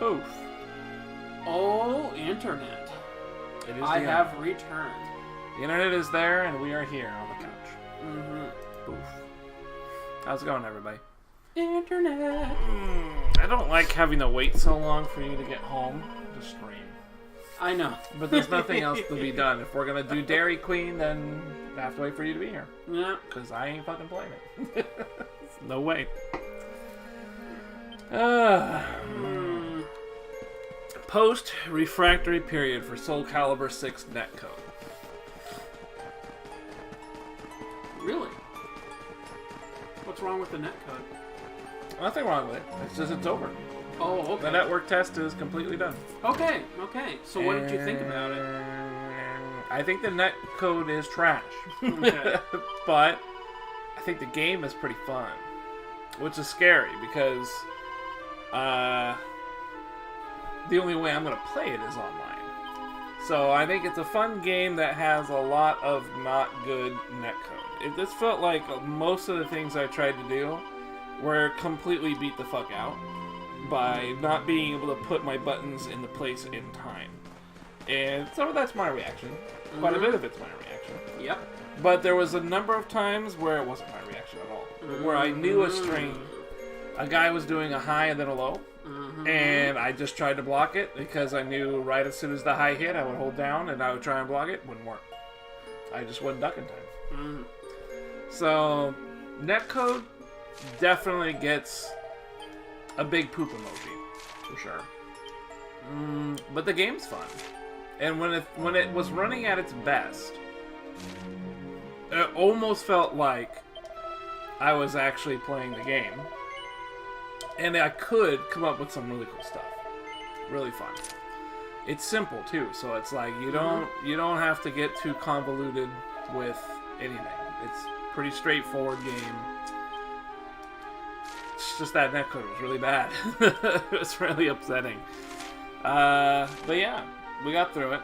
Poof. Oh, internet. It is I have returned. The internet is there, and we are here on the couch. Mm-hmm. Poof. How's it going, everybody? Internet. I don't like having to wait so long for you to get home to stream. I know. But there's nothing else to be done. If we're going to do Dairy Queen, then I have to wait for you to be here. Yeah. Because I ain't fucking playing it. No way. Post-refractory period for Soul Calibur 6 netcode. Really? What's wrong with the netcode? Nothing wrong with it. It's just it's over. Oh, okay. The network test is completely done. Okay. So what did you think about it? I think the netcode is trash. Okay. But I think the game is pretty fun. Which is scary because the only way I'm going to play it is online. So I think it's a fun game that has a lot of not good netcode. This felt like most of the things I tried to do were completely beat the fuck out by not being able to put my buttons in the place in time. And so that's my reaction. Quite a bit of it's my reaction. Yep. But there was a number of times where it wasn't my reaction at all. Where I knew a string, a guy was doing a high and then a low, and I just tried to block it because I knew right as soon as the high hit, I would hold down and I would try and block it. Wouldn't work. I just wouldn't duck in time. So, netcode definitely gets a big poop emoji, for sure. But the game's fun. And when it was running at its best, it almost felt like I was actually playing the game. And I could come up with some really cool stuff. Really fun. It's simple too, so it's like you don't have to get too convoluted with anything. It's a pretty straightforward game. It's just that netcode was really bad. It was really upsetting. But yeah, we got through it.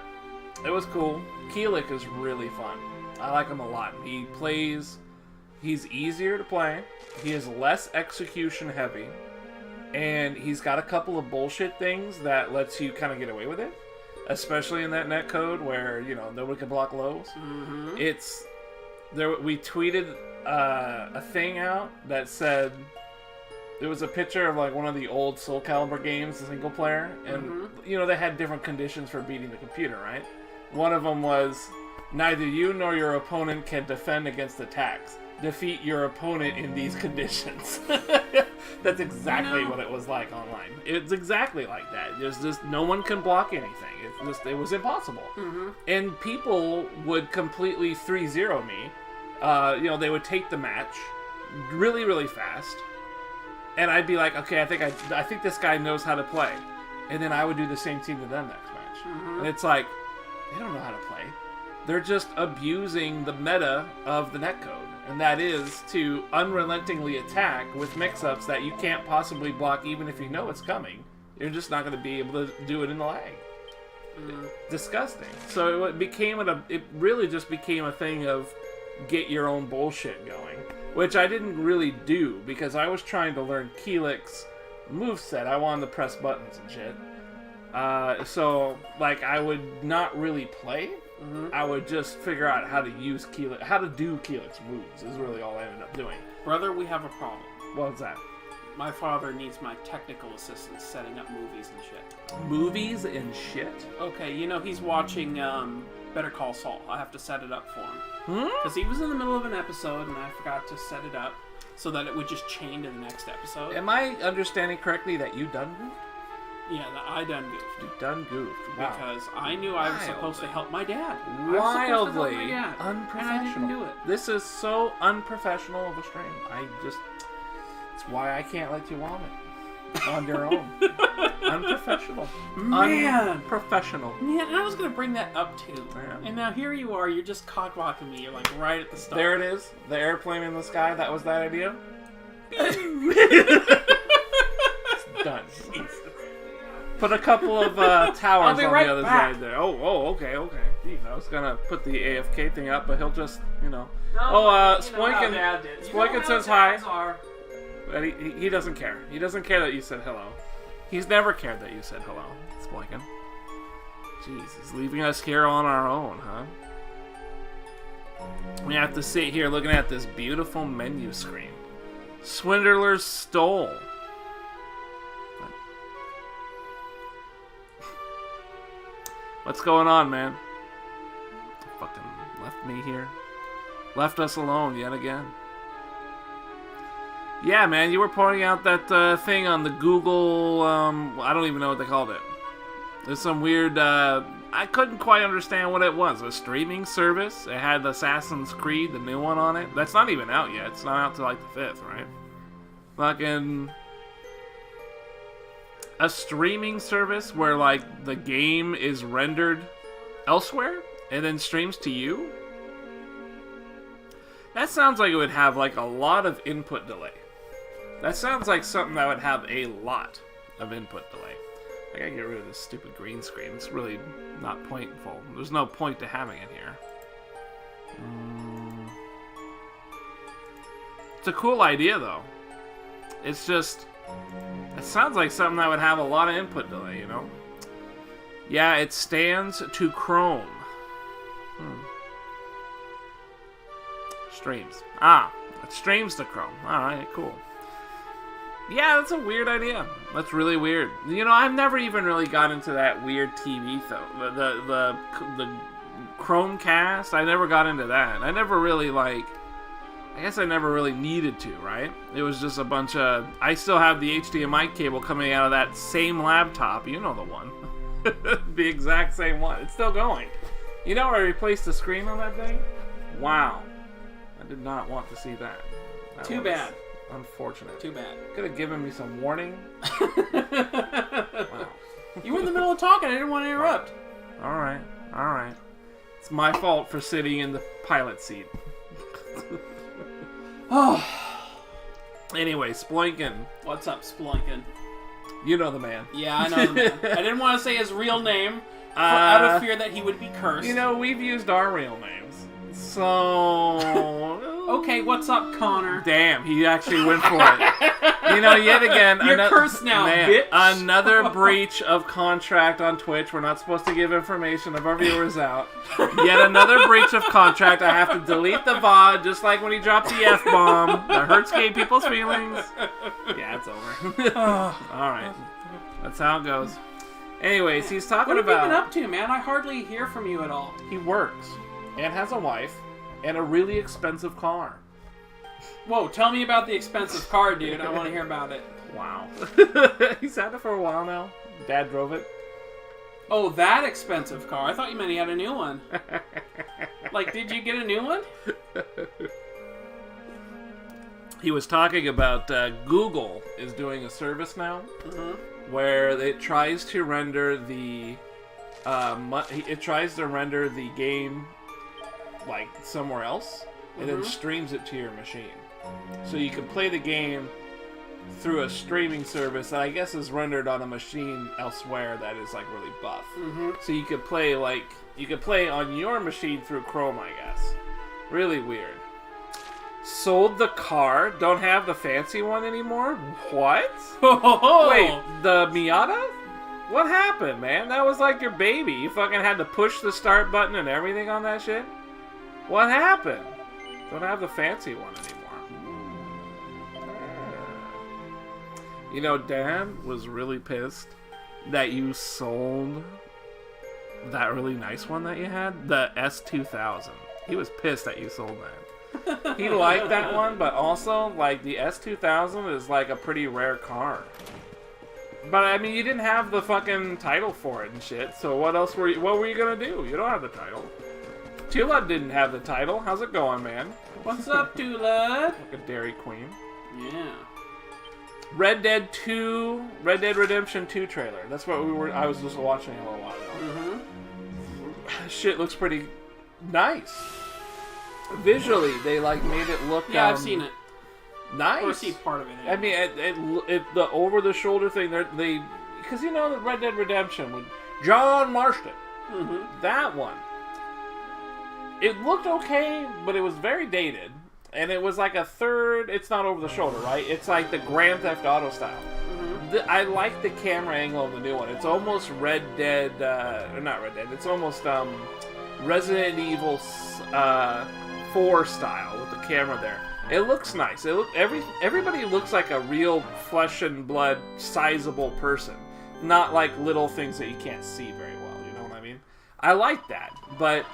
It was cool. Keelik is really fun. I like him a lot. He's easier to play. He is less execution heavy. And he's got a couple of bullshit things that lets you kind of get away with it. Especially in that netcode where, nobody can block lows. We tweeted a thing out that said, there was a picture of like one of the old Soul Calibur games, the single player. And, they had different conditions for beating the computer, right? One of them was, neither you nor your opponent can defend against attacks. Defeat your opponent in these conditions. That's exactly what it was like online. It's exactly like that. There's just no one can block anything. It was impossible. And people would completely 3-0 me. They would take the match really, really fast, and I'd be like, okay, I think this guy knows how to play, and then I would do the same thing to them next match. And it's like, they don't know how to play. They're just abusing the meta of the netcode. And that is to unrelentingly attack with mix-ups that you can't possibly block even if you know it's coming. You're just not going to be able to do it in the lag. Disgusting. So it really just became a thing of get your own bullshit going. Which I didn't really do because I was trying to learn Keelik's moveset. I wanted to press buttons and shit. So I would not really play. I would just figure out how to use how to do Keelik's moves is really all I ended up doing. Brother, we have a problem. What's that? My father needs my technical assistance setting up movies and shit. Movies and shit? Okay, he's watching Better Call Saul. I have to set it up for him. Because he was in the middle of an episode and I forgot to set it up so that it would just chain to the next episode. Am I understanding correctly that you done goofed? Yeah, I done goofed. You done goofed. Wow. Because I knew I was supposed to help my dad. Wildly unprofessional. And I didn't do it. This is so unprofessional of a stream. It's why I can't let you vomit on your own. Unprofessional. Man. Unprofessional. Man, I was going to bring that up too. Yeah. And now here you are, you're just cock-blocking me. You're like right at the start. There it is. The airplane in the sky. That was that idea. It's done. Put a couple of towers on right the other back. side there. Oh, okay. Jeez, I was gonna put the AFK thing up, but he'll just, Spoinkin says hi. But he doesn't care. He doesn't care that you said hello. He's never cared that you said hello, Splinkin. Jeez, he's leaving us here on our own, huh? We have to sit here looking at this beautiful menu screen. Swindlers stole. What's going on, man? Fucking left me here. Left us alone yet again. Yeah, man, you were pointing out that thing on the Google, I don't even know what they called it. There's some weird, I couldn't quite understand what it was. A streaming service. It had Assassin's Creed, the new one on it. That's not even out yet. It's not out till like the 5th, right? Fucking... a streaming service where, like, the game is rendered elsewhere and then streams to you? That sounds like it would have, like, a lot of input delay. That sounds like something that would have a lot of input delay. I gotta get rid of this stupid green screen. It's really not pointful. There's no point to having it here. It's a cool idea, though. It's just... it sounds like something that would have a lot of input delay, you know? Yeah, it stands to Chrome. Streams. Ah, it streams to Chrome. Alright, cool. Yeah, that's a weird idea. That's really weird. You know, I've never even really got into that weird TV, though. The Chromecast, I never got into that. I never really, like... I guess I never really needed to, right? It was just a bunch of... I still have the HDMI cable coming out of that same laptop. You know the one. The exact same one. It's still going. You know where I replaced the screen on that thing? Wow. I did not want to see that. Too bad. Unfortunate. Too bad. Could have given me some warning. Wow. You were in the middle of talking. I didn't want to interrupt. Alright. Alright. It's my fault for sitting in the pilot seat. Oh. Anyway, Splinkin. What's up, Splinkin? You know the man. Yeah, I know the man. I didn't want to say his real name out of fear that he would be cursed. You know, we've used our real names. So... Okay, what's up, Connor? Damn, he actually went for it. You know, yet again... You're cursed now, bitch. Another breach of contract on Twitch. We're not supposed to give information of our viewers out. Yet another breach of contract. I have to delete the VOD, just like when he dropped the F-bomb. That hurts gay people's feelings. Yeah, it's over. Alright. That's how it goes. Anyways, he's talking about... What have you been up to, man? I hardly hear from you at all. He works. And has a wife. And a really expensive car. Whoa, tell me about the expensive car, dude. I want to hear about it. Wow. He's had it for a while now. Dad drove it. Oh, that expensive car. I thought you meant he had a new one. Like, did you get a new one? He was talking about Google is doing a service now where it tries to render the game like somewhere else and then streams it to your machine. So you can play the game through a streaming service that I guess is rendered on a machine elsewhere that is like really buff. So you could play on your machine through Chrome, I guess. Really weird. Sold the car, don't have the fancy one anymore? What? Wait, the Miata? What happened, man? That was like your baby. You fucking had to push the start button and everything on that shit? What happened? Don't have the fancy one anymore. You know, Dad was really pissed that you sold that really nice one that you had, the S2000. He was pissed that you sold that. He liked that one, but also, like, the S2000 is like a pretty rare car. But I mean, you didn't have the fucking title for it and shit. So what were you gonna do? You don't have the title. Tula didn't have the title. How's it going, man? What's up, Tula? Like a Dairy Queen. Yeah. Red Dead Redemption 2 trailer. That's what I was just watching a little while ago. Shit looks pretty nice. Visually, they like made it look. Yeah, I've seen it. Nice. Or see part of it. Yeah. I mean, the over-the-shoulder thing. Because you know, the Red Dead Redemption with John Marston. That one. It looked okay, but it was very dated. And it was like a third... It's not over the shoulder, right? It's like the Grand Theft Auto style. I like the camera angle of the new one. It's almost Red Dead, or not Red Dead. It's almost Resident Evil 4 style with the camera there. It looks nice. Everybody looks like a real flesh and blood, sizable person, not like little things that you can't see very well. You know what I mean? I like that, but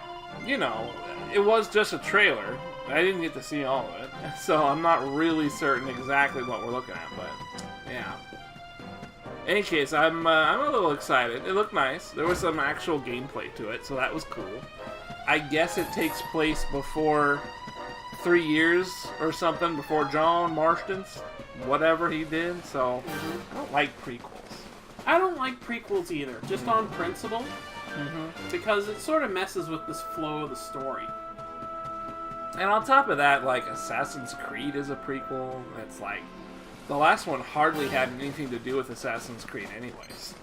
you know, it was just a trailer. I didn't get to see all of it, so I'm not really certain exactly what we're looking at. But yeah. In any case, I'm a little excited. It looked nice. There was some actual gameplay to it, so that was cool. I guess it takes place before 3 years or something, before John Marston's whatever he did, so I don't like prequels. I don't like prequels either, just on principle, because it sort of messes with this flow of the story. And on top of that, like, Assassin's Creed is a prequel. It's like, the last one hardly had anything to do with Assassin's Creed anyways.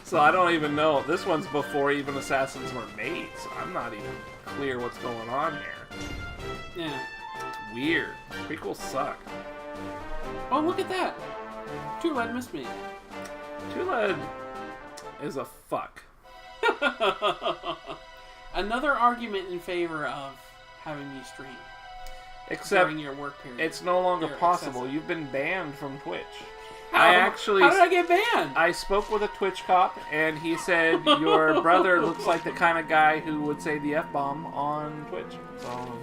So I don't even know. This one's before even Assassins were made, so I'm not even clear what's going on here. Yeah. It's weird. Prequels suck. Oh, look at that! Tuled missed me. Tuled is a fuck. Another argument in favor of having me stream. Except during your work period. It's no longer possible. Excessive. You've been banned from Twitch. How did I get banned? I spoke with a Twitch cop, and he said your brother looks like the kind of guy who would say the F-bomb on Twitch. So,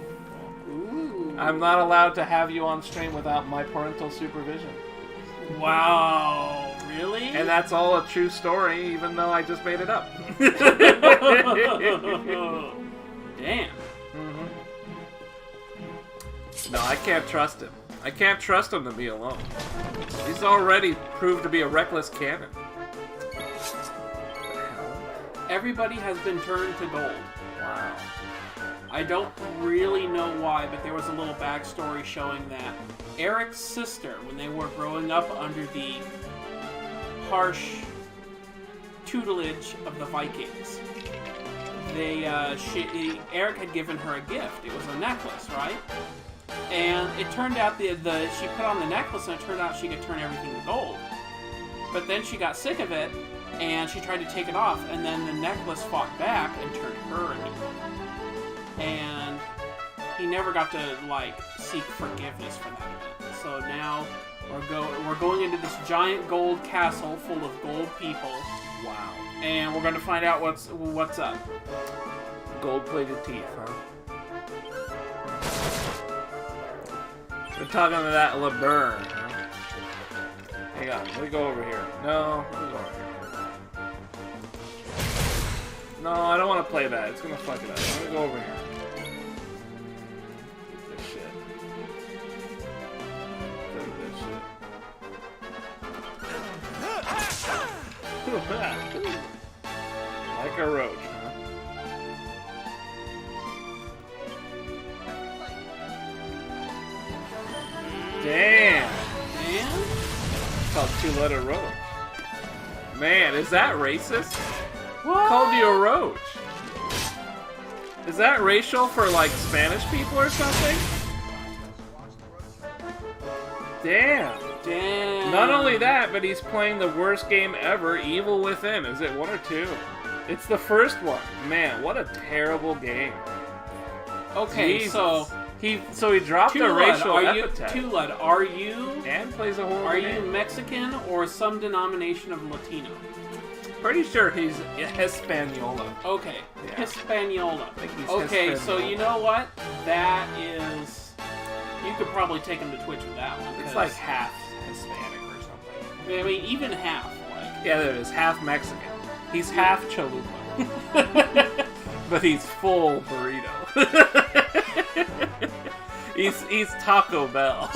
Ooh. I'm not allowed to have you on stream without my parental supervision. Wow. Really? And that's all a true story, even though I just made it up. Damn. No, I can't trust him. I can't trust him to be alone. He's already proved to be a reckless cannon. Everybody has been turned to gold. Wow. I don't really know why, but there was a little backstory showing that Eric's sister, when they were growing up under the harsh tutelage of the Vikings, Eric had given her a gift. It was a necklace, right? And it turned out she put on the necklace, and it turned out she could turn everything to gold. But then she got sick of it, and she tried to take it off, and then the necklace fought back and turned her into gold. And he never got to seek forgiveness for that event. So now we're going into this giant gold castle full of gold people. Wow. And we're going to find out what's up. Gold-plated teeth, huh? We're talking to that LeBurn, huh? Hang on, let me go over here. No, let me go over here. No, I don't want to play that. It's gonna fuck it up. Let me go over here. This shit. This shit. Like a roach, huh? Damn! It's called two-letter roach. Man, is that racist? What? Called you a roach. Is that racial for, Spanish people or something? Damn. Damn. Not only that, but he's playing the worst game ever, Evil Within. Is it 1 or 2? It's the first one. Man, what a terrible game. Okay, Jesus. so he dropped a racial epithet. Tuled, are you... And plays a horrible Are game. you Mexican or some denomination of Latino? Pretty sure he's Hispaniola. Okay, Yeah. Hispaniola. I think he's Okay, so Hispaniola. you know what? That is... You could probably take him to Twitch with that one. It's like half Hispanic or something. I mean, even half. Yeah, there it is. Half Mexican. He's half chalupa. But he's full burrito. he's Taco Bell.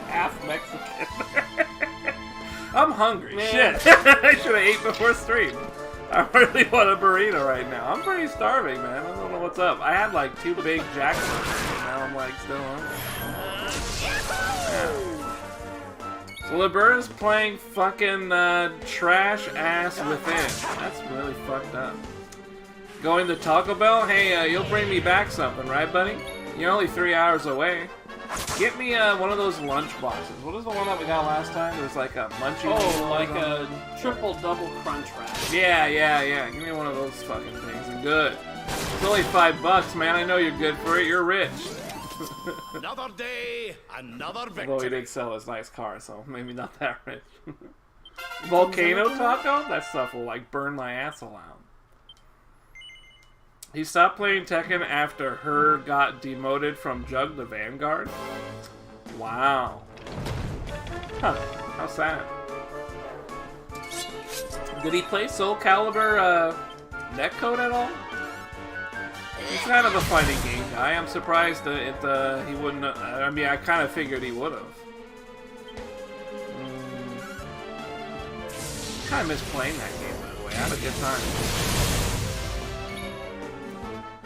Half Mexican. I'm hungry. Man. Shit. I should have ate before stream. I really want a burrito right now. I'm pretty starving, man. I don't know what's up. I had 2 big jackfruits, and now I'm still hungry. Yeah. So LeBurn's playing fucking trash ass Within. That's really fucked up. Going to Taco Bell? Hey, you'll bring me back something, right, buddy? You're only 3 hours away. Get me one of those lunch boxes. What was the one that we got last time? It was like a munchie. Oh, like a triple-double crunch wrap. Yeah. Give me one of those fucking things. And good. It's only $5, man. I know you're good for it. You're rich. Another day, another victory. Although he did sell his nice car, so maybe not that rich. Volcano taco? That stuff will like burn my asshole out. He stopped playing Tekken after Her got demoted from Jug to Vanguard. Wow. Huh. How sad. Did he play Soul Calibur netcode at all? He's kind of a fighting game guy. I'm surprised that he wouldn't. I mean, I kind of figured he would have. Kind of miss playing that game, by the way. I had a good time.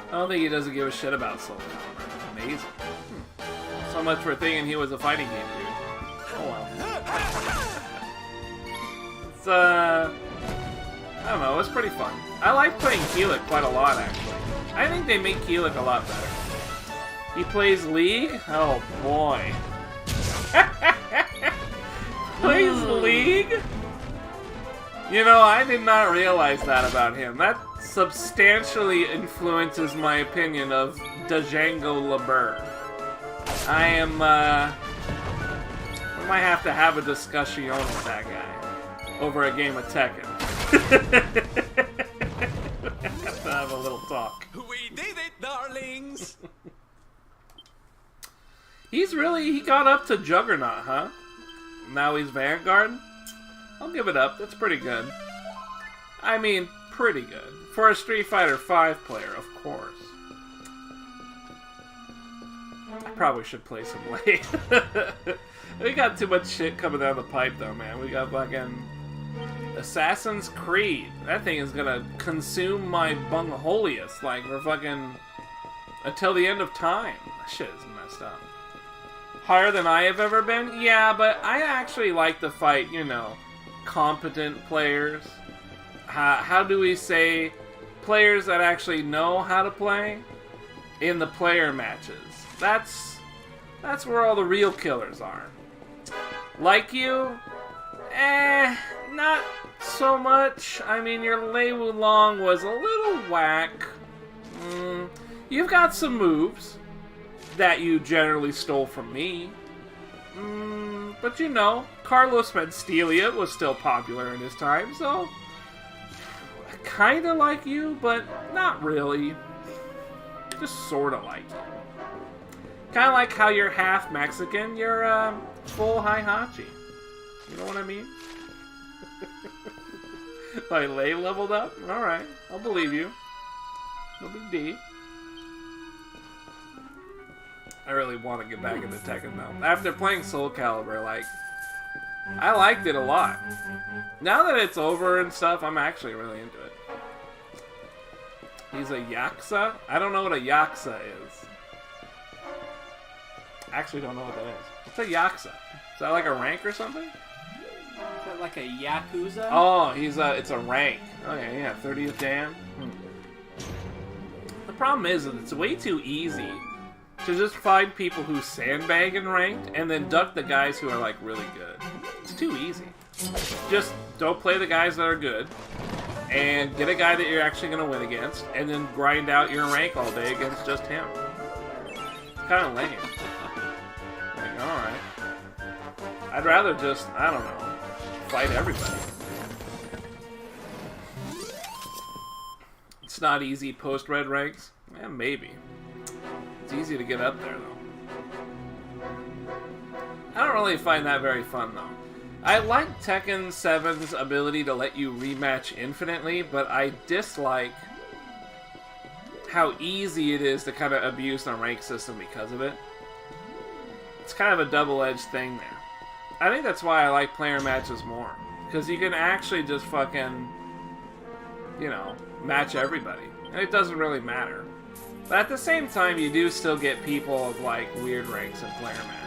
I don't think he doesn't give a shit about Soul Calibur. It's amazing. So much for thinking he was a fighting game dude. Oh well. It's I don't know. It's pretty fun. I like playing Keelik quite a lot, actually. I think they make Keelik a lot better. He plays League? Oh boy. Plays League? You know, I did not realize that about him. That substantially influences my opinion of Django Labur. I am, I might have to have a discussion with that guy over a game of Tekken. Have to have a little talk. We did it, darlings! He got up to Juggernaut, huh? Now he's Vanguard? I'll give it up, that's pretty good. I mean, pretty good. For a Street Fighter V player, of course. I probably should play some late. We got too much shit coming down the pipe though, man. We got fucking Assassin's Creed. That thing is gonna consume my bungholius, like, we're fucking until the end of time. That shit is messed up. Higher than I have ever been? Yeah, but I actually like to fight, you know, competent players. How do we say players that actually know how to play in the player matches? That's where all the real killers are. Like you? Not so much. I mean, your Lei Wulong was a little whack. You've got some moves that you generally stole from me. But you know, Carlos Mencia was still popular in his time, so I kinda like you, but not really. Just sorta like you. Kinda like how you're half Mexican, you're full Heihachi. You know what I mean? My Lei leveled up? Alright, I'll believe you. No big deal. I really want to get back into Tekken though. After playing Soul Calibur, like, I liked it a lot. Now that it's over and stuff, I'm actually really into it. He's a Yakuza? I don't know what a Yakuza is. I actually don't know what that is. What's a Yakuza? Is that like a rank or something? Is that like a Yakuza? Oh, it's a rank. Okay, yeah, 30th Dan. The problem is that it's way too easy to just find people who sandbag in ranked and then duck the guys who are like really good. It's too easy. Just don't play the guys that are good and get a guy that you're actually going to win against and then grind out your rank all day against just him. Kind of lame. Like, alright. I'd rather just, I don't know, fight everybody. It's not easy post-red ranks? Yeah, maybe. It's easy to get up there, though. I don't really find that very fun, though. I like Tekken 7's ability to let you rematch infinitely, but I dislike how easy it is to kind of abuse the rank system because of it. It's kind of a double-edged thing there. I think that's why I like player matches more. Because you can actually just fucking, you know, match everybody. And it doesn't really matter. But at the same time, you do still get people of, like, weird ranks in player match.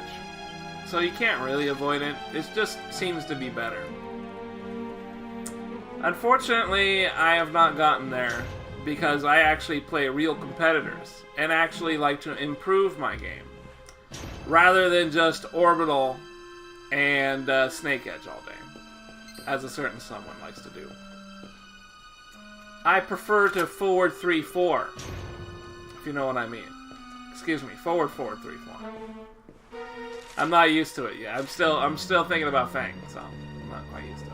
So you can't really avoid it. It just seems to be better. Unfortunately, I have not gotten there because I actually play real competitors and actually like to improve my game. rather than just orbital and snake edge all day, as a certain someone likes to do. I prefer to forward 3-4, if you know what I mean. Excuse me, forward 3-4. I'm not used to it yet. I'm still thinking about Fang, so I'm not quite used to it.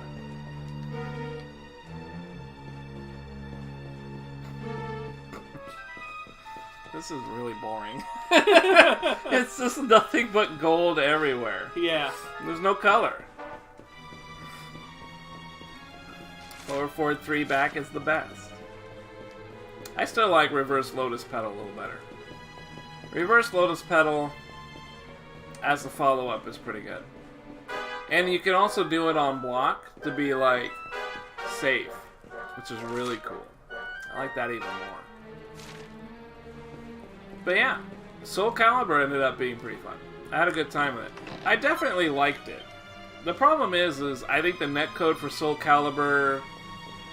This is really boring. It's just nothing but gold everywhere. Yeah. There's no color. Forward 3 back is the best. I still like Reverse Lotus Petal a little better. Reverse Lotus Petal as a follow-up is pretty good. And you can also do it on block to be like safe, which is really cool. I like that even more. But yeah, Soul Calibur ended up being pretty fun. I had a good time with it. I definitely liked it. The problem is I think the netcode for Soul Calibur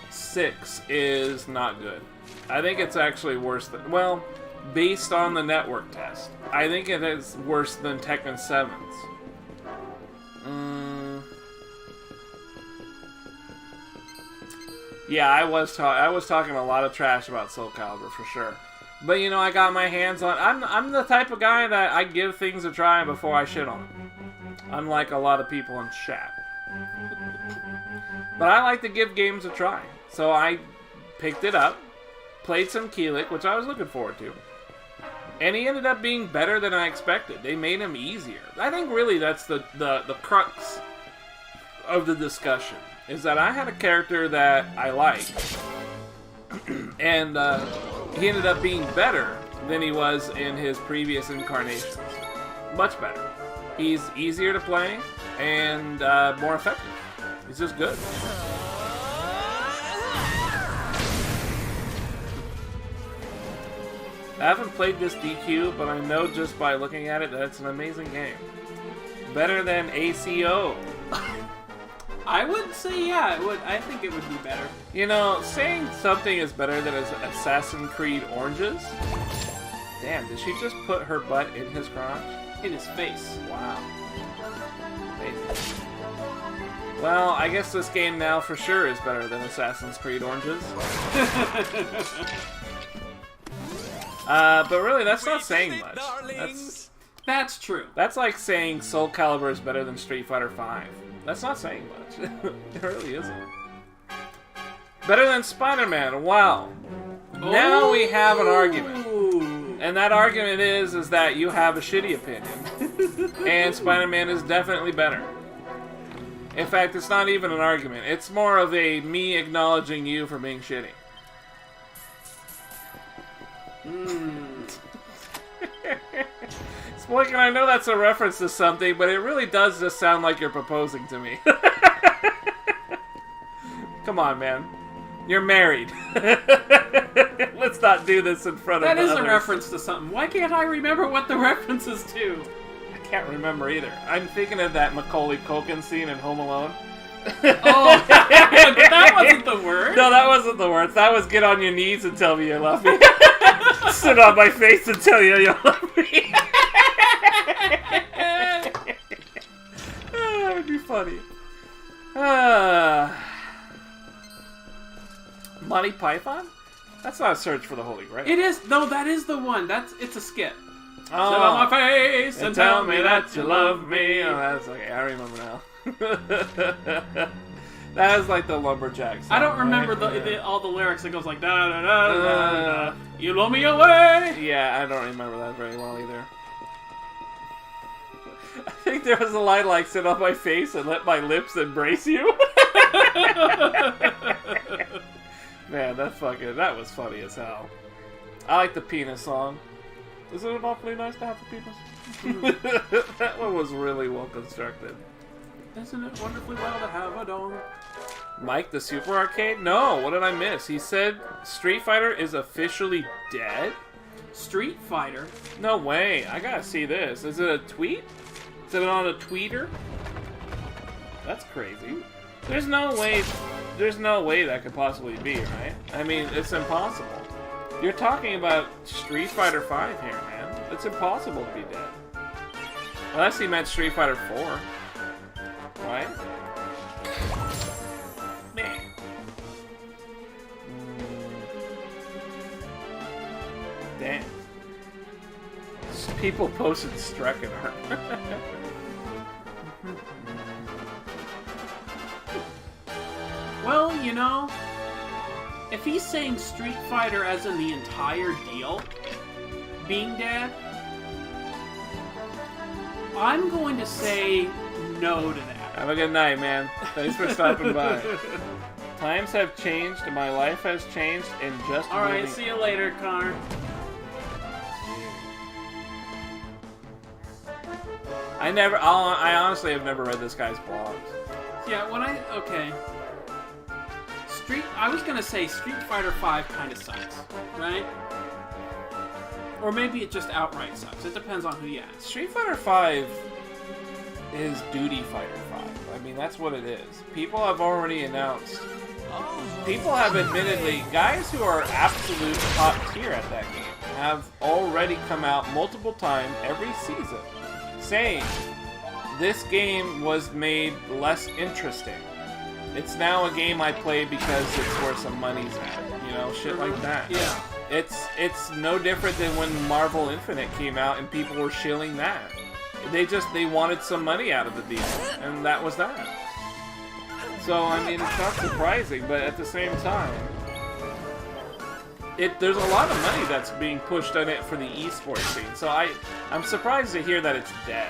6 is not good. I think it's actually worse than... Well, based on the network test, I think it is worse than Tekken 7's. Yeah, I was talking a lot of trash about Soul Calibur for sure. But you know, I got my hands on... I'm the type of guy that I give things a try before I shit on them. Unlike a lot of people in chat. But I like to give games a try. So I picked it up, played some Keelik, which I was looking forward to. And he ended up being better than I expected. They made him easier. I think really that's the crux of the discussion. Is that I had a character that I liked. And he ended up being better than he was in his previous incarnations. Much better. He's easier to play and more effective. He's just good. I haven't played this DQ, but I know just by looking at it that it's an amazing game. Better than ACO. I would say, yeah, it would. I think it would be better. You know, saying something is better than Assassin's Creed Oranges? Damn, did she just put her butt in his crotch? In his face. Wow. Amazing. Well, I guess this game now for sure is better than Assassin's Creed Oranges. But really, that's not saying much. That's true. That's like saying Soul Calibur is better than Street Fighter V. That's not saying much. It really isn't. Better than Spider-Man. Wow. Now we have an argument. And that argument is that you have a shitty opinion. And Spider-Man is definitely better. In fact, it's not even an argument. It's more of a me acknowledging you for being shitty. Spoikin', I know that's a reference to something, but it really does just sound like you're proposing to me. Come on, man. You're married. Let's not do this in front of others. That is a reference to something. Why can't I remember what the reference is to? I can't remember either. I'm thinking of that Macaulay Culkin scene in Home Alone. Oh, that wasn't the word. No, that wasn't the word. That was get on your knees and tell me you love me. Sit on my face and tell you love me. That would be funny. Monty Python? That's not a search for the Holy Grail. It is. No, that is the one. It's a skit. Oh. Sit on my face and tell me that you love me. Oh, that's okay. I remember now. That is like the lumberjack song, I don't remember right? all the lyrics. It goes like da da da da da. You blow me away. Yeah, I don't remember that very well either. I think there was a line like "sit on my face and let my lips embrace you." Man, that was funny as hell. I like the penis song. Isn't it awfully nice to have a penis? That one was really well constructed. Isn't it wonderfully well to have a dong? Mike, the Super Arcade? No, what did I miss? He said Street Fighter is officially dead? Street Fighter? No way. I gotta see this. Is it a tweet? Is it on a tweeter? That's crazy. There's no way that could possibly be, right? I mean, it's impossible. You're talking about Street Fighter V here, man. It's impossible to be dead. Unless he meant Street Fighter 4. Right? Man. Damn. People posted Strecken art. Well, you know, if he's saying Street Fighter as in the entire deal being dead, I'm going to say no to that. Have a good night, man. Thanks for stopping by. Times have changed, and my life has changed in just Alright, moving- see you later, Connor. I honestly have never read this guy's blogs. Yeah, I was gonna say Street Fighter V kind of sucks, right? Or maybe it just outright sucks. It depends on who you ask. Street Fighter 5 is Duty Fighter 5. I mean, that's what it is. People have already announced. People have admittedly, guys who are absolute top tier at that game have already come out multiple times every season saying this game was made less interesting. It's now a game I play because it's where some money's at. You know, shit like that. Yeah. It's no different than when Marvel Infinite came out and people were shilling that. They wanted some money out of the deal, and that was that. So I mean, it's not surprising, but at the same time, there's a lot of money that's being pushed on it for the esports scene. So I'm surprised to hear that it's dead.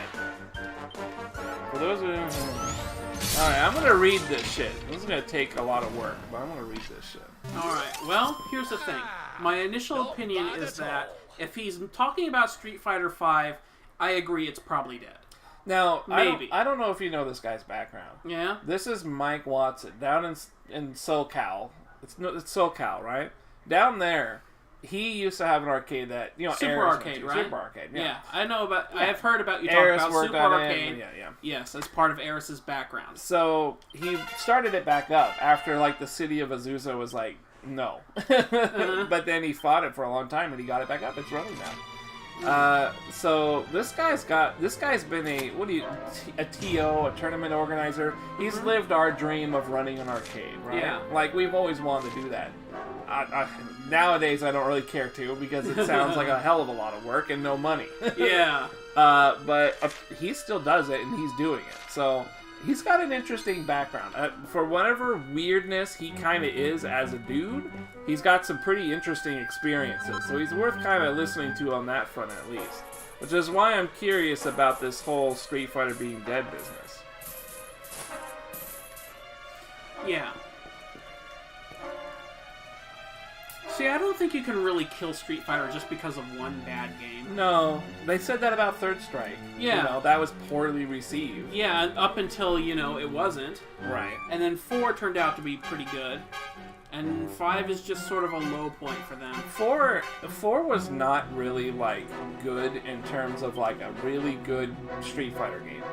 For those of you, alright, I'm gonna read this shit. This is gonna take a lot of work, but I'm gonna read this shit. Alright, well, here's the thing. My initial opinion is that if he's talking about Street Fighter V, I agree it's probably dead. Now, Maybe. I don't know if you know this guy's background. Yeah? This is Mike Watson down in SoCal. It's SoCal, right? Down there, he used to have an arcade that, you know, Super Aris Arcade, went to. right? Super Arcade, yeah. Yeah, I know about. Yeah. I've heard about you Aris talk about worked Super on Arcade. it, yeah. Yes, as part of Aris's background. So he started it back up after, like, the city of Azusa was like, no. But then he fought it for a long time and he got it back up. It's running now. So this guy's been a TO, a tournament organizer. He's lived our dream of running an arcade, right? Yeah. Like, we've always wanted to do that. Nowadays, I don't really care to because it sounds like a hell of a lot of work and no money. Yeah. But he still does it and he's doing it. So he's got an interesting background. For whatever weirdness he kind of is as a dude, he's got some pretty interesting experiences. So he's worth kind of listening to on that front at least. Which is why I'm curious about this whole Street Fighter being dead business. Yeah. See, I don't think you can really kill Street Fighter just because of one bad game. No, they said that about Third Strike. Yeah. You know, that was poorly received. Yeah, up until, you know, it wasn't. Right. And then 4 turned out to be pretty good. And 5 is just sort of a low point for them. 4 was not really, like, good in terms of, like, a really good Street Fighter game.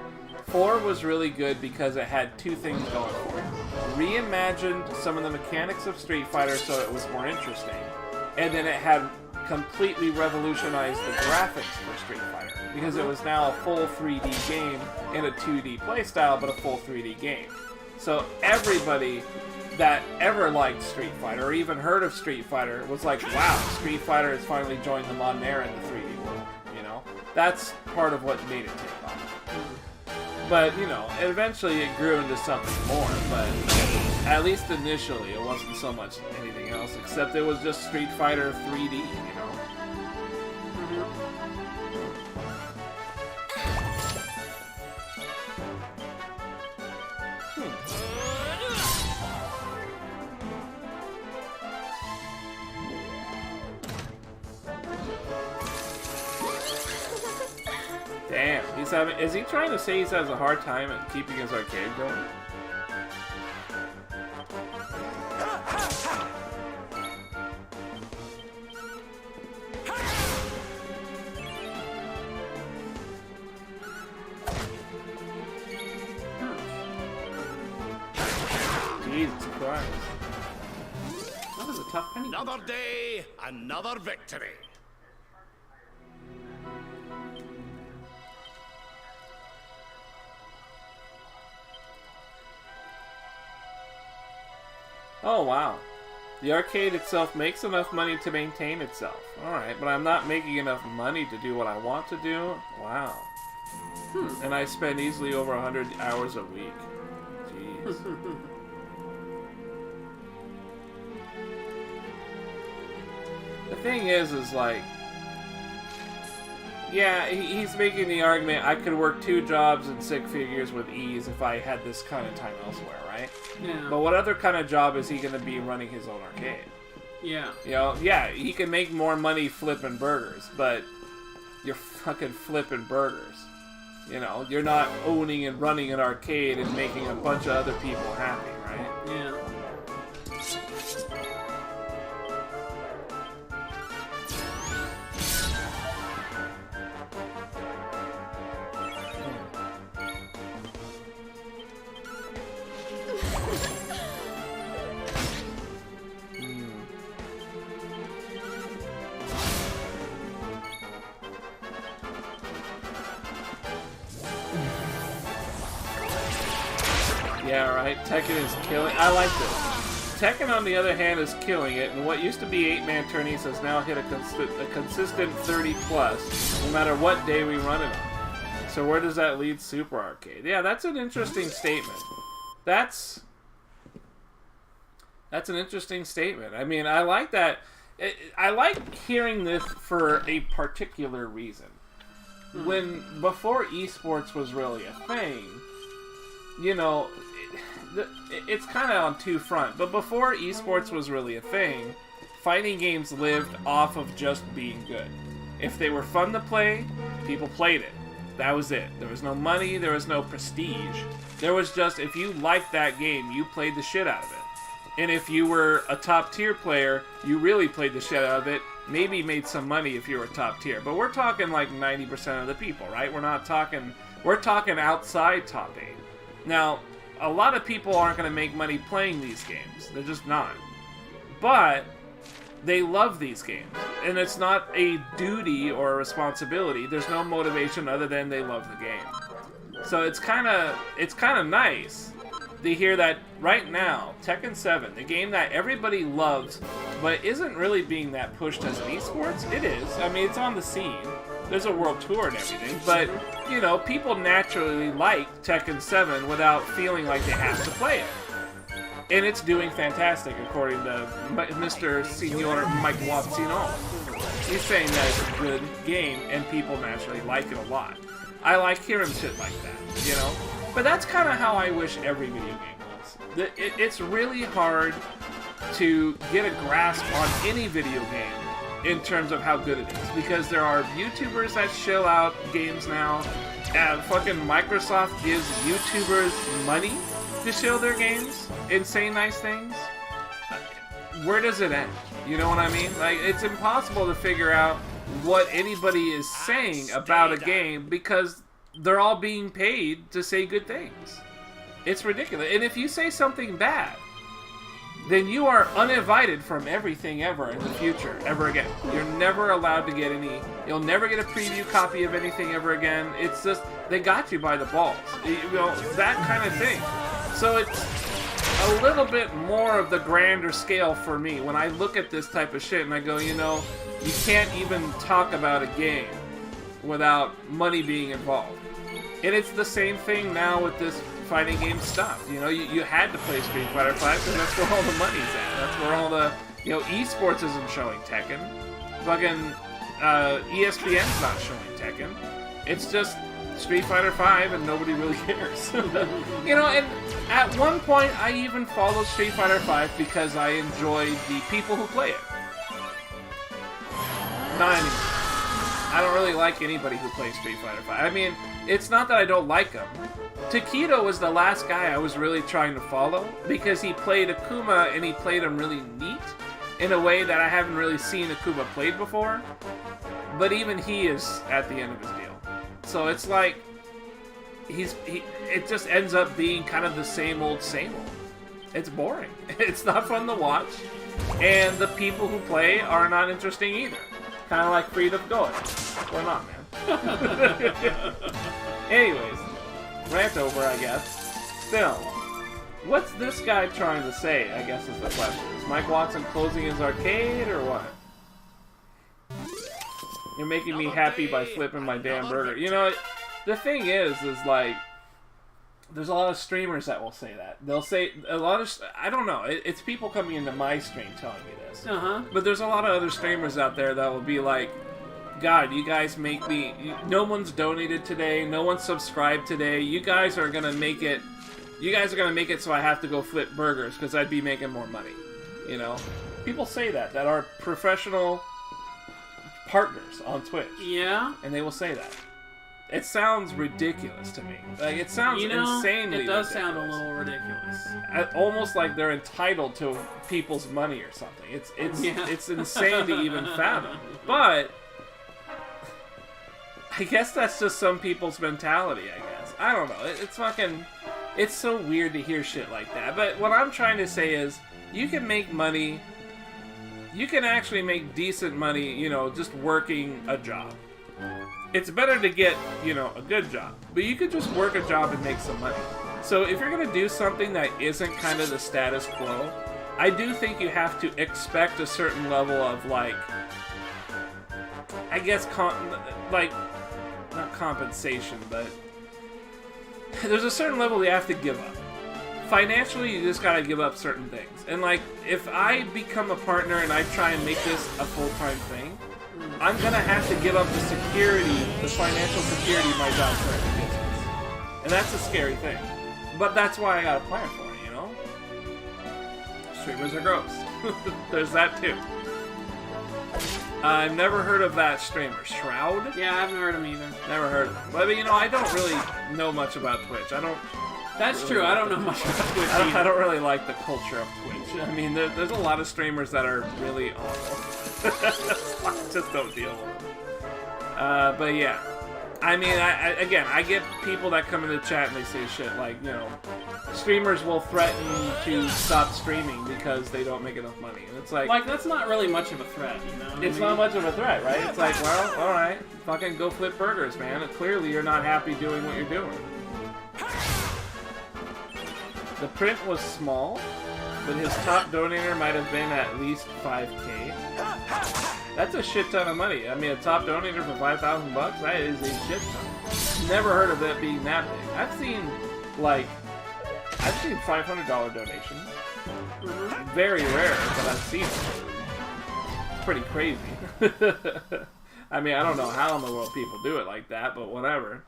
4 was really good because it had two things going for it. Reimagined some of the mechanics of Street Fighter so it was more interesting. And then it had completely revolutionized the graphics for Street Fighter. Because it was now a full 3D game in a 2D playstyle, but a full 3D game. So everybody that ever liked Street Fighter, or even heard of Street Fighter, was like, wow, Street Fighter has finally joined the modern era in the 3D world, you know? That's part of what made it take off. But, you know, eventually it grew into something more, but at least initially it wasn't so much anything else, except it was just Street Fighter 3D, you know? Damn, is he trying to say he has a hard time at keeping his arcade going? Jesus Christ. That was a tough penny. Another day, another victory. Oh, wow. The arcade itself makes enough money to maintain itself. Alright, but I'm not making enough money to do what I want to do? Wow. And I spend easily over 100 hours a week. Jeez. The thing is like... Yeah, he's making the argument I could work 2 jobs and 6 figures with ease if I had this kind of time elsewhere, right? Yeah. But what other kind of job is he going to be running his own arcade? Yeah. You know, yeah, he can make more money flipping burgers, but you're fucking flipping burgers. You know, you're not owning and running an arcade and making a bunch of other people happy, right? Yeah. Yeah, right. Tekken is killing. I like this. Tekken, on the other hand, is killing it, and what used to be 8-man tourneys has now hit a consistent 30+, no matter what day we run it on. So where does that lead Super Arcade? Yeah, that's an interesting statement. That's an interesting statement. I mean, I like that. I like hearing this for a particular reason. Before esports was really a thing, you know, it's kind of on two fronts. But before esports was really a thing, fighting games lived off of just being good. If they were fun to play, people played it. That was it. There was no money, there was no prestige. There was just, if you liked that game, you played the shit out of it. And if you were a top tier player, you really played the shit out of it. Maybe made some money if you were top tier. But we're talking like 90% of the people, right? We're talking outside top 8. Now, a lot of people aren't going to make money playing these games. They're just not. But they love these games. And it's not a duty or a responsibility. There's no motivation other than they love the game. So it's kind of nice to hear that right now, Tekken 7, the game that everybody loves, but isn't really being that pushed as an esports. It is. I mean, it's on the scene. There's a world tour and everything, but, you know, people naturally like Tekken 7 without feeling like they have to play it. And it's doing fantastic, according to Mr. Senor Mike Wapsino. He's saying that it's a good game, and people naturally like it a lot. I like hearing shit like that, you know? But that's kind of how I wish every video game was. It's really hard to get a grasp on any video game in terms of how good it is, because there are YouTubers that shell out games now, and fucking Microsoft gives YouTubers money to show their games and say nice things. Where does it end? You know what I mean? Like, it's impossible to figure out what anybody is saying about a game because they're all being paid to say good things. It's ridiculous. And if you say something bad, then you are uninvited from everything ever in the future, ever again. You're never allowed to get any, you'll never get a preview copy of anything ever again. It's just, they got you by the balls. You know, that kind of thing. So it's a little bit more of the grander scale for me when I look at this type of shit and I go, you know, you can't even talk about a game without money being involved. And it's the same thing now with this fighting game stuff. You know, you had to play Street Fighter 5 because that's where all the money's at. That's where all the, you know, esports isn't showing Tekken. Fucking ESPN's not showing Tekken. It's just Street Fighter 5 and nobody really cares. You know, and at one point I even followed Street Fighter 5 because I enjoyed the people who play it. Not anymore. I don't really like anybody who plays Street Fighter 5. I mean, it's not that I don't like him. Takedo was the last guy I was really trying to follow because he played Akuma and he played him really neat in a way that I haven't really seen Akuma played before. But even he is at the end of his deal. So it's like it just ends up being kind of the same old, same old. It's boring. It's not fun to watch. And the people who play are not interesting either. Kind of like Freedom Going. What's going on, man? Anyways, rant over, I guess. Still, What's this guy trying to say, I guess is the question. Is Mike Watson closing his arcade, or what? You're making me happy by flipping my damn burger. You know, the thing is like, there's a lot of streamers that will say that. They'll say a lot of, I don't know, it's people coming into my stream telling me this. But there's a lot of other streamers out there that will be like, God, you guys make me, no one's donated today, no one subscribed today, you guys are gonna make it so I have to go flip burgers because I'd be making more money. You know? People say that are professional partners on Twitch. Yeah? And they will say that. It sounds ridiculous to me. Like, it sounds insanely it does ridiculous. sound a little ridiculous. Almost like they're entitled to people's money or something. It's insane to even fathom. But I guess that's just some people's mentality, I guess. I don't know. It's so weird to hear shit like that. But what I'm trying to say is, you can make money, you can actually make decent money, you know, just working a job. It's better to get, you know, a good job. But you could just work a job and make some money. So if you're going to do something that isn't kind of the status quo, I do think you have to expect a certain level of, like, I guess, not compensation, but there's a certain level you have to give up. Financially, you just gotta give up certain things. And like, if I become a partner and I try and make this a full-time thing, I'm gonna have to give up the security, the financial security my job currently gives us. And that's a scary thing. But that's why I got a plan for it, you know? Streamers are gross. There's that too. I've never heard of that streamer. Shroud? Yeah, I haven't heard him either. Never heard of him. But, you know, I don't really know much about Twitch. That's really true. I don't know much about Twitch I don't really like the culture of Twitch. I mean, there's a lot of streamers that are really awful. I just don't deal with them. But yeah. I mean, I get people that come into the chat and they say shit like, you know, streamers will threaten to stop streaming because they don't make enough money. And it's like... Like, that's not really much of a threat, you know? It's not much of a threat, right? It's like, well, alright, fucking go flip burgers, man. And clearly you're not happy doing what you're doing. The print was small, but his top donator might have been at least 5K. That's a shit ton of money. I mean, a top donator for $5,000, that is a shit ton. Never heard of it being that big. I've seen $500 donations. Very rare, but I've seen it. It's pretty crazy. I mean, I don't know how in the world people do it like that, but whatever.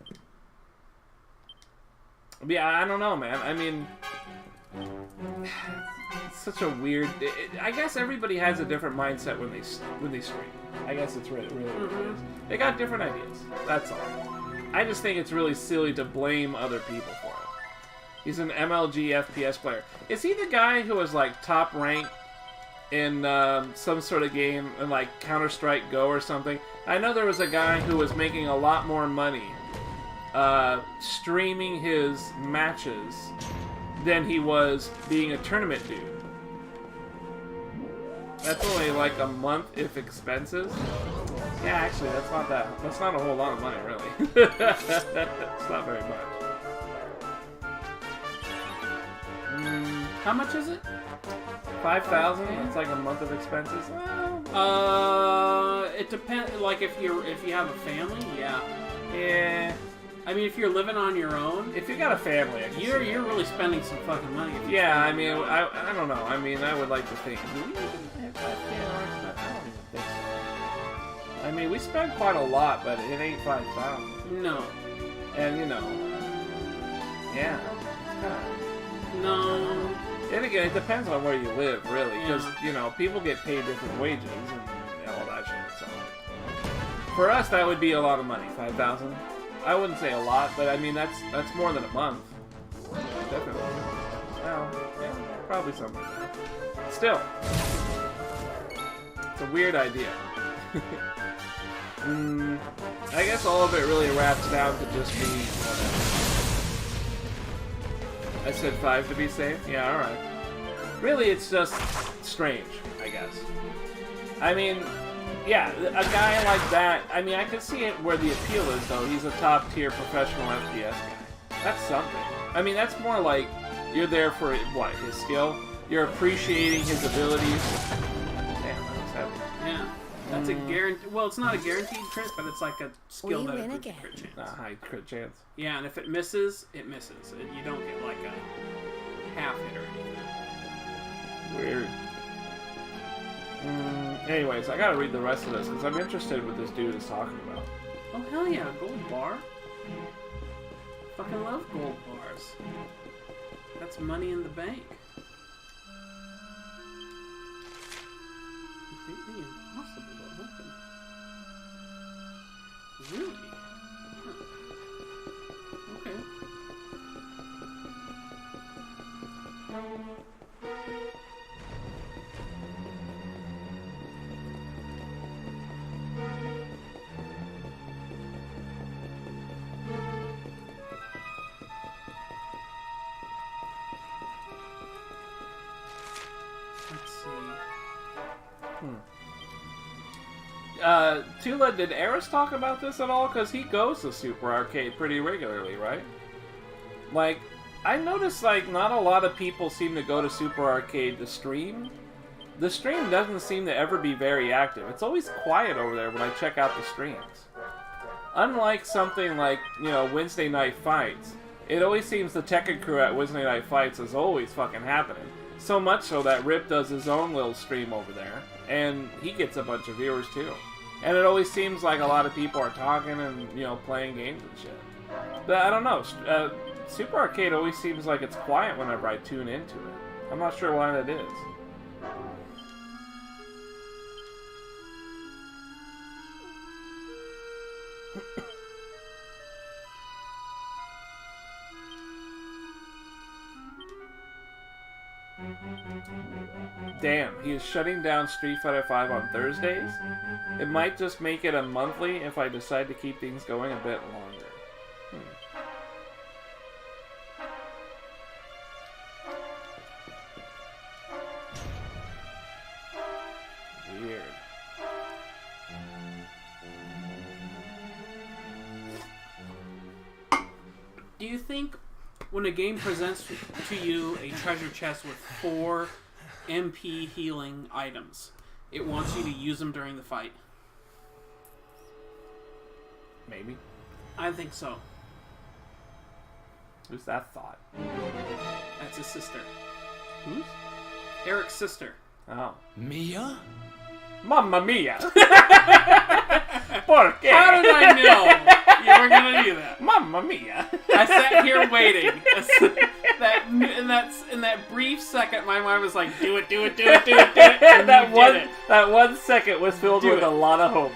Yeah, I don't know, man. I mean, it's such a weird... I guess everybody has a different mindset when they stream. I guess it's really what it is. They got different ideas. That's all. I just think it's really silly to blame other people for it. He's an MLG FPS player. Is he the guy who was, like, top ranked in some sort of game, in, like, Counter-Strike Go or something? I know there was a guy who was making a lot more money streaming his matches than he was being a tournament dude. That's only like a month if expenses. Yeah, actually, that's not a whole lot of money, really. It's not very much. How much is it? 5,000. It's like a month of expenses. Well, it depends. Like if you have a family, yeah. Yeah. I mean, if you're living on your own, if you got a family, I can you're really spending some fucking money. Yeah, I mean, I don't know. I mean, I would like to think. Do we even have 5K? I don't even think so. I mean, we spend quite a lot, but it ain't 5,000. No. And you know, yeah, it's kind of. No. And again, it depends on where you live, really, because you know, people get paid different wages and all that shit. So, for us, that would be a lot of money. 5,000. I wouldn't say a lot, but I mean that's more than a month. Definitely. Well, yeah, probably something like that. Still, it's a weird idea. I guess all of it really wraps down to just be whatever. I said 5 to be safe? Yeah, alright. Really, it's just strange, I guess. I mean, yeah, a guy like that, I mean, I can see it where the appeal is, though. He's a top-tier professional FPS guy. That's something. I mean, that's more like, You're there for, what, his skill? You're appreciating his abilities. Damn, that was heavy. Yeah. That's a guarantee. Well, it's not a guaranteed crit, but it's like a skill that improves your crit chance. High crit chance. Yeah, and if it misses, it misses. You don't get like a half hit or anything. Weird. Anyways, I gotta read the rest of this because I'm interested in what this dude is talking about. Oh, hell yeah, gold bar. Fucking love gold bars. That's money in the bank. Completely impossible to open. Really? Huh. Okay. Let's see. Tula, did Eris talk about this at all? Because he goes to Super Arcade pretty regularly, right? Like, I noticed, like, not a lot of people seem to go to Super Arcade to stream. The stream doesn't seem to ever be very active. It's always quiet over there when I check out the streams. Unlike something like, you know, Wednesday Night Fights, it always seems the Tekken crew at Wednesday Night Fights is always fucking happening. So much so that Rip does his own little stream over there, and he gets a bunch of viewers too. And it always seems like a lot of people are talking and, you know, playing games and shit. But I don't know, Super Arcade always seems like it's quiet whenever I tune into it. I'm not sure why that is. Damn, he is shutting down Street Fighter V on Thursdays? It might just make it a monthly if I decide to keep things going a bit longer. Weird. Do you think when a game presents to you a treasure chest with 4 MP healing items, it wants you to use them during the fight? Maybe. I think so. Who's that thought? That's his sister. Who's? Eric's sister. Oh. Mia? Mamma mia! Por qué? How did I know you were gonna do that? Mamma mia! I sat here waiting. In that brief second, my mind was like, "Do it, do it, do it, do it, do it." And that 1 second was filled with a lot of hope.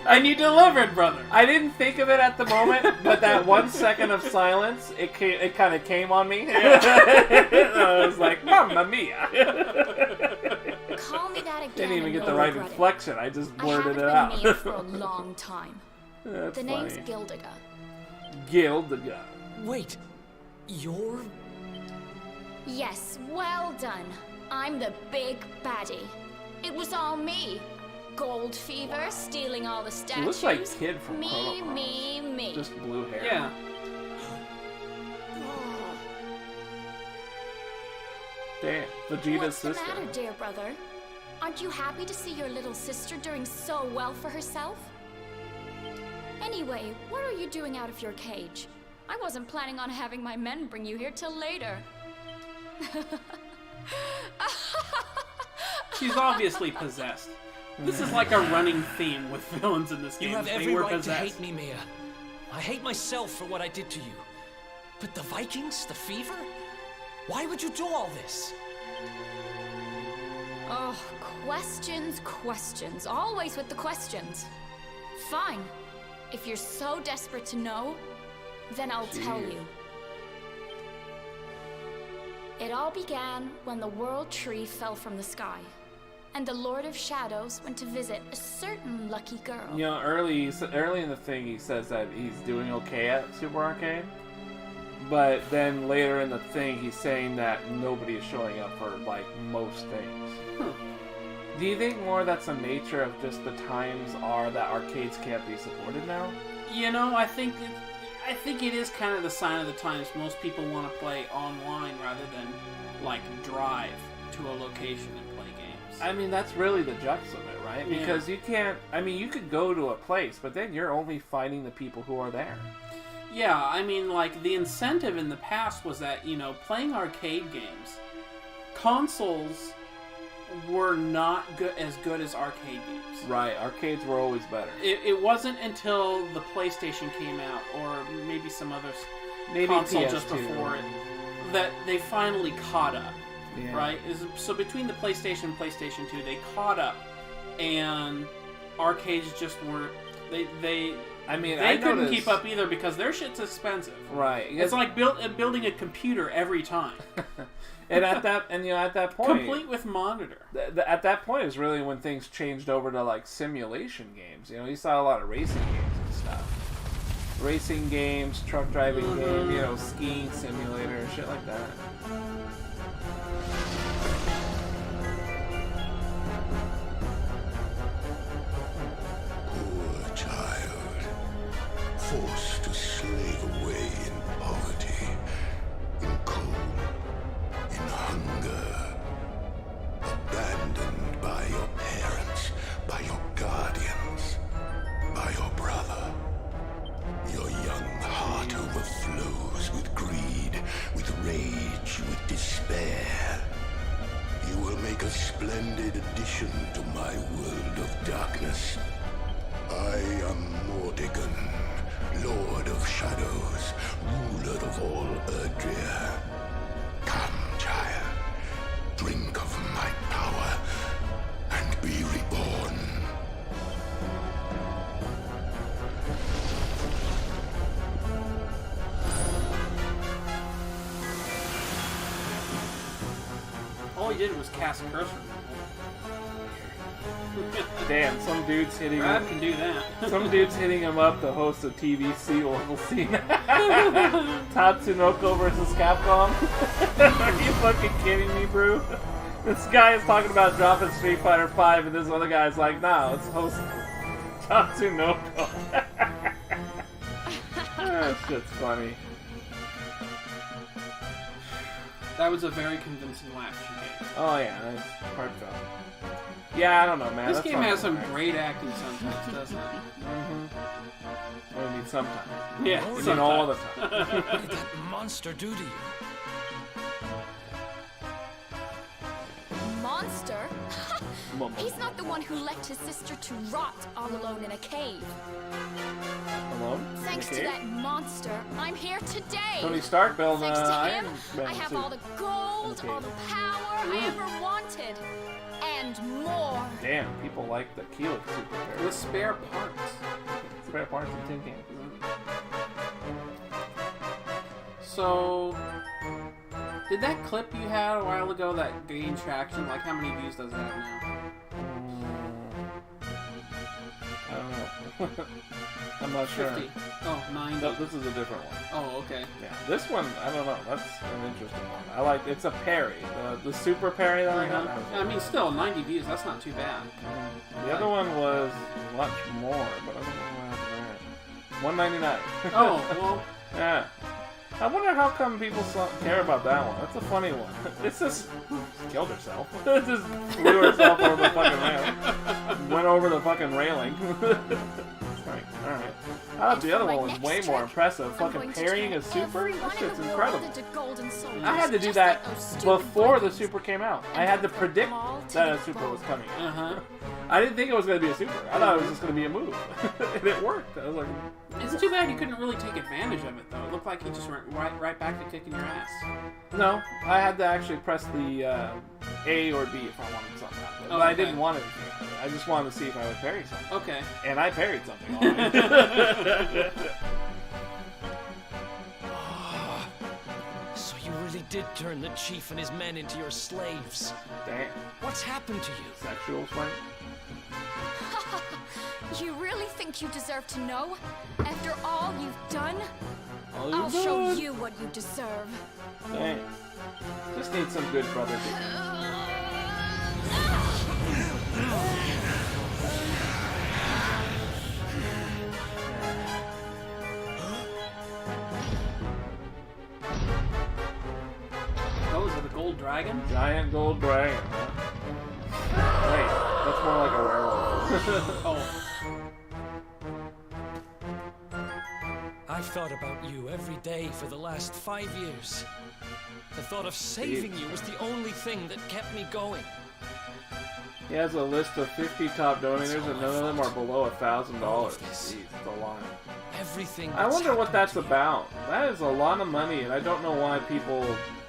And you delivered, brother. I didn't think of it at the moment, but that 1 second of silence, it kind of came on me. I was like, "Mamma mia!" Call me that again. Didn't even get the right inflection. I just blurted it out. I haven't been Mia for a long time. That's the name's funny. Gildiga. Gildiga. Wait, you're... Yes, well done. I'm the big baddie. It was all me. Gold fever, stealing all the statues. He looks like Kid from me, Chrono Cross. me. Just blue hair. Yeah. Damn. Vegeta's What's sister. the matter, dear brother? Aren't you happy to see your little sister doing so well for herself? Anyway, what are you doing out of your cage? I wasn't planning on having my men bring you here till later. She's obviously possessed. This is like a running theme with villains in this game. You have They every were right possessed. to hate me, Mia. I hate myself for what I did to you. But the Vikings, the fever? Why would you do all this? Oh, questions. Always with the questions. Fine. If you're so desperate to know, then I'll tell you. It all began when the World Tree fell from the sky, and the Lord of Shadows went to visit a certain lucky girl. You know, early in the thing, he says that he's doing okay at Super Arcade. But then later in the thing, he's saying that nobody is showing up for, like, most things. Do you think more that's the nature of just the times are that arcades can't be supported now? You know, I think I think it is kind of the sign of the times. Most people want to play online rather than, like, drive to a location and play games. I mean, that's really the crux of it, right? Yeah. Because you can't... I mean, you could go to a place, but then you're only fighting the people who are there. Yeah, I mean, like, the incentive in the past was that, you know, playing arcade games, consoles were not as good as arcade games. Right, arcades were always better. It wasn't until the PlayStation came out, or maybe some other console PS2. just before it, that they finally caught up. Yeah. Right? So between the PlayStation and PlayStation 2, they caught up, and arcades just weren't... They couldn't keep up either because their shit's expensive. Right. It's like building a computer every time. And at that point, complete with monitor. At that point is really when things changed over to like simulation games. You know, you saw a lot of racing games and stuff. Racing games, truck driving games, you know, skiing simulator, shit like that. Poor child, forced to slave away in poverty, in cold, in hunger, abandoned by your parents, by your guardians, by your brother. Your young heart overflows with greed, with rage, with despair. You will make a splendid addition to my world of darkness. I am Mordegon, Lord of Shadows, ruler of all Erdrea. Come, child, drink of my power, and be reborn. All he did was cast cursor. Damn, some dude's hitting Brad him. can do that. Some dude's hitting him up to host a TVC level scene. Tatsunoko versus Capcom. Are you fucking kidding me, bro? This guy is talking about dropping Street Fighter 5, and this other guy's like, nah, let's host Tatsunoko. That shit's funny. That was a very convincing laugh she gave. Oh yeah, that's heartfelt. Yeah, I don't know, man. This That's game not has some right. great acting sometimes, doesn't it? I mean, sometimes. Yeah, I mean, all the time. What did that monster do to you? Monster? He's not the one who left his sister to rot all alone in a cave. Alone? Thanks to Okay. that monster, I'm here today. Tony Stark built Thanks to Iron him, Man I have suit. all the gold, Okay. all the power I ever wanted, and more. Damn, people like the Keelix super With spare parts. spare parts and tin cans. So, did that clip you had a while ago that gained traction, like how many views does it have now? I don't know. I'm not sure. 50. Oh, 90. No, this is a different one. Oh, okay. Yeah, this one, I don't know. That's an interesting one. I like. It's a parry. The super parry that I got. that was I mean, still, 90 views, that's not too bad. The other one was much more, but I don't know what happened there. $1.99. Oh, well, Yeah. I wonder how come people care about that one. That's a funny one. It's just killed herself. Just threw herself over the fucking railing. Went over the fucking railing. It's like, alright. I thought the other one was way more impressive. Fucking parrying a super? That shit's incredible. I had to do that before the super came out. I had to predict that a super was coming out. uh-huh. I didn't think it was going to be a super. I thought it was just going to be a move. And it worked. I was like, It's too bad you couldn't really take advantage of it, though. It looked like he just went right back to kicking your ass. no, I had to actually press the A or B if I wanted something out of it. But I okay. didn't want anything out of it. I just wanted to see if I would parry something. Okay. And I parried something. All right. So you really did turn the chief and his men into your slaves. Damn. What's happened to you? Sexual fight? You really think you deserve to know? After all you've done? All you I'll show done. you what you deserve. Dang. Just need some good brother digging. gold dragon? Giant gold dragon. Huh? Wait, that's more like a werewolf. Oh. I've thought about you every day for the last 5 years. The thought of saving you was the only thing that kept me going. He has a list of 50 top donators, and none of them are below $1,000. Jeez, it's a lot. Everything. I that's wonder what happened that's to you. about. That is a lot of money, and I don't know why people. I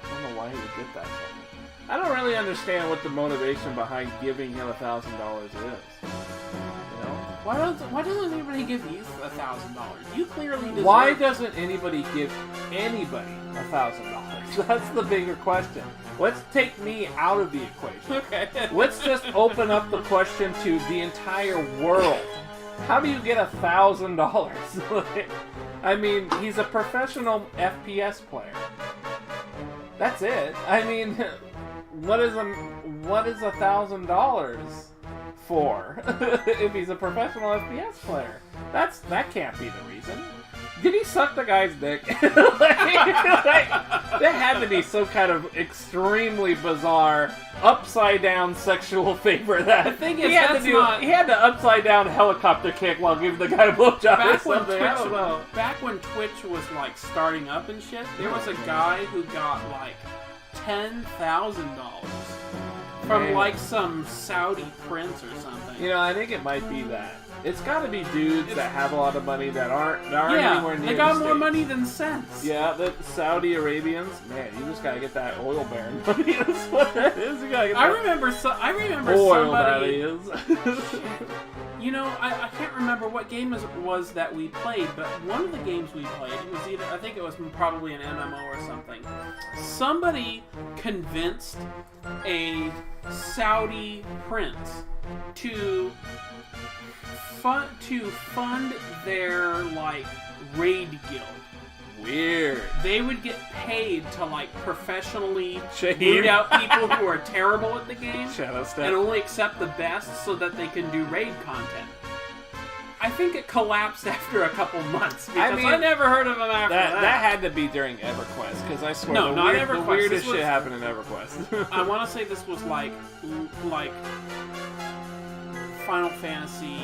don't know why he would get that from me. I don't really understand what the motivation behind giving him $1,000 is. You know? Why doesn't anybody give you $1,000? You clearly deserve. Why doesn't anybody give anybody $1,000? That's the bigger question. Let's take me out of the equation. Okay. Let's just open up the question to the entire world. How do you get $1,000? I mean, he's a professional FPS player. That's it. I mean, what is $1,000 for if he's a professional FPS player? That can't be the reason. Did he suck the guy's dick? That had to be some kind of extremely bizarre, upside-down sexual favor. That The thing is, he had that's to not- He had to upside-down helicopter kick while giving the guy a blowjob or something. I don't know. Back when Twitch was like starting up and shit, there was a guy who got like $10,000 from Man. like some Saudi prince or something. You know, I think it might be that. It's got to be dudes that have a lot of money that aren't anywhere near they got the more States. money than sense. Yeah, the Saudi Arabians, man, you just gotta get that oil baron money. That's what that is. You gotta get I that remember oil, somebody. that is. You know, I can't remember what game it was that we played, but one of the games we played, it was either, I think it was probably an MMO or something. Somebody convinced a Saudi prince to fund their, like, raid guild. Weird. They would get paid to, like, professionally Shahid. root out people who are terrible at the game Shadow Step. and only accept the best so that they can do raid content. I think it collapsed after a couple months because I never heard of them after that. That had to be during EverQuest, because I swear No, not the EverQuest. weirdest This was- shit happened in EverQuest. I want to say this was like Final Fantasy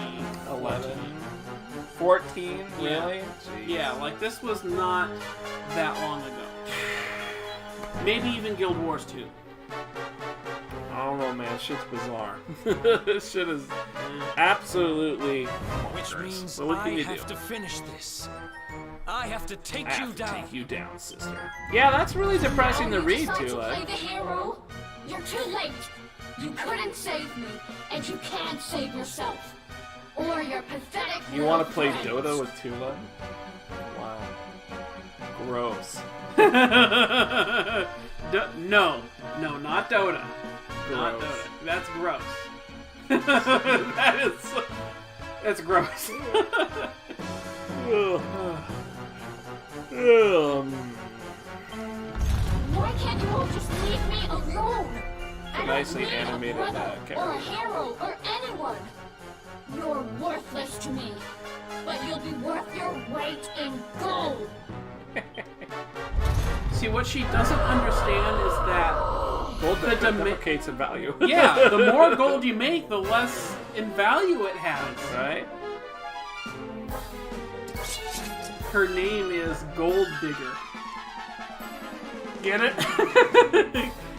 11. 14? Yeah. Really? Jeez. Yeah, like this was not that long ago. Maybe even Guild Wars 2. I don't know, man. Shit's bizarre. This shit is absolutely Which bonkers. means So what I can you have do? to finish this. I have to take I you have to down. take you down, sister. Yeah, that's really depressing to Now you read, decide too. to play Like. the hero? You're too late. You couldn't save me, and you can't save yourself. Or your pathetic You want to little play friends. Dota with Tula? Wow. Gross. No, not Dota. Not Gross. Dota. That's gross. That's gross. Why can't you all just leave me alone? I don't Nicely need animated, a brother, character. or a hero, or anyone. You're worthless to me, but you'll be worth your weight in gold. See, what she doesn't understand is that Gold The demi- deprecates in value. yeah, the more gold you make, the less in value it has. Right? Her name is Gold Digger. Get it?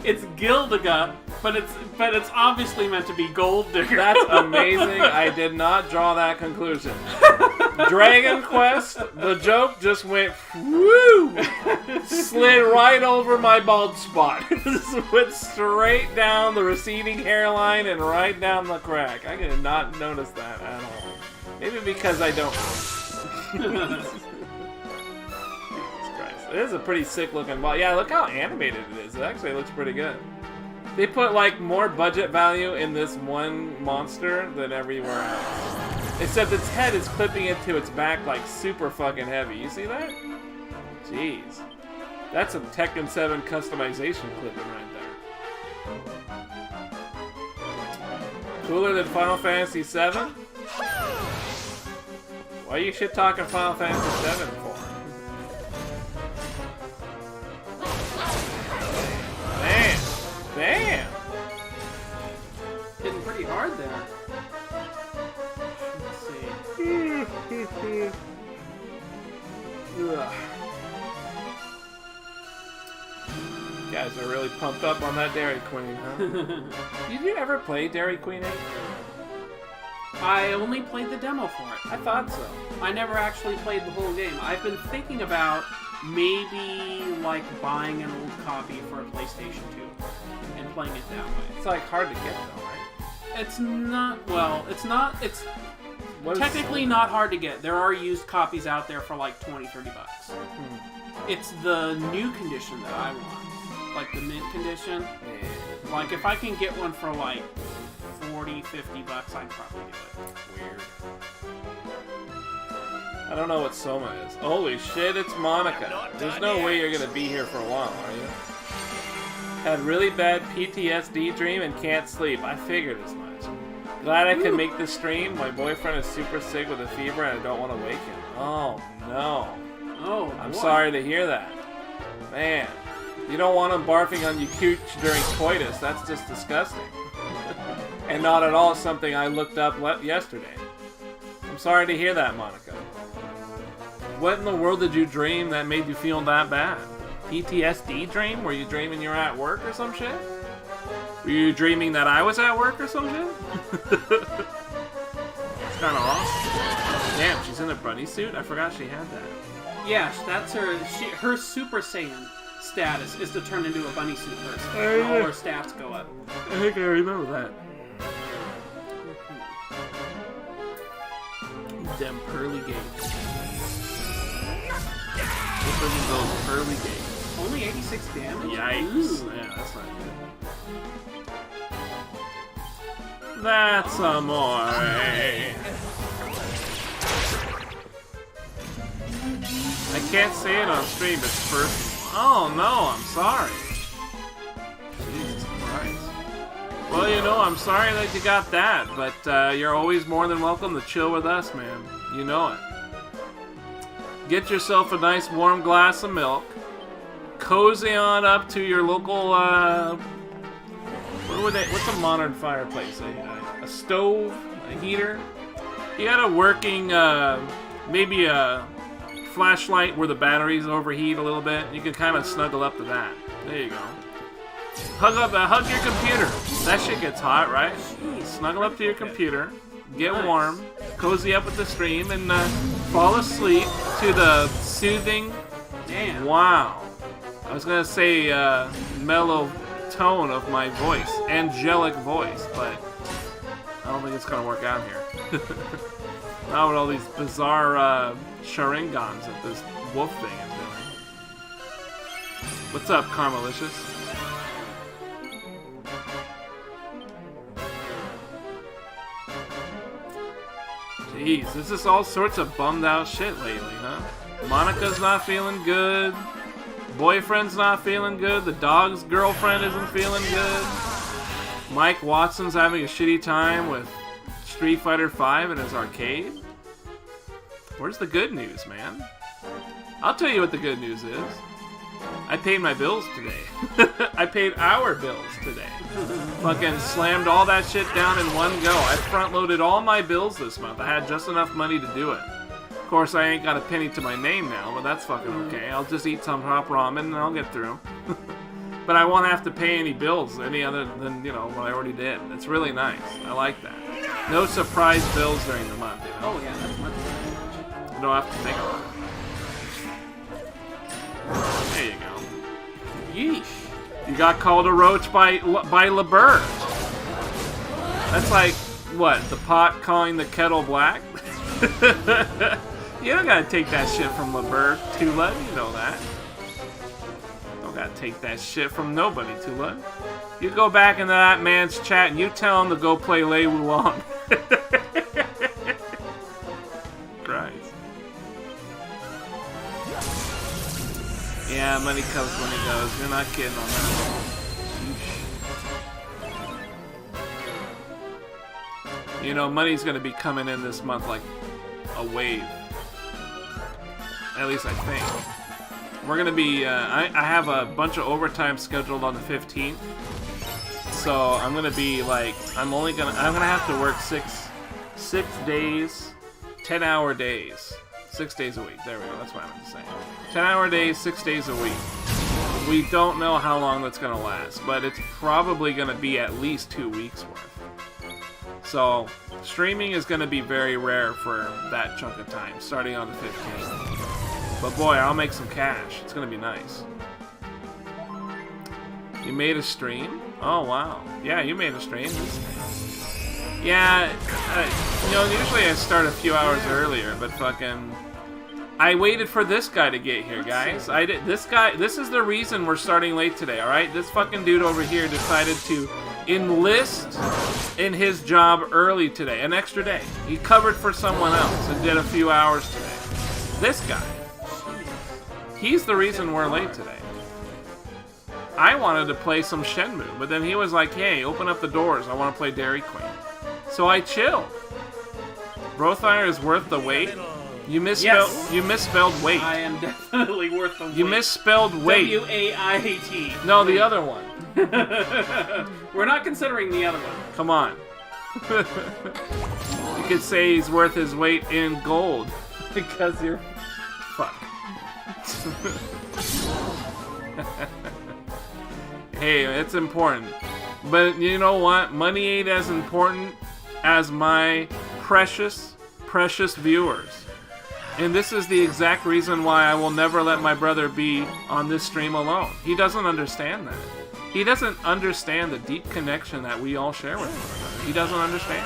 It's Gildiga, but it's obviously meant to be Gold Digger. That's amazing. I did not draw that conclusion. Dragon Quest, the joke just went woo, slid right over my bald spot. Just went straight down the receding hairline and right down the crack. I did not notice that at all. Maybe because I don't. Jesus Christ. It is a pretty sick looking ball. Yeah, look how animated it is. It actually looks pretty good. They put like more budget value in this one monster than everywhere else. Except its head is clipping into its back like super fucking heavy. You see that? Jeez. That's some Tekken 7 customization clipping right there. Cooler than Final Fantasy 7? Why are you shit talking Final Fantasy 7 for? Man! guys are really pumped up on that Dairy Queen, huh? Did you ever play Dairy Queen 8? I only played the demo for it. I thought so. I never actually played the whole game. I've been thinking about maybe like buying an old copy for a PlayStation 2 and playing it that way. It's like hard to get though, right? It's not, well, it's not, it's What is technically not hard to get. There are used copies out there for like 20, 30 bucks. It's the new condition that I want. Like the mint condition. Yeah. Like if I can get one for like 40, 50 bucks, I'd probably do it. Weird. I don't know what Soma is. Holy shit, it's Monica. There's no way you're gonna be here for a while, are you? Had really bad PTSD dream and can't sleep. I figured as much. Glad I could make the stream. My boyfriend is super sick with a fever and I don't want to wake him. Oh no. Oh, I'm boy. sorry to hear that. Man, you don't want him barfing on your cooch during coitus. That's just disgusting. And not at all something I looked up yesterday. I'm sorry to hear that, Monica. What in the world did you dream that made you feel that bad? PTSD dream? Were you dreaming you're at work or some shit? Were you dreaming that I was at work or some shit? It's kind of awesome. Damn, she's in a bunny suit? I forgot she had that. Yes, that's her. Her Super Saiyan status is to turn into a bunny suit person. And all her stats go up. I think I remember that. Them pearly gates. Look at those pearly gates. Only 86 damage? Yikes. Ooh. Yeah, that's not good. That's amore. I can't say it on stream, it's personal. Oh no, I'm sorry. Jesus Christ. Well, you know, I'm sorry that you got that, but you're always more than welcome to chill with us, man. You know it. Get yourself a nice warm glass of milk. Cozy on up to your local, what's a modern fireplace? A stove? A heater? You got a working, maybe a flashlight where the batteries overheat a little bit. You can kind of snuggle up to that. There you go. Hug your computer. That shit gets hot, right? Snuggle up to your computer, get warm, cozy up with the stream, and fall asleep to the soothing. Damn. Wow. I was gonna say mellow tone of my voice, angelic voice, but I don't think it's gonna work out here. Not with all these bizarre Sharingans that this wolf thing is doing. What's up, Carmelicious? Jeez, this is all sorts of bummed out shit lately, huh? Monica's not feeling good. Boyfriend's not feeling good. The dog's girlfriend isn't feeling good. Mike Watson's having a shitty time with Street Fighter V in his arcade. Where's the good news, man? I'll tell you what the good news is. I paid my bills today. I paid our bills today. Fucking slammed all that shit down in one go. I front-loaded all my bills this month. I had just enough money to do it. Of course, I ain't got a penny to my name now, but that's fucking okay. I'll just eat some hot ramen and I'll get through. But I won't have to pay any bills any other than, you know, what I already did. It's really nice. I like that. No surprise bills during the month, you know? Oh yeah, that's much better. You don't have to think about it. There you go. Yeesh. You got called a roach by LeBur. That's like, what, the pot calling the kettle black? You don't gotta take that shit from LeBur, Tula. You know that. Don't gotta take that shit from nobody, Tula. You go back into that man's chat and you tell him to go play Lei Wulong. Christ. Yeah, money comes, money goes. You're not kidding on that. Sheesh. You know, money's gonna be coming in this month like a wave. At least I think. We're gonna be, I have a bunch of overtime scheduled on the 15th. So I'm gonna be like, I'm gonna have to work six days, 10-hour days. 6 days a week. There we go. That's what I meant to say. 10-hour days, 6 days a week. We don't know how long that's going to last, but it's probably going to be at least 2 weeks worth. So, streaming is going to be very rare for that chunk of time, starting on the 15th. But boy, I'll make some cash. It's going to be nice. You made a stream? Oh, wow. Yeah, you made a stream. Yeah, you know, usually I start a few hours earlier, but fucking... I waited for this guy to get here, guys. This is the reason we're starting late today, alright? This fucking dude over here decided to enlist in his job early today, an extra day. He covered for someone else and did a few hours today. This guy. He's the reason we're late today. I wanted to play some Shenmue, but then he was like, hey, open up the doors. I want to play Dairy Queen. So I chilled. Brothire is worth the wait. You misspelled. Yes. You misspelled wait. I am definitely worth the wait. You misspelled wait. W-A-I-T. No, the other one. We're not considering the other one. Come on. You could say he's worth his weight in gold because you're. Fuck. Hey, it's important. But you know what? Money ain't as important as my precious, precious viewers. And this is the exact reason why I will never let my brother be on this stream alone. He doesn't understand that. He doesn't understand the deep connection that we all share with one another. He doesn't understand.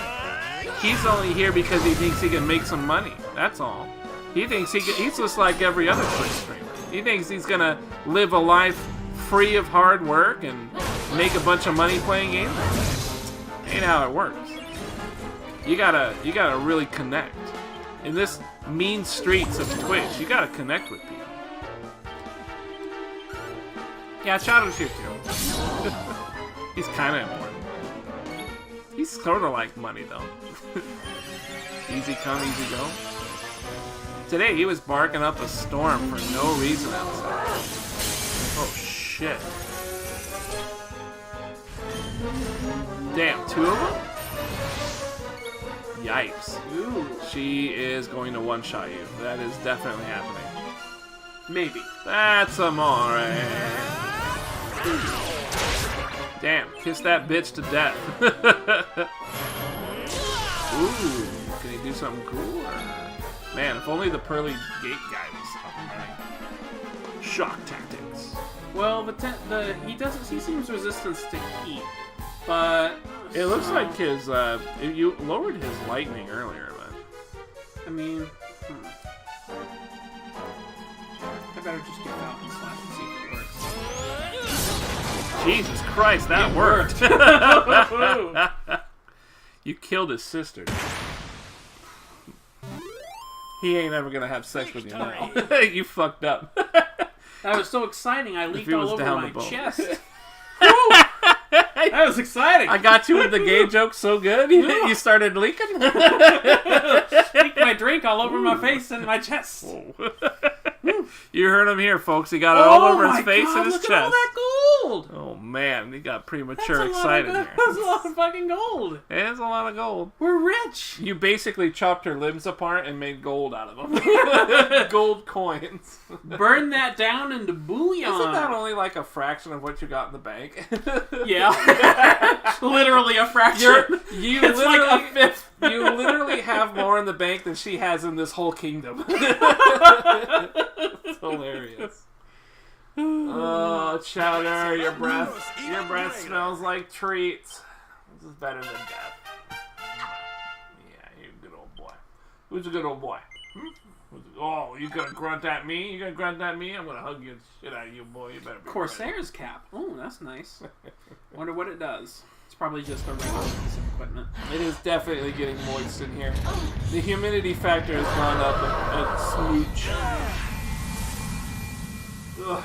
He's only here because he thinks he can make some money. That's all. He thinks he's just like every other Twitch streamer. He thinks he's gonna live a life free of hard work and make a bunch of money playing games. Ain't how it works. You gotta really connect. In this mean streets of Twitch, you gotta connect with people. Yeah, Shadow's here too. He's kinda important. He's sorta like money though. Easy come, easy go. Today he was barking up a storm for no reason outside. Oh shit. Damn, 2 of them? Yikes. Ooh. She is going to one-shot you. That is definitely happening. Maybe. That's amore. Damn, kiss that bitch to death. Ooh, can he do something cool? Or... Man, if only the pearly gate guy was up and running. Shock tactics. Well, he seems resistant to heat, but it looks like his you lowered his lightning earlier, but I mean, I better just do Falcon Slash and see if it works. Jesus Christ, that worked. You killed his sister. He ain't ever gonna have sex with you now. You fucked up. That was so exciting. I leaked all over my chest. That was exciting. I got you with the gay joke so good. You started leaking. Leaked my drink all over my face and my chest. You heard him here, folks. He got it all over his face and his look chest. At all that gold. Oh man, he got premature excited here. That's a lot of fucking gold. It is a lot of gold. We're rich. You basically chopped her limbs apart and made gold out of them. Gold coins. Burn that down into bullion. Isn't that only like a fraction of what you got in the bank? Yeah. Literally a fraction. It's like a fifth. You literally have more in the bank than she has in this whole kingdom. It's hilarious. Oh, Chowder, your breath smells like treats. This is better than death. Yeah, you're a good old boy. Who's a good old boy? Oh, you gonna grunt at me? You gonna grunt at me? I'm gonna hug you shit out of you, boy. You better be Corsair's ready. cap. Oh, that's nice. Wonder what it does. It's probably just a regular piece of equipment. It is definitely getting moist in here. The humidity factor has gone up a smooch. Ugh.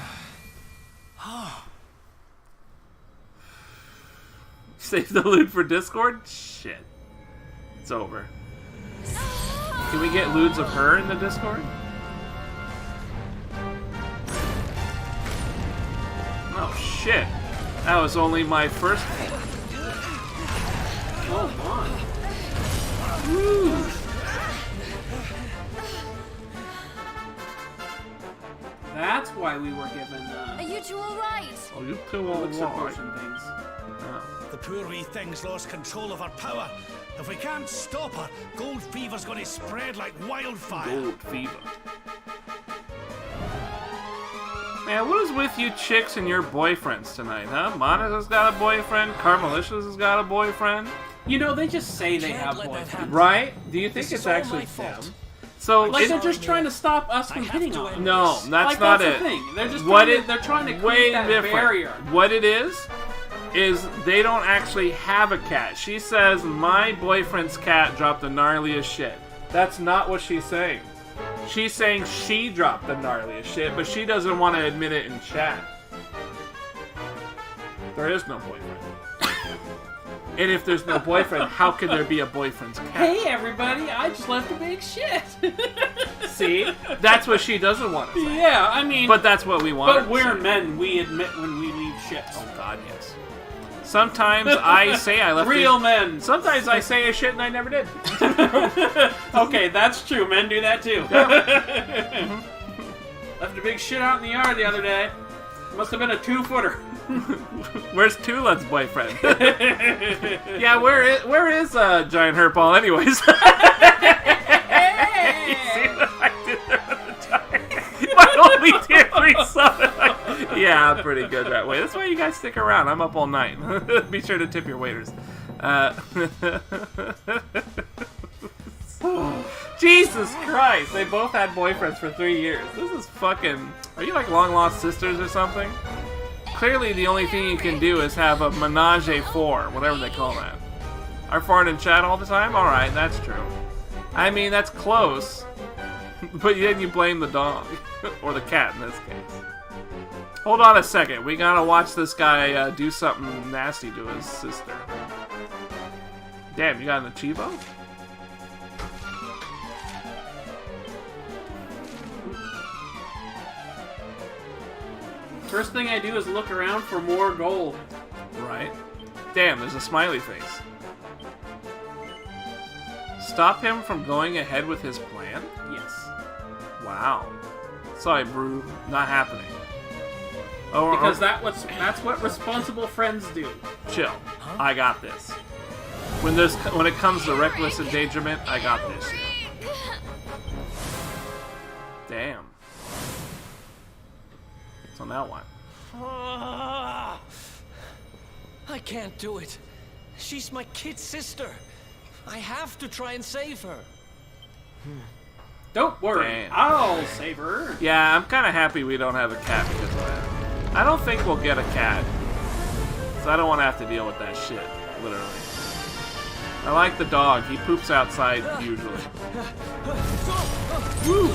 Save the loot for Discord? Shit. It's over. Can we get loots of her in the Discord? Oh shit. That was only my first one. Oh my. Woo. That's why we were given Are you two all right? Oh, you two all elixir right. potion things. The poor wee thing's lost control of her power. If we can't stop her, gold fever's gonna spread like wildfire. Gold fever. Man, what is with you chicks and your boyfriends tonight, huh? Monica's got a boyfriend. Carmelicious has got a boyfriend. You know, they just say they Can't have let that boyfriends. happen. Right? Do you think This it's is all actually my fault. them? So Like, they're it, just trying to stop us from I have hitting to on them. end no, this. that's Like, not that's it. the thing. They're just What trying it- to, they're trying to way create that different. barrier. What it is they don't actually have a cat. She says, my boyfriend's cat dropped the gnarliest shit. That's not what she's saying. She's saying she dropped the gnarliest shit, but she doesn't want to admit it in chat. There is no boyfriend. And if there's no boyfriend, how can there be a boyfriend's cat? Hey, everybody, I just left a big shit. See? That's what she doesn't want to say. Yeah, I mean, But that's what we want. but we're men. We admit when we leave shits. Oh, God, yes. Sometimes I say I left Real a- men. Sometimes I say a shit and I never did. Okay, that's true. Men do that too. Left a big shit out in the yard the other day. Must have been a 2-footer. Where's Tulet's boyfriend? Yeah, where is Giant Hurtball anyways? You see what I did there with the time? My only tier 3 summon. Yeah, I'm pretty good that way. That's why you guys stick around. I'm up all night. Be sure to tip your waiters. Jesus Christ! They both had boyfriends for 3 years. This is fucking... Are you like long lost sisters or something? Clearly the only thing you can do is have a menage a four, whatever they call that. Are fart and chat all the time? Alright, that's true. I mean, that's close. But then you blame the dog. Or the cat in this case. Hold on a second. We gotta watch this guy do something nasty to his sister. Damn, you got an Achievo? First thing I do is look around for more gold. Right. Damn, there's a smiley face. Stop him from going ahead with his plan? Yes. Wow. Sorry, Brew. Not happening. Oh, Because that's what responsible friends do. chill. I got this. When it comes to reckless endangerment, I got this. Damn. So now what? I can't do it. She's my kid sister. I have to try and save her. Don't worry, Damn. I'll save her. Yeah, I'm kind of happy we don't have a cat because of that. I don't think we'll get a cat. So I don't want to have to deal with that shit, literally. I like the dog. He poops outside usually. Woo!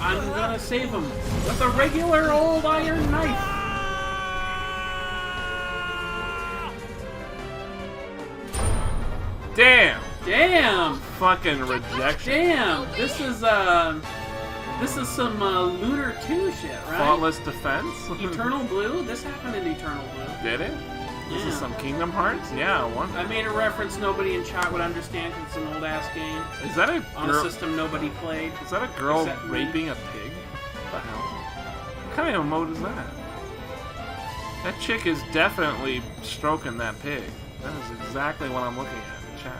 I'm gonna save him with a regular old iron knife. Damn! Damn! Fucking rejection. Damn! This is some Looter 2 shit, right? Faultless defense? Eternal Blue? This happened in Eternal Blue. Did it? This is Yeah. some Kingdom Hearts? Yeah, one. I made a reference nobody in chat would understand because it's an old ass game Is that a on a girl? system nobody played. Is that a girl Except me. raping a pig? What the hell? What kind of emote is that? That chick is definitely stroking that pig. That is exactly what I'm looking at in chat.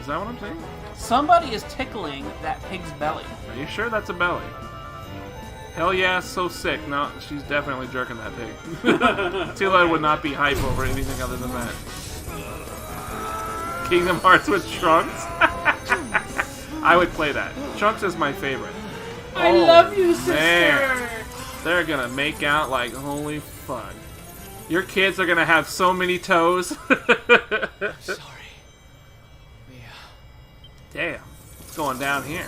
Is that what I'm saying? Somebody is tickling that pig's belly. Are you sure that's a belly? Hell yeah, so sick. No, she's definitely jerking that pig. Tila would not be hype over anything other than that. Kingdom Hearts with Trunks? I would play that. Trunks is my favorite. I Oh, love you, sister! man. They're gonna make out like holy fuck. Your kids are gonna have so many toes. Sorry. Mia. Damn, what's going down here?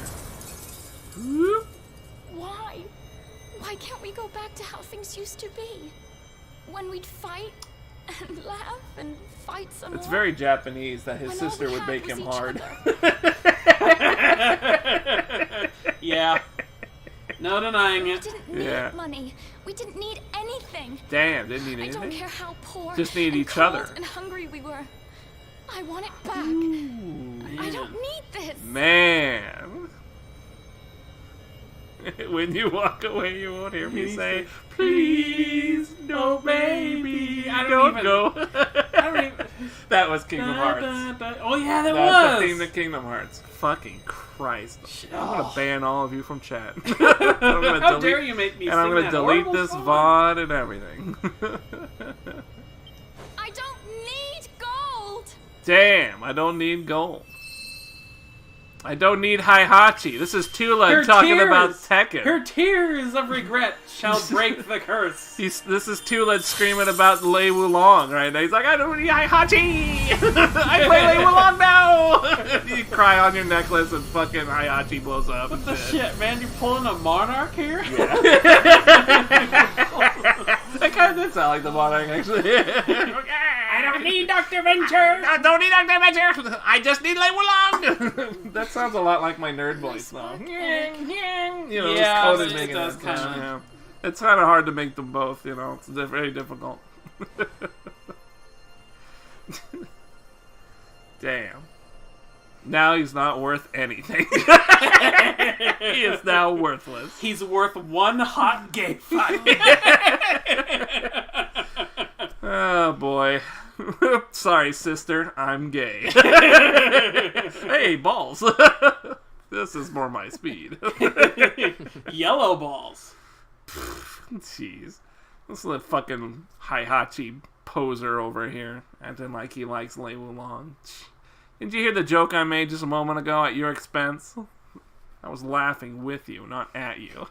Why? Why can't we go back to how things used to be? When we'd fight and laugh and fight some It's more? very Japanese that his When all sister we would had make was him each hard. other. Yeah. No denying We it. didn't need Yeah. money. We didn't need anything. Damn, didn't need I don't anything? care how poor Just need and each cold other. and hungry we were. I want it back. I don't need this. Man. When you walk away, you won't hear me say, please, no, baby, don't go. I don't even... That was Kingdom Hearts. Oh, yeah, that That's was. the theme to Kingdom Hearts. Fucking Christ. I'm going to ban all of you from chat. How dare you make me sing that And I'm going to delete horrible this song? VOD and everything. I don't need gold. Damn, I don't need gold. I don't need Heihachi. This is Tula Her talking tears- about Tekken. Her tears of regret shall break the curse. This is Tula screaming about Lei Wulong right now. He's like, I don't need Heihachi! I play Lei Wulong now! You cry on your necklace and fucking Heihachi blows up. What the shit, man? You pulling a Monarch here? That kind of did sound like the Monarch, actually. I don't need Dr. Venture! I don't need Dr. Venture! I just need Lei Wulong! That sounds a lot like my nerd voice, though. You know, Yeah, Conan it making does that kinda. sound, yeah. It's kind of hard to make them both, you know. It's very difficult. Damn. Now he's not worth anything. He is now worthless. He's worth one hot gay fight. Oh, boy. Sorry, sister. I'm gay. Hey, balls. This is more my speed. Yellow balls. Jeez. This is a fucking Heihachi poser over here, acting like he likes Lei Wulong. Did you hear the joke I made just a moment ago at your expense? I was laughing with you, not at you.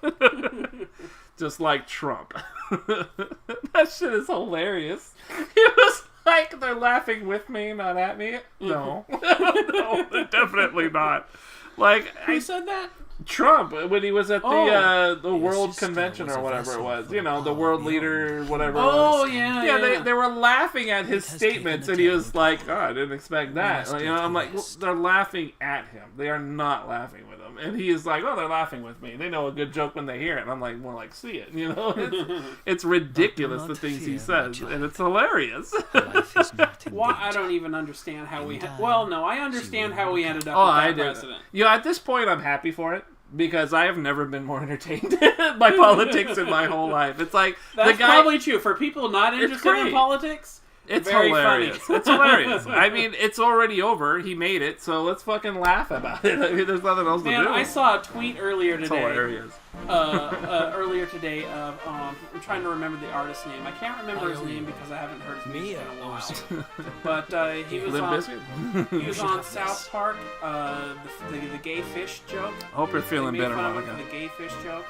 Just like Trump. That shit is hilarious. It was like they're laughing with me, not at me. No. No, they're definitely not. Like, Who said that? Trump, when he was at the His World sister Convention was or a whatever it vessel was, for you know, the power world beyond leader, whatever it Oh, was. yeah, Yeah, they were laughing at his It has statements, taken and he the was time. like, "Oh, I didn't expect that." must Like, you go know, to I'm like, well, rest. they're laughing at him. They are not laughing with him, and he is like, "Oh, they're laughing with me. They know a good joke when they hear it." And I'm like, "More like see it." You know, it's ridiculous But the do not things he fear, my says, child. and it's hilarious. Life is not in Why? I danger. don't even understand how we... time, Well, no, I understand she how will we ended up Oh, with I that did. president. Yeah, at this point, I'm happy for it because I have never been more entertained by politics in my whole life. It's like That's the guy. probably true. For people not interested in great. politics, It's very hilarious. funny. It's hilarious. I mean, it's already over. He made it, so let's fucking laugh about it. I mean, there's nothing else Man, to do. I saw a tweet earlier It's today. hilarious. Earlier today of I'm trying to remember the artist's name. I can't remember his name because I haven't heard his music in a while. But he was Limp on. Bizkit? He was on South Park. The gay fish joke. I hope you're feeling They made better, fun of him Monica. for the gay fish joke.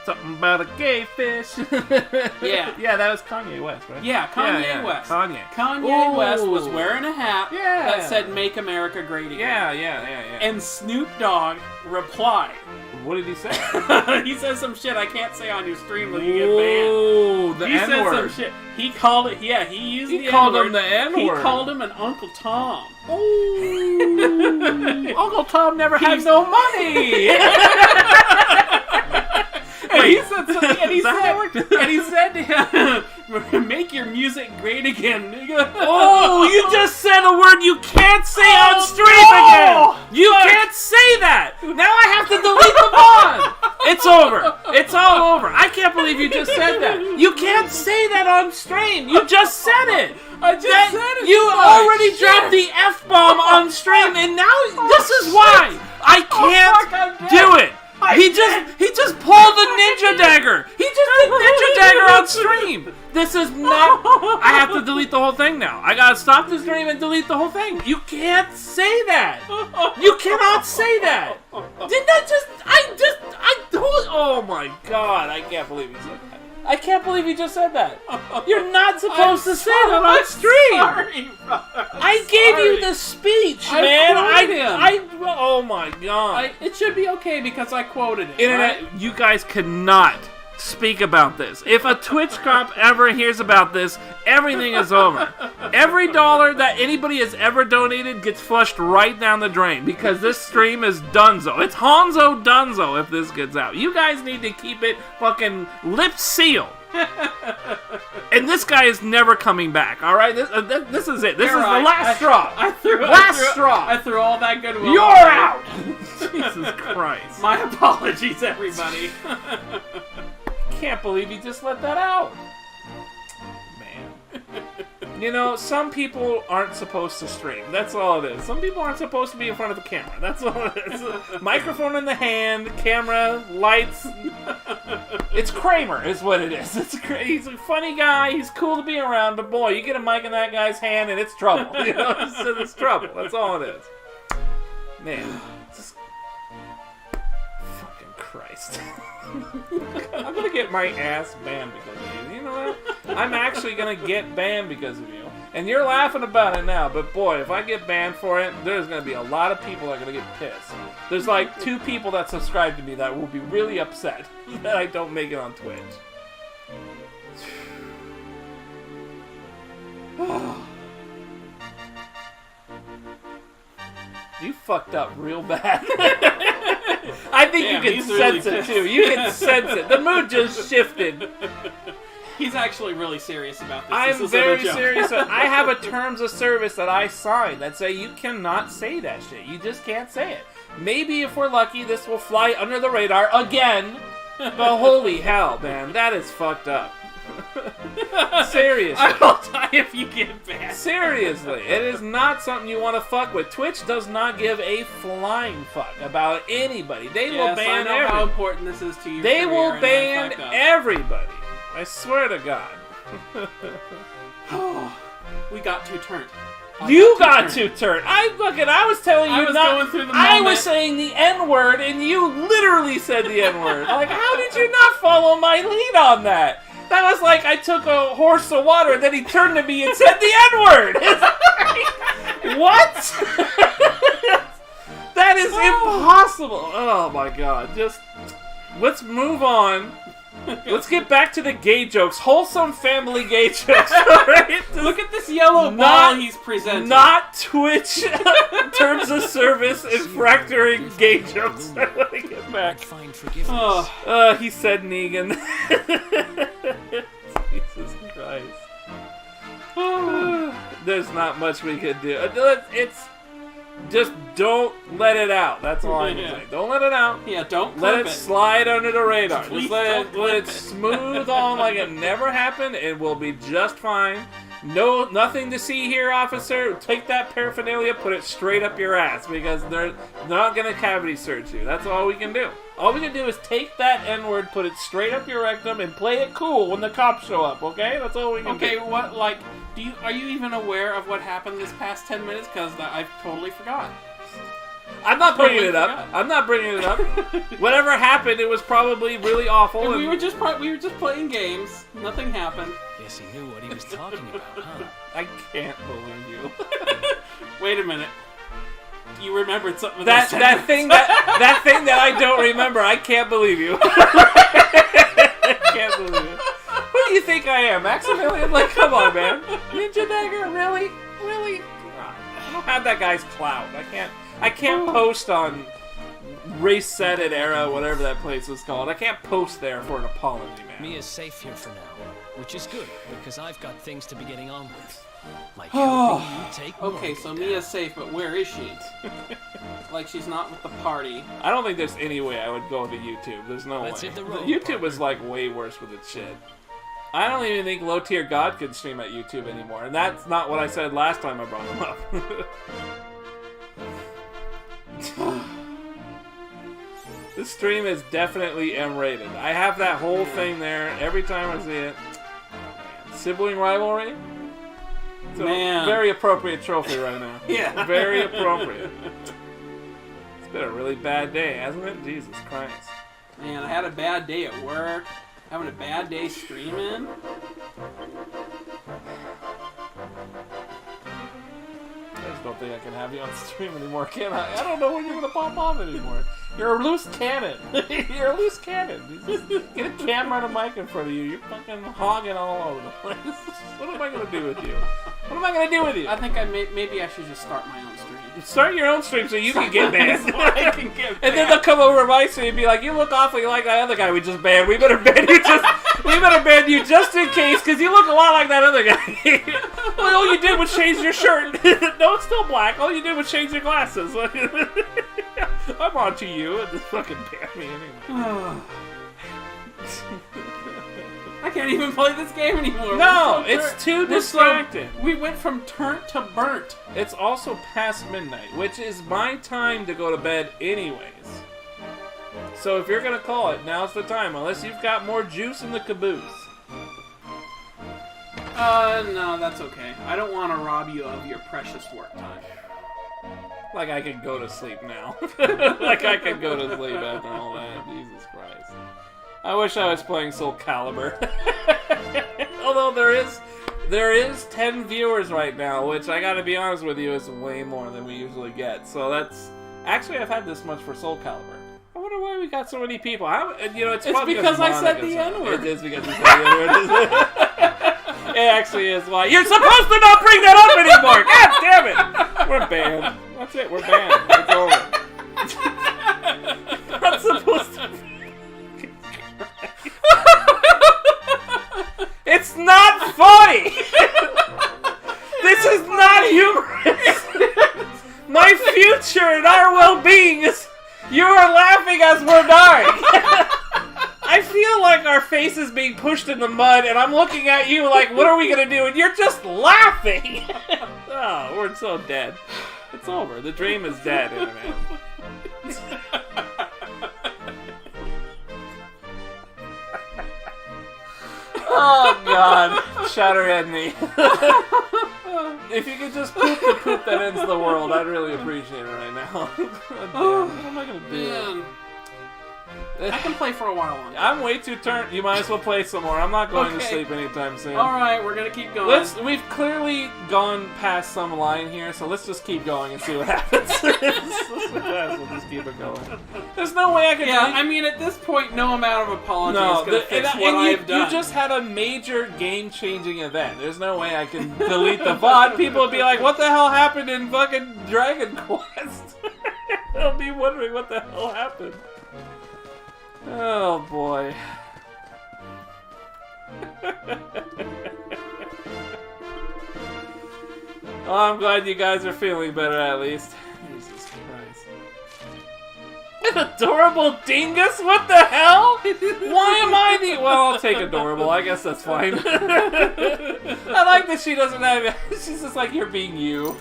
Something about a gay fish. Yeah. Yeah, that was Kanye West, right? Yeah, Kanye West. Kanye. Kanye Ooh. West was wearing a hat Yeah. that said "Make America Great Again." Yeah. And Snoop Dogg replied. What did he say? He says some shit I can't say on your stream when you get banned. Ooh, the He said some N-word. shit. He called it. Yeah, he used He the called N-word. him the N-word. He called him an Uncle Tom. Ooh. Uncle Tom never had no money. And he said something. And he Is that how it said. worked? And he said to him, "Make your music great again, nigga." Oh, you just said a word you can't say on stream no! again. You can't say that. Now I have to delete the VOD. It's over. It's all over. I can't believe you just said that. You can't say that on stream. You just said it. I just said it. You Oh, already shit. dropped the F-bomb on stream, and now this is why I fuck, I'm can't dead. do it. He just pulled the ninja dagger. He just did ninja dagger on stream. This is not. I have to delete the whole thing now. I gotta stop the stream and delete the whole thing. You can't say that. You cannot say that. Didn't I told. Oh my god! I can't believe he said that. I can't believe you just said that. You're not supposed to say that on stream. Sorry, I gave you the speech, I man. quoted him. Oh my god. It should be okay because I quoted it. Internet, right? you guys cannot speak about this. If a Twitch cop ever hears about this, everything is over. Every dollar that anybody has ever donated gets flushed right down the drain because this stream is donezo. It's Hanzo Dunzo if this gets out. You guys need to keep it fucking lip sealed. And this guy is never coming back, alright? This is it. This is the last straw. I threw all that goodwill. You're out! Jesus Christ. My apologies, everybody. Can't believe he just let that out. Man. You know, some people aren't supposed to stream. That's all it is. Some people aren't supposed to be in front of the camera. That's all it is. Microphone in the hand, camera, lights. It's Kramer is what it is. He's a funny guy. He's cool to be around. But boy, you get a mic in that guy's hand and it's trouble. You know, it's trouble. That's all it is. Man. Just... Fucking Christ. I'm gonna get my ass banned because of you. You know what? I'm actually gonna get banned because of you. And you're laughing about it now, but boy, if I get banned for it, there's gonna be a lot of people that are gonna get pissed. There's like 2 people that subscribe to me that will be really upset that I don't make it on Twitch. You fucked up real bad. I think you can sense it too. You can sense it. The mood just shifted. He's actually really serious about this. I'm very serious. I have a terms of service that I signed that say you cannot say that shit. You just can't say it. Maybe if we're lucky, this will fly under the radar again. But holy hell, man, that is fucked up. Seriously. I will die if you get banned. Seriously, it is not something you want to fuck with. Twitch does not give a flying fuck about anybody. They will ban I know how important this is to you. They will ban everybody. I swear to God. We got too turned. You got too turned. I was telling you going through the I moment. was saying the N-word and you literally said the N-word. Like, how did you not follow my lead on that? That was like I took a horse to water and then he turned to me and said the N-word. What? That is impossible. Oh my God. Just let's move on. Let's get back to the gay jokes. Wholesome family gay jokes. Right? Look at this yellow ball he's presenting. Not Twitch terms of service infractory gay jokes. I want to get back. Find forgiveness. He said Negan. Jesus Christ. There's not much we could do. It's just don't let it out. That's all I can say. Don't let it out. Yeah, don't let clip it slide under the radar. Just let it smooth on like it never happened. It will be just fine. No, nothing to see here, officer. Take that paraphernalia, put it straight up your ass because they're not gonna cavity search you. That's all we can do. All we can do is take that N-word, put it straight up your rectum, and play it cool when the cops show up. Okay, that's all we can do. Okay, what like? Are you even aware of what happened this past 10 minutes? Because I've totally forgot. I'm not bringing it up. I'm not bringing it up. Whatever happened, it was probably really awful. And we were just playing games. Nothing happened. Guess he knew what he was talking about, huh? I can't believe you. Wait a minute. You remembered something. That thing that I don't remember. I can't believe you. I can't believe it. Who do you think I am, Maximilian? Like, come on, man. Ninja Dagger, really? Really? I don't have that guy's clout. I can't post on Race Set at Era, whatever that place was called. I can't post there for an apology, man. Mia's safe here for now, which is good because I've got things to be getting on with. Like helping you take Okay, so Mia's safe, but where is she? Like she's not with the party. I don't think there's any way I would go to YouTube. There's no way. Let's hit the road, YouTube is like way worse with its shit. I don't even think Lothire God could stream at YouTube anymore, and that's not what I said last time I brought him up. This stream is definitely M-rated. I have that whole thing there every time I see it. Sibling rivalry? It's a very appropriate trophy right now. Yeah. Very appropriate. It's been a really bad day, hasn't it? Jesus Christ. Man, I had a bad day at work. Having a bad day streaming. There's don't think I can have you on stream anymore, can I? I don't know when you're gonna pop off anymore. You're a loose cannon. You're a loose cannon. You just get a camera and a mic in front of you. You're fucking hogging all over the place. What am I gonna do with you? What am I gonna do with you? I think maybe I should just start my own stream. Start your own stream so you can get banned. I can get banned. And then they'll come over my stream and be like, "You look awfully like that other guy we just banned. We better ban you just in case, because you look a lot like that other guy." Well, all you did was change your shirt. No, it's still black. All you did was change your glasses. I'm on to you and just fucking ban me anyway. I can't even play this game anymore. No, it's too distracting. We went from turnt to burnt. It's also past midnight, which is my time to go to bed anyways. So if you're gonna call it, now's the time, unless you've got more juice in the caboose. No, that's okay. I don't want to rob you of your precious work time. Like I could go to sleep now. Like I could go to sleep after all that. Jesus Christ. I wish I was playing Soul Calibur. Although there is 10 viewers right now, which I gotta be honest with you is way more than we usually get. So that's actually I've had this much for Soul Calibur. I wonder why we got so many people. It's probably because I said the N-word. It is because you said the N-word. It actually is why you're supposed to not bring that up anymore. God damn it! We're banned. That's it. We're banned. It's over. Not supposed to. It's not funny! This is not humorous! My future and our well-being is... You are laughing as we're dying! I feel like our face is being pushed in the mud and I'm looking at you like, what are we gonna do? And you're just laughing! Oh, we're so dead. It's over. The dream is dead, Internet. Oh, God. Shatterhead me. If you could just poop the poop that ends the world, I'd really appreciate it right now. Damn, what am I going to do? Man. I can play for a while longer. I'm way too turned. You might as well play some more. I'm not going to sleep anytime soon. Alright, we're going to keep going. We've clearly gone past some line here, so let's just keep going and see what happens. We'll just keep it going. There's no way I can... Yeah, I mean, at this point, no amount of apology is going to fix what I've done. You just had a major game-changing event. There's no way I can delete the VOD. People will be like, what the hell happened in fucking Dragon Quest? They'll be wondering what the hell happened. Oh boy. Oh, I'm glad you guys are feeling better at least. Jesus Christ. An adorable dingus? What the hell? Why am I the... Well, I'll take adorable. I guess that's fine. I like that she doesn't have... She's just like, you're being you.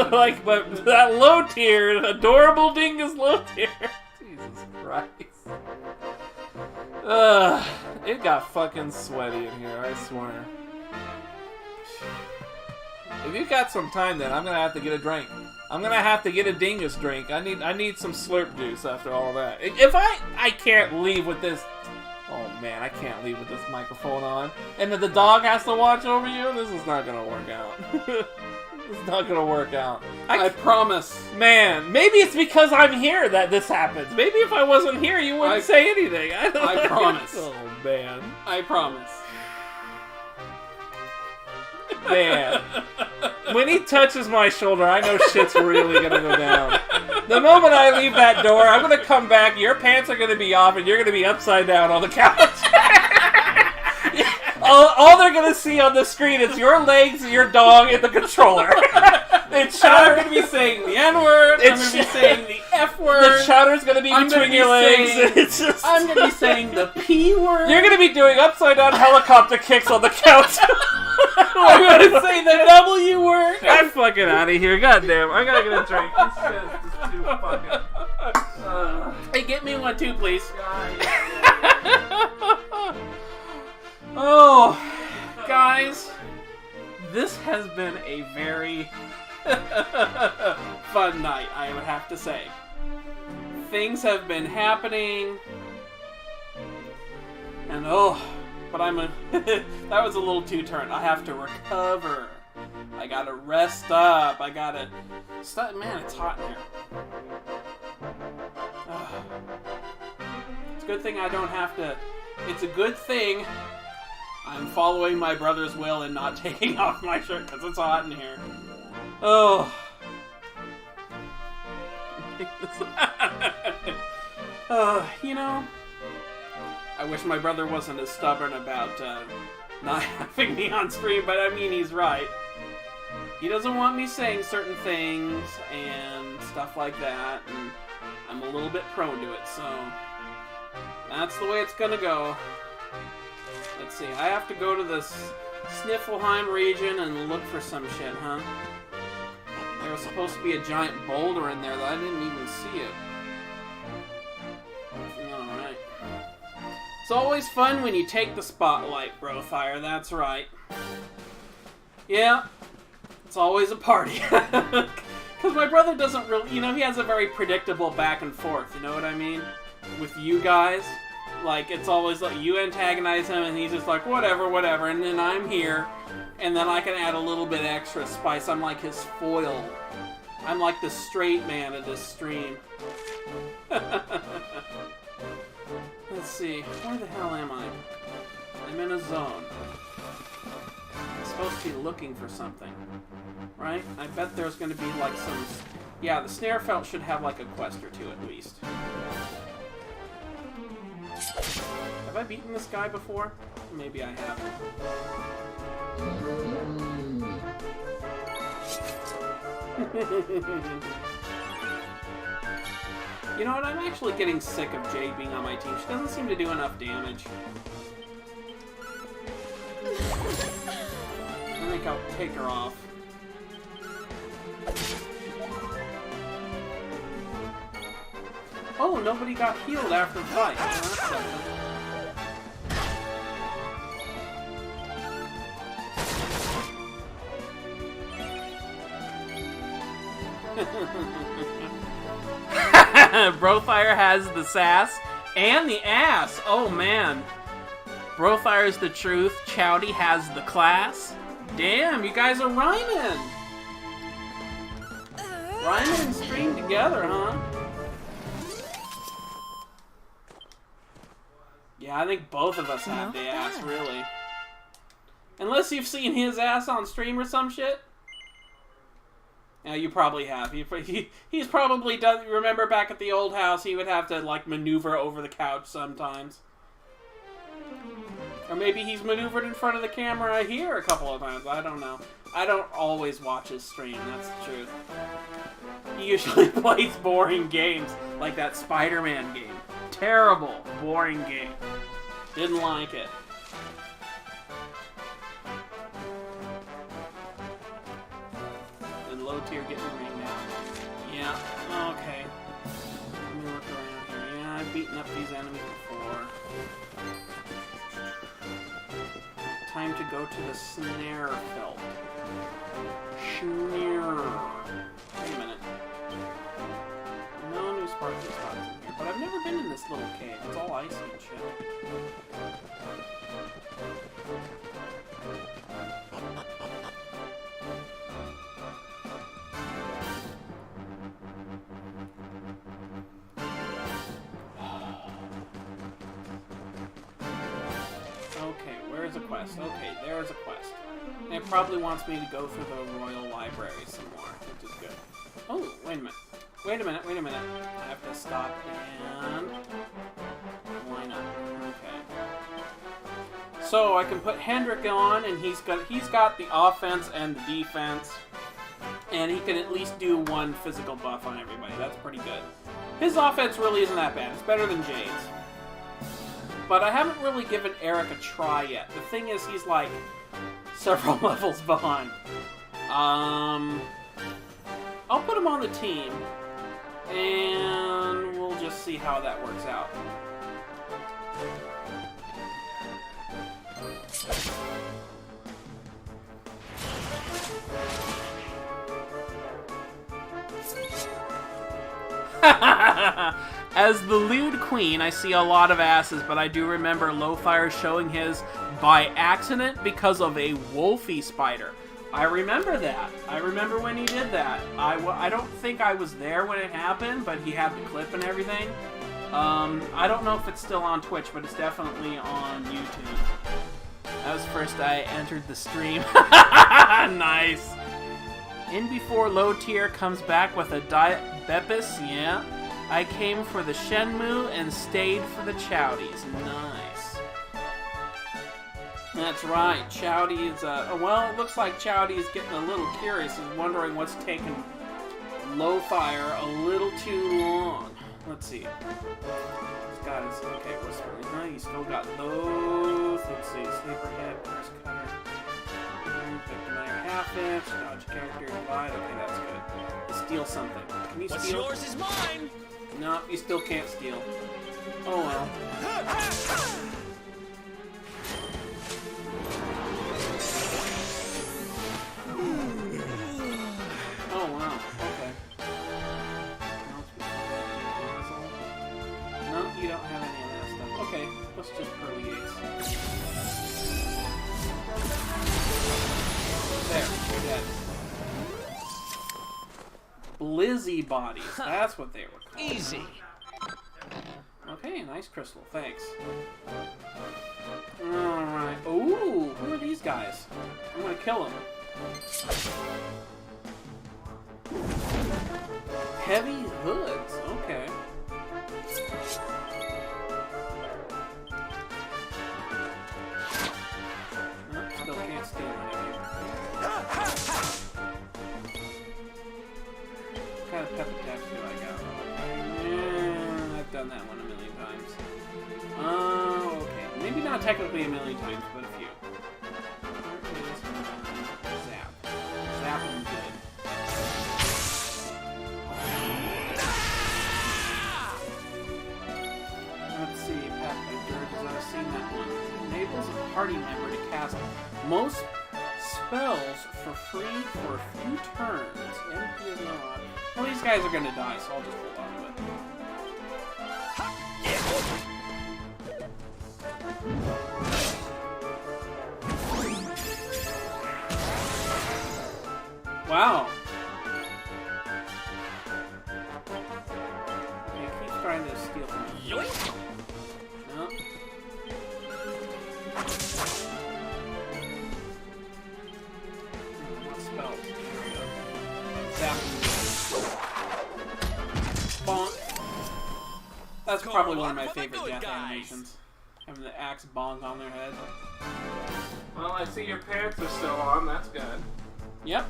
Like, but that Lothire, adorable dingus Lothire. Jesus Christ. It got fucking sweaty in here, I swear. If you got some time then, I'm gonna have to get a drink. I'm gonna have to get a dingus drink. I need some slurp juice after all that. If I can't leave with this... Oh man, I can't leave with this microphone on. And then the dog has to watch over you? This is not gonna work out. It's not gonna work out. I promise. Man, maybe it's because I'm here that this happens. Maybe if I wasn't here, you wouldn't say anything. I promise. Oh, man. I promise. Man. When he touches my shoulder, I know shit's really gonna go down. The moment I leave that door, I'm gonna come back, your pants are gonna be off, and you're gonna be upside down on the couch. All they're gonna see on the screen is your legs, your dog, and the controller. I'm gonna be saying the N-word. I'm gonna be saying the F-word. The chowder's gonna be between your legs. I'm gonna be saying the P-word. You're gonna be doing upside down helicopter kicks on the couch. I'm gonna say the W-word. I'm fucking out of here. Goddamn, I gotta get a drink. This shit is just too fucking. Hey, get me one too, please. Oh, guys, this has been a very fun night, I would have to say. Things have been happening, and but that was a little too turned. I have to recover. I I gotta rest up. I gotta... Stop. Man, it's hot in here. Ugh. It's a good thing I don't have to... It's a good thing I'm following my brother's will and not taking off my shirt because it's hot in here. Oh. You know, I wish my brother wasn't as stubborn about not having me on stream, but I mean, he's right. He doesn't want me saying certain things and stuff like that, and I'm a little bit prone to it, so that's the way it's gonna go. Let's see, I have to go to the Sniffelheim region and look for some shit, huh? There was supposed to be a giant boulder in there that I didn't even see it. Alright. It's always fun when you take the spotlight, Brothire, that's right. Yeah, it's always a party. Because my brother doesn't really, you know, he has a very predictable back and forth, you know what I mean? With you guys. Like, it's always like, you antagonize him and he's just like, whatever, whatever, and then I'm here, and then I can add a little bit extra spice. I'm like his foil. I'm like the straight man of this stream. Let's see, where the hell am I? I'm in a zone. I'm supposed to be looking for something, right? I bet there's going to be like some... Yeah, the snare felt should have like a quest or two at least. Have I beaten this guy before? Maybe I haven't. You know what? I'm actually getting sick of Jade being on my team. She doesn't seem to do enough damage. I think I'll take her off. Oh, nobody got healed after the fight. Oh, Brothire has the sass and the ass. Oh man. Brothire's the truth. Chowdy has the class. Damn, you guys are rhyming. Rhyming and stream together, huh? Yeah, I think both of us have the ass, really. Unless you've seen his ass on stream or some shit. Yeah, you probably have. He's probably does. Remember back at the old house, he would have to like maneuver over the couch sometimes. Or maybe he's maneuvered in front of the camera here a couple of times. I don't know. I don't always watch his stream, that's the truth. He usually plays boring games, like that Spider-Man game. Terrible, boring game. Didn't like it. Did Lothire get the ring now? Yeah, okay. Let me look around here. Yeah, I've beaten up these enemies before. Time to go to the snare felt. Snare. Wait a minute. No new sparkly spots in here, but I've never been in this little cave. It's all icy and shit. Okay, where's a quest? Okay, there's a quest. And it probably wants me to go through the Royal Library some more, which is good. Oh, wait a minute. Wait a minute, wait a minute. I have to stop and... Why not? Okay. So I can put Hendrik on, and he's got the offense and the defense. And he can at least do one physical buff on everybody. That's pretty good. His offense really isn't that bad. It's better than Jade's. But I haven't really given Eric a try yet. The thing is, he's like several levels behind. I'll put him on the team, and we'll just see how that works out. As the lewd queen, I see a lot of asses, but I do remember Lothire showing his by accident because of a wolfy spider. I remember that. I remember when he did that. I don't think I was there when it happened, but he had the clip and everything. I don't know if it's still on Twitch, but it's definitely on YouTube. That was first I entered the stream. Nice. In before Lothire comes back with a Diet Beppis, yeah. I came for the Shenmue and stayed for the Chowdies. Nice. That's right. Chowdy is, well, it looks like Chowdy is getting a little curious. He's wondering what's taking Lothire a little too long. Let's see. He's got his, okay, whispering. No, he's still got those. Let's see. Sleeper head, first cutter. Victimizer half-inch, dodge character, divide. Okay, that's good. Steal something. Can you steal? What's yours is mine! No, you still can't steal. Oh well. Oh wow, okay. No, you don't have any of that stuff. Okay, let's just pearly gates. There, you're dead. Blizzy bodies, that's what they were called. Easy. Okay, nice crystal, thanks. Alright. Ooh, who are these guys? I'm gonna kill them. Heavy hoods, okay. No, still can't steal anything. What kind of pepper taps do I got? Yeah, I've done that one a million times. Okay. Maybe not technically a million times, but a few. Zap. Zap them good. Let's see, Pathfinder, because I've seen that one. It enables a party member to cast most spells for free for a few turns. MP is no option. Well, these guys are gonna die, so I'll just hold on to it. Wow. Okay, it keeps trying to steal from me. Yoink! No. What spell? There we go. Zap. Bonk. That's probably one of my favorite death animations. Having the axe bonk on their head. Well, I see your pants are still on. That's good. Yep.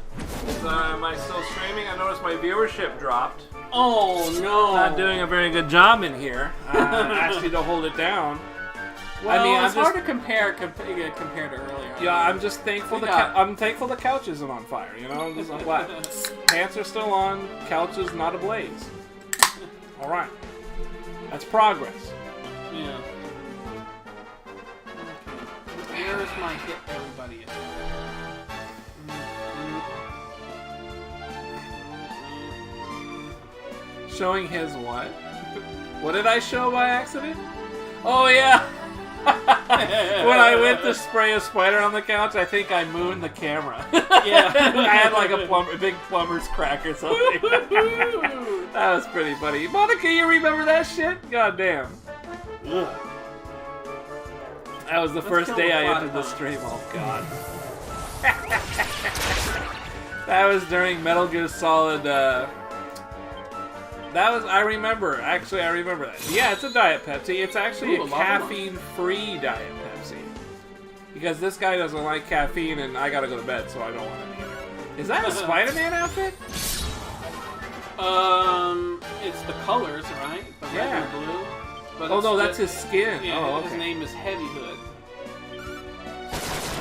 Am I still streaming? I noticed my viewership dropped. Oh no! Not doing a very good job in here. Asked you to hold it down. Well, I mean, it's hard to compare compared to earlier. Yeah, I'm just thankful. I'm thankful the couch isn't on fire. You know, I'm glad. Pants are still on. Couch is not ablaze. All right, that's progress. Yeah. Okay. Where's my hit everybody at? Showing his what? What did I show by accident? Oh yeah. When I went to spray a spider on the couch, I think I mooned the camera. Yeah. I had like a big plumber's crack or something. That was pretty funny. Monica, you remember that shit? God damn. Ugh. That was the first day I entered the stream. Oh god. That was during Metal Gear Solid. That was, I remember. Actually, I remember that. Yeah, it's a Diet Pepsi. It's actually a caffeine-free Diet Pepsi. Because this guy doesn't like caffeine, and I gotta go to bed, so I don't want it either. Is that a Spider-Man outfit? It's the colors, right? The red and blue. But oh no, that's his skin. Yeah, oh, okay. His name is Heavy Hood.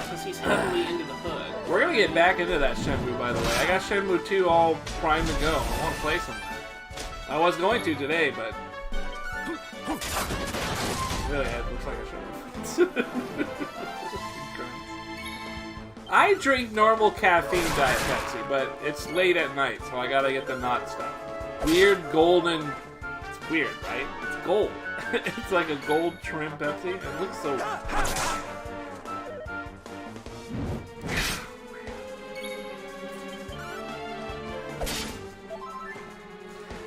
Because he's heavily into the hood. We're gonna get back into that Shenmue, by the way. I got Shenmue 2 all primed to go. I want to play some of that. I was going to today, but really, it looks like I should. I drink normal caffeine Diet Pepsi, but it's late at night, so I gotta get the not stuff. Weird golden. It's weird, right? It's gold. It's like a gold trim Pepsi. It looks so.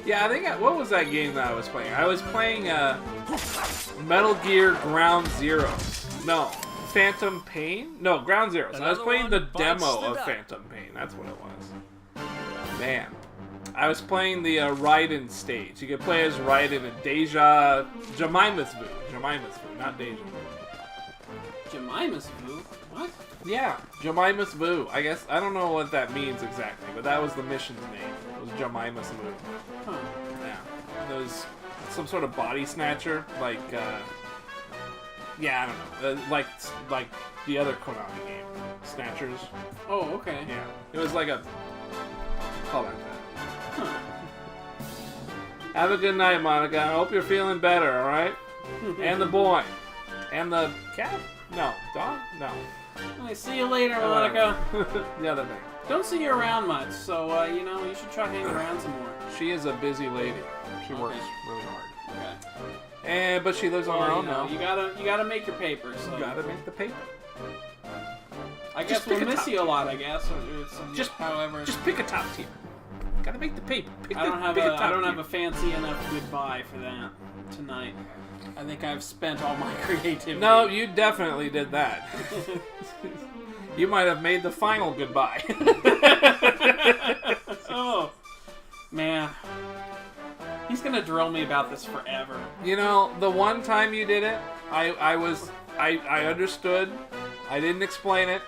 Yeah, I think what was that game that I was playing? I was playing Metal Gear Ground Zeroes. No, Phantom Pain? No, Ground Zeroes. I was Another playing one the bites demo the of dust. Phantom Pain. That's what it was. Man. I was playing the Raiden stage. You could play as Raiden and Jemima's Vu, not Deja. Jemima's Vu? What? Yeah, Jemima's Vu. I guess, I don't know what that means exactly, but that was the mission's name. It was Jemima's Vu. Huh. Yeah. It was some sort of body snatcher, like, yeah, I don't know. Like the other Konami game. Snatchers. Oh, okay. Yeah. It was like a... Call that. Huh. Have a good night, Monica. I hope you're feeling better, alright? And the boy. And the cat? No. Dog? No. I see you later, Monica. The other thing. Don't see you around much, so, you know, you should try hanging around some more. She is a busy lady. She Okay. works really hard. Okay. But she lives on her Well, own now. you gotta make your paper, so... You gotta make the paper. I Just guess we'll pick a miss top. you a lot, I guess. Or some, Just- however... Just pick a top tier. Gotta make the paper. I don't have pick a top I don't tier. have a fancy enough goodbye for that tonight. I think I've spent all my creativity. No, you definitely did that. You might have made the final goodbye. Oh, man. He's gonna drill me about this forever. You know, the one time you did it, I understood. I didn't explain it,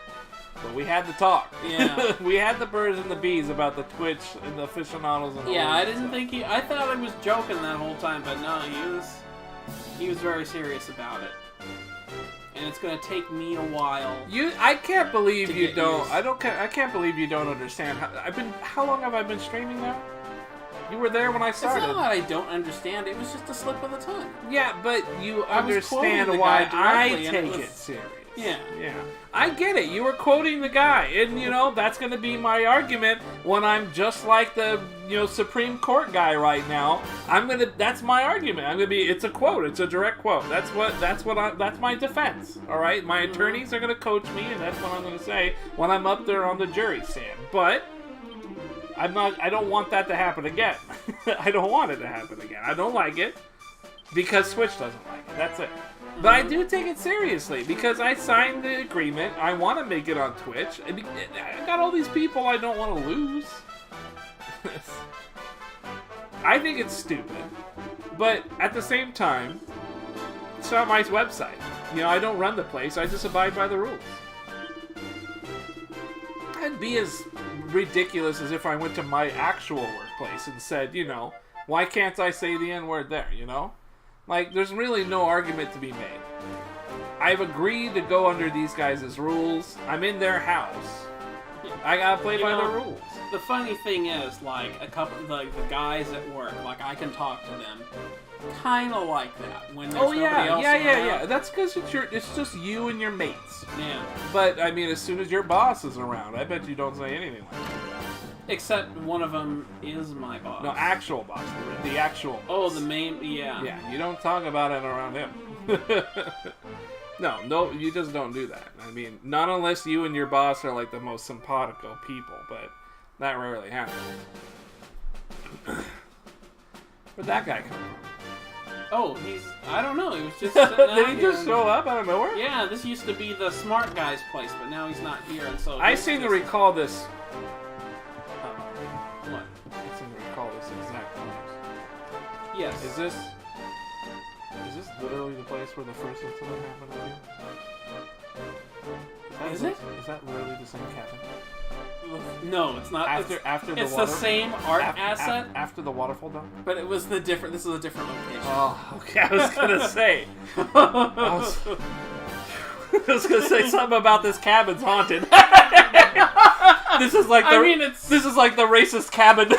but we had to talk. Yeah. We had the birds and the bees about the Twitch and the aficionados and the Yeah, I lords and didn't stuff. think he... I thought I was joking that whole time, but no, he was very serious about it. And it's gonna take me a while. I can't believe To you get don't. used. I can't believe you don't understand. How long have I been streaming now? You were there when I It's not started. that I don't understand. It was just a slip of the tongue. Yeah, but you I was quoting understand the why guy I directly, and it take was- it serious. Yeah. Yeah. I get it. You were quoting the guy, and that's going to be my argument when I'm just like the Supreme Court guy right now. That's my argument. I'm gonna be. It's a quote. It's a direct quote. That's my defense. All right. My attorneys are gonna coach me, and that's what I'm gonna say when I'm up there on the jury stand. But I'm not. I don't want that to happen again. I don't want it to happen again. I don't like it because Switch doesn't like it. That's it. But I do take it seriously because I signed the agreement. I want to make it on Twitch. I got all these people I don't want to lose. I think it's stupid. But at the same time, it's not my website. I don't run the place. I just abide by the rules. I'd be as ridiculous as if I went to my actual workplace and said, why can't I say the N-word there, Like, there's really no argument to be made. I've agreed to go under these guys' rules. I'm in their house. I gotta play by the rules. The funny thing is, like, a couple of the guys at work, like, I can talk to them kind of like that when there's nobody else around. Yeah. That's because it's just you and your mates. Yeah. But, I mean, as soon as your boss is around, I bet you don't say anything like that. Except one of them is my boss. No, actual boss. The actual boss. Oh, the main... Yeah. Yeah, you don't talk about it around him. No, you just don't do that. I mean, not unless you and your boss are like the most simpatico people, but that rarely happens. Where'd that guy come from? Oh, I don't know. He was just sitting out Did he here just and- show up out of nowhere? Yeah, this used to be the smart guy's place, but now he's not here, and so... I this seem to just- recall this. What? I seem to recall this exact place. Yes. Is this literally the place where the first incident happened with you? Is it? Is that literally the same cabin? No, it's not. After the it's water, the same art asset, after the waterfall done. but it was this is a different location. Oh, okay. I was gonna say. I was gonna say something about this cabin's haunted. This is like this is like the racist cabin.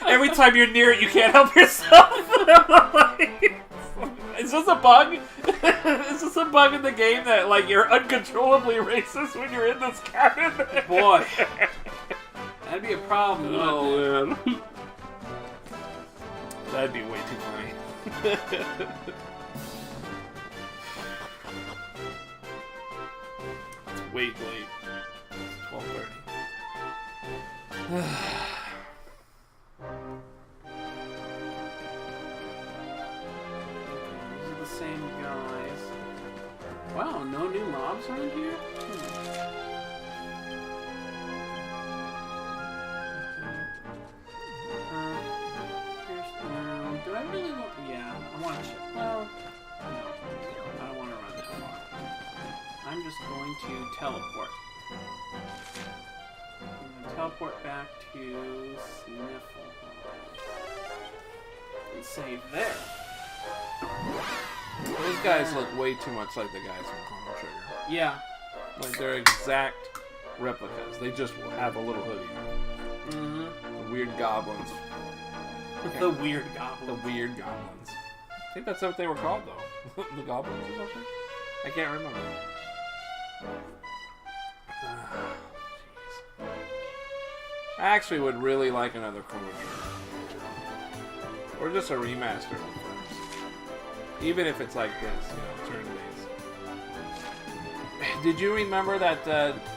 Every time you're near it, you can't help yourself. Is this a bug? Is this a bug in the game that like you're uncontrollably racist when you're in this cabin? Boy, that'd be a problem. wouldn't it? Oh man, that'd be way too funny. It's way late. It's 12:30. same guys. Wow, no new mobs around here? Do I really want... Yeah, I want to check. Well, no. I don't want to run that far. I'm just going to teleport. Teleport back to Sniffle. And save there. Those guys look way too much like the guys from Chrono Trigger. Yeah. Like they're exact replicas. They just have a little hoodie on. Mm-hmm. The weird goblins. The weird goblin. The weird goblins. I think that's what they were called, though. The goblins or something? I can't remember. I actually would really like another Chrono Trigger. Or just a remaster of the first. Even if it's like this, turn-based. Did you remember that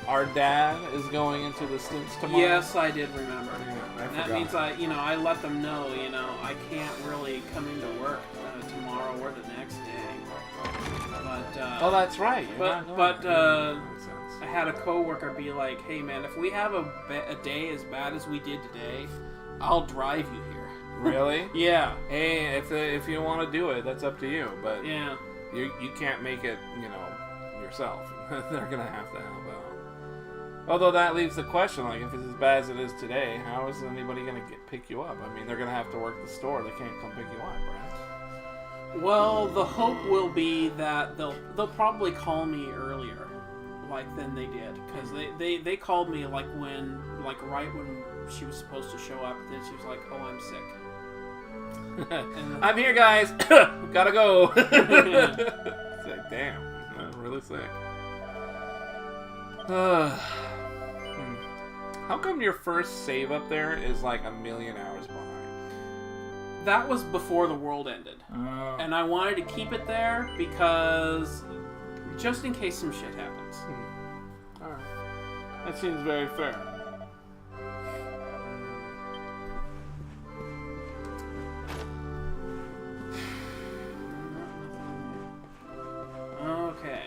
our dad is going into the stints tomorrow? Yes, I did remember. Yeah, that means I let them know, I can't really come into work tomorrow or the next day. But oh, that's right. I had a coworker be like, "Hey, man, if we have a day as bad as we did today, I'll drive you here." Really? Yeah. Hey, if you want to do it, that's up to you. But yeah, you can't make it, yourself. They're gonna have to help out. Although that leaves the question, like, if it's as bad as it is today, how is anybody gonna pick you up? I mean, they're gonna have to work the store. They can't come pick you up, right? Well, the hope will be that they'll probably call me earlier, than they did, because they called me right when she was supposed to show up. Then she was like, "Oh, I'm sick." I'm here, guys. Gotta go. It's like, damn, I'm really sick. How come your first save up there is like 1,000,000 hours behind? That was before the world ended. Oh. And I wanted to keep it there because just in case some shit happens. Alright. That seems very fair. Okay.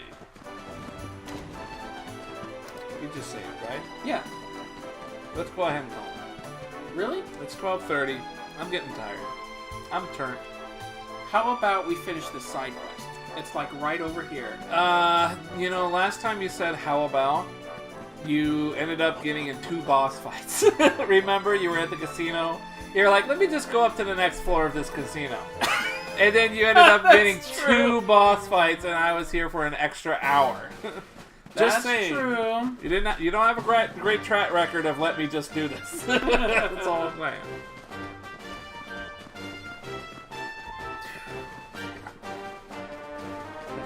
You just saved, right? Yeah. Let's go ahead and call it. Really? It's 12:30. I'm getting tired. I'm turned. How about we finish this side quest? It's right over here. Last time you said how about, you ended up getting in 2 boss fights. Remember, you were at the casino? You're like, let me just go up to the next floor of this casino. And then you ended up getting 2 boss fights, and I was here for an extra hour. Just saying. True. You don't have a great track record of let me just do this. That's all I'm saying.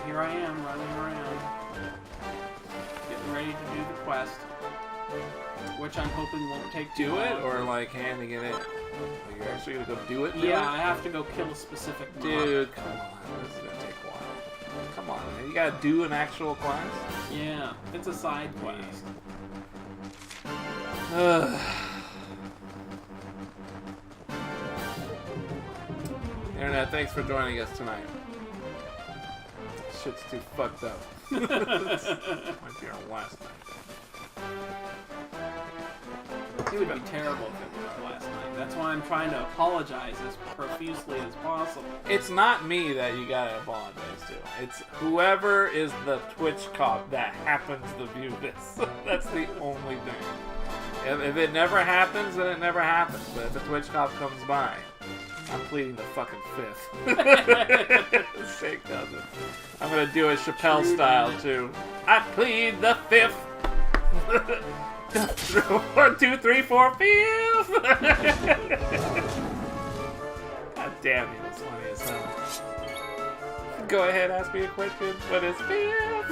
Here I am, running around, getting ready to do the quest, which I'm hoping won't take too long. Do it, or handing it in? You're actually gonna go do it? Yeah, I have to go kill a specific mob. Dude, come on, this is gonna take a while. Come on, man. You gotta do an actual quest? Yeah, it's a side quest. Internet, thanks for joining us tonight. Shit's too fucked up. Might be our last night. It would be terrible if it was last night. That's why I'm trying to apologize as profusely as possible. It's not me that you gotta apologize to. It's whoever is the Twitch cop that happens to view this. That's the only thing. If it never happens, then it never happens. But if a Twitch cop comes by, I'm pleading the fucking 5th. Sake does it. I'm gonna do it Chappelle style too. I plead the 5th. 1, 2, 3, 4, 5th. God damn, he was funny as hell. Go ahead, ask me a question. What is 5th?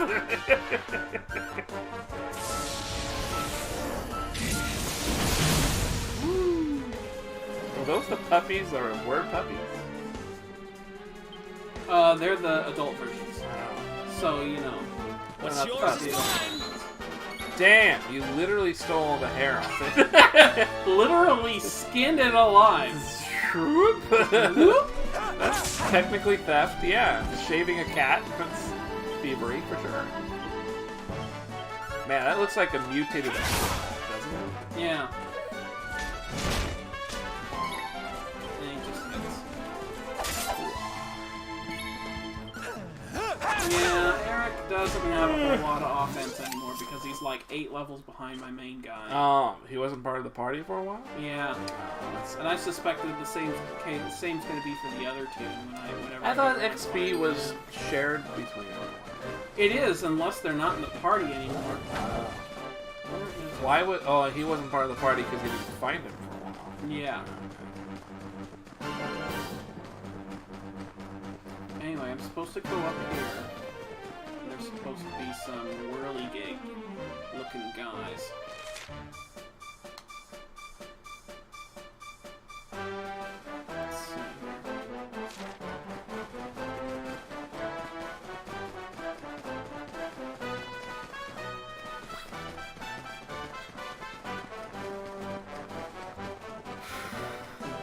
Are those the puppies or word puppies? They're the adult versions. Wow. So, What's not yours fussy. is mine. Damn, you literally stole the hair off it. Literally skinned it alive. Shroop. That's technically theft, yeah. Shaving a cat, that's thievery for sure. Man, that looks like a mutated animal, doesn't it? Yeah. And he just hits. Yeah, Eric doesn't have a whole lot of offense anymore because he's like 8 levels behind my main guy. Oh, he wasn't part of the party for a while? Yeah. And I suspected the same's going to be for the other two. I thought XP was shared between everyone. It is, unless they're not in the party anymore. Why would... Oh, he wasn't part of the party because he didn't find him for a while. Yeah. Anyway, I'm supposed to go up here. There's supposed to be some whirligig looking guys. Let's see here.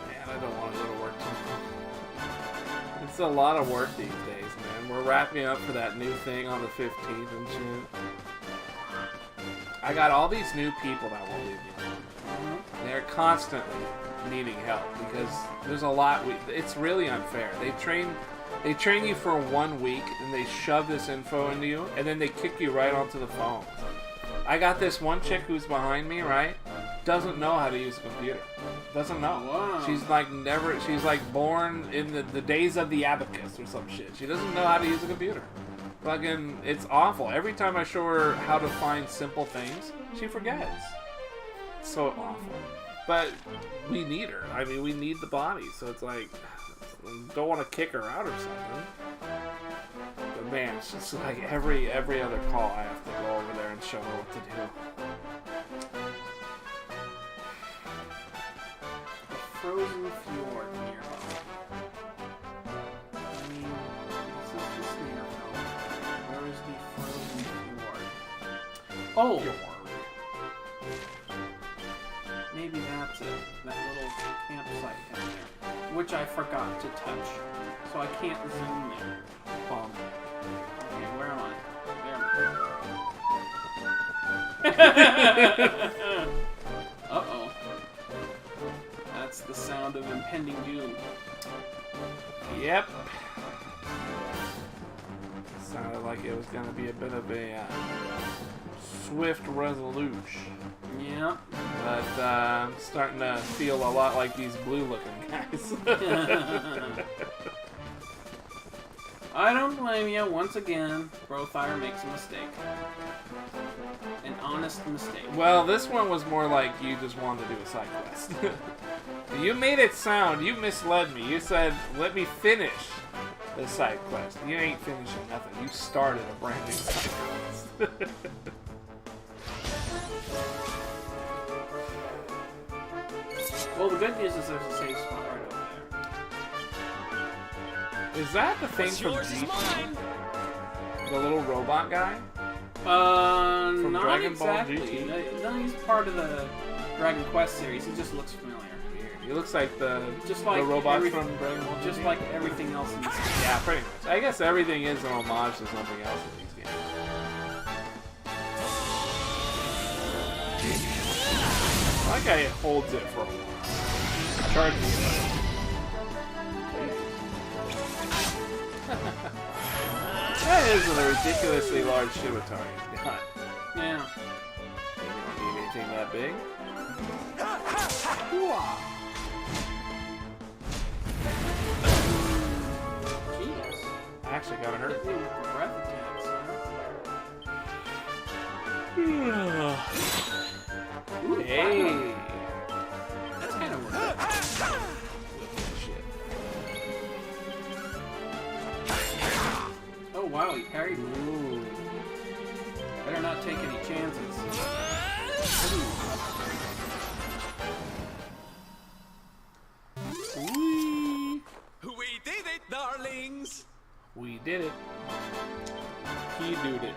Man, I don't want to go to work tomorrow. It's a lot of work these days, man. We're wrapping up for that new thing on the 15th and shit. I got all these new people that will leave me. They're constantly needing help because there's a lot. It's really unfair. They train you for 1 week and they shove this info into you and then they kick you right onto the phone. I got this one chick who's behind me, right? Doesn't know how to use a computer. Doesn't know. Wow. She's like born in the days of the abacus or some shit. She doesn't know how to use a computer. Fucking, it's awful. Every time I show her how to find simple things, she forgets. It's so awful. But we need her. I mean, we need the body. So it's like, don't want to kick her out or something. But man, it's just like every other call I have to go over there and show her what to do. Frozen fjord nearby. I mean, this is just near. Where is the frozen fjord? Oh! Maybe that's it. That little campsite down there. Which I forgot to touch. So I can't zoom there. Okay, where am I? There. Uh-oh. That's the sound of impending doom. Yep. Sounded like it was going to be a bit of a swift resolution. Yep. But I'm starting to feel a lot like these blue-looking guys. I don't blame you. Once again, Brothire makes a mistake. An honest mistake. Well, this one was more like you just wanted to do a side quest. You made it sound, you misled me. You said, let me finish the side quest. You ain't finishing nothing. You started a brand new side quest. Well, the good news is there's a safe spot right over there. Is that the thing from GT? The little robot guy? From Not Dragon exactly. Ball GT? No, he's part of the Dragon Quest series. He just looks familiar. He looks like the robot from Dragon Ball GT. Just like everything else in this game. Yeah, pretty much. I guess everything is an homage to something else in these games. I like how he holds it for a while. Charges it. That is a ridiculously large Shibatari he's got. Yeah. You don't need anything that big. Jeez. Actually got hurt. Hit me with the breath attacks, huh? Ooh, Hey! platinum. That's kind of worth it. Oh wow, he parried me. Ooh. Better not take any chances. We did it, darlings! We did it. He did it.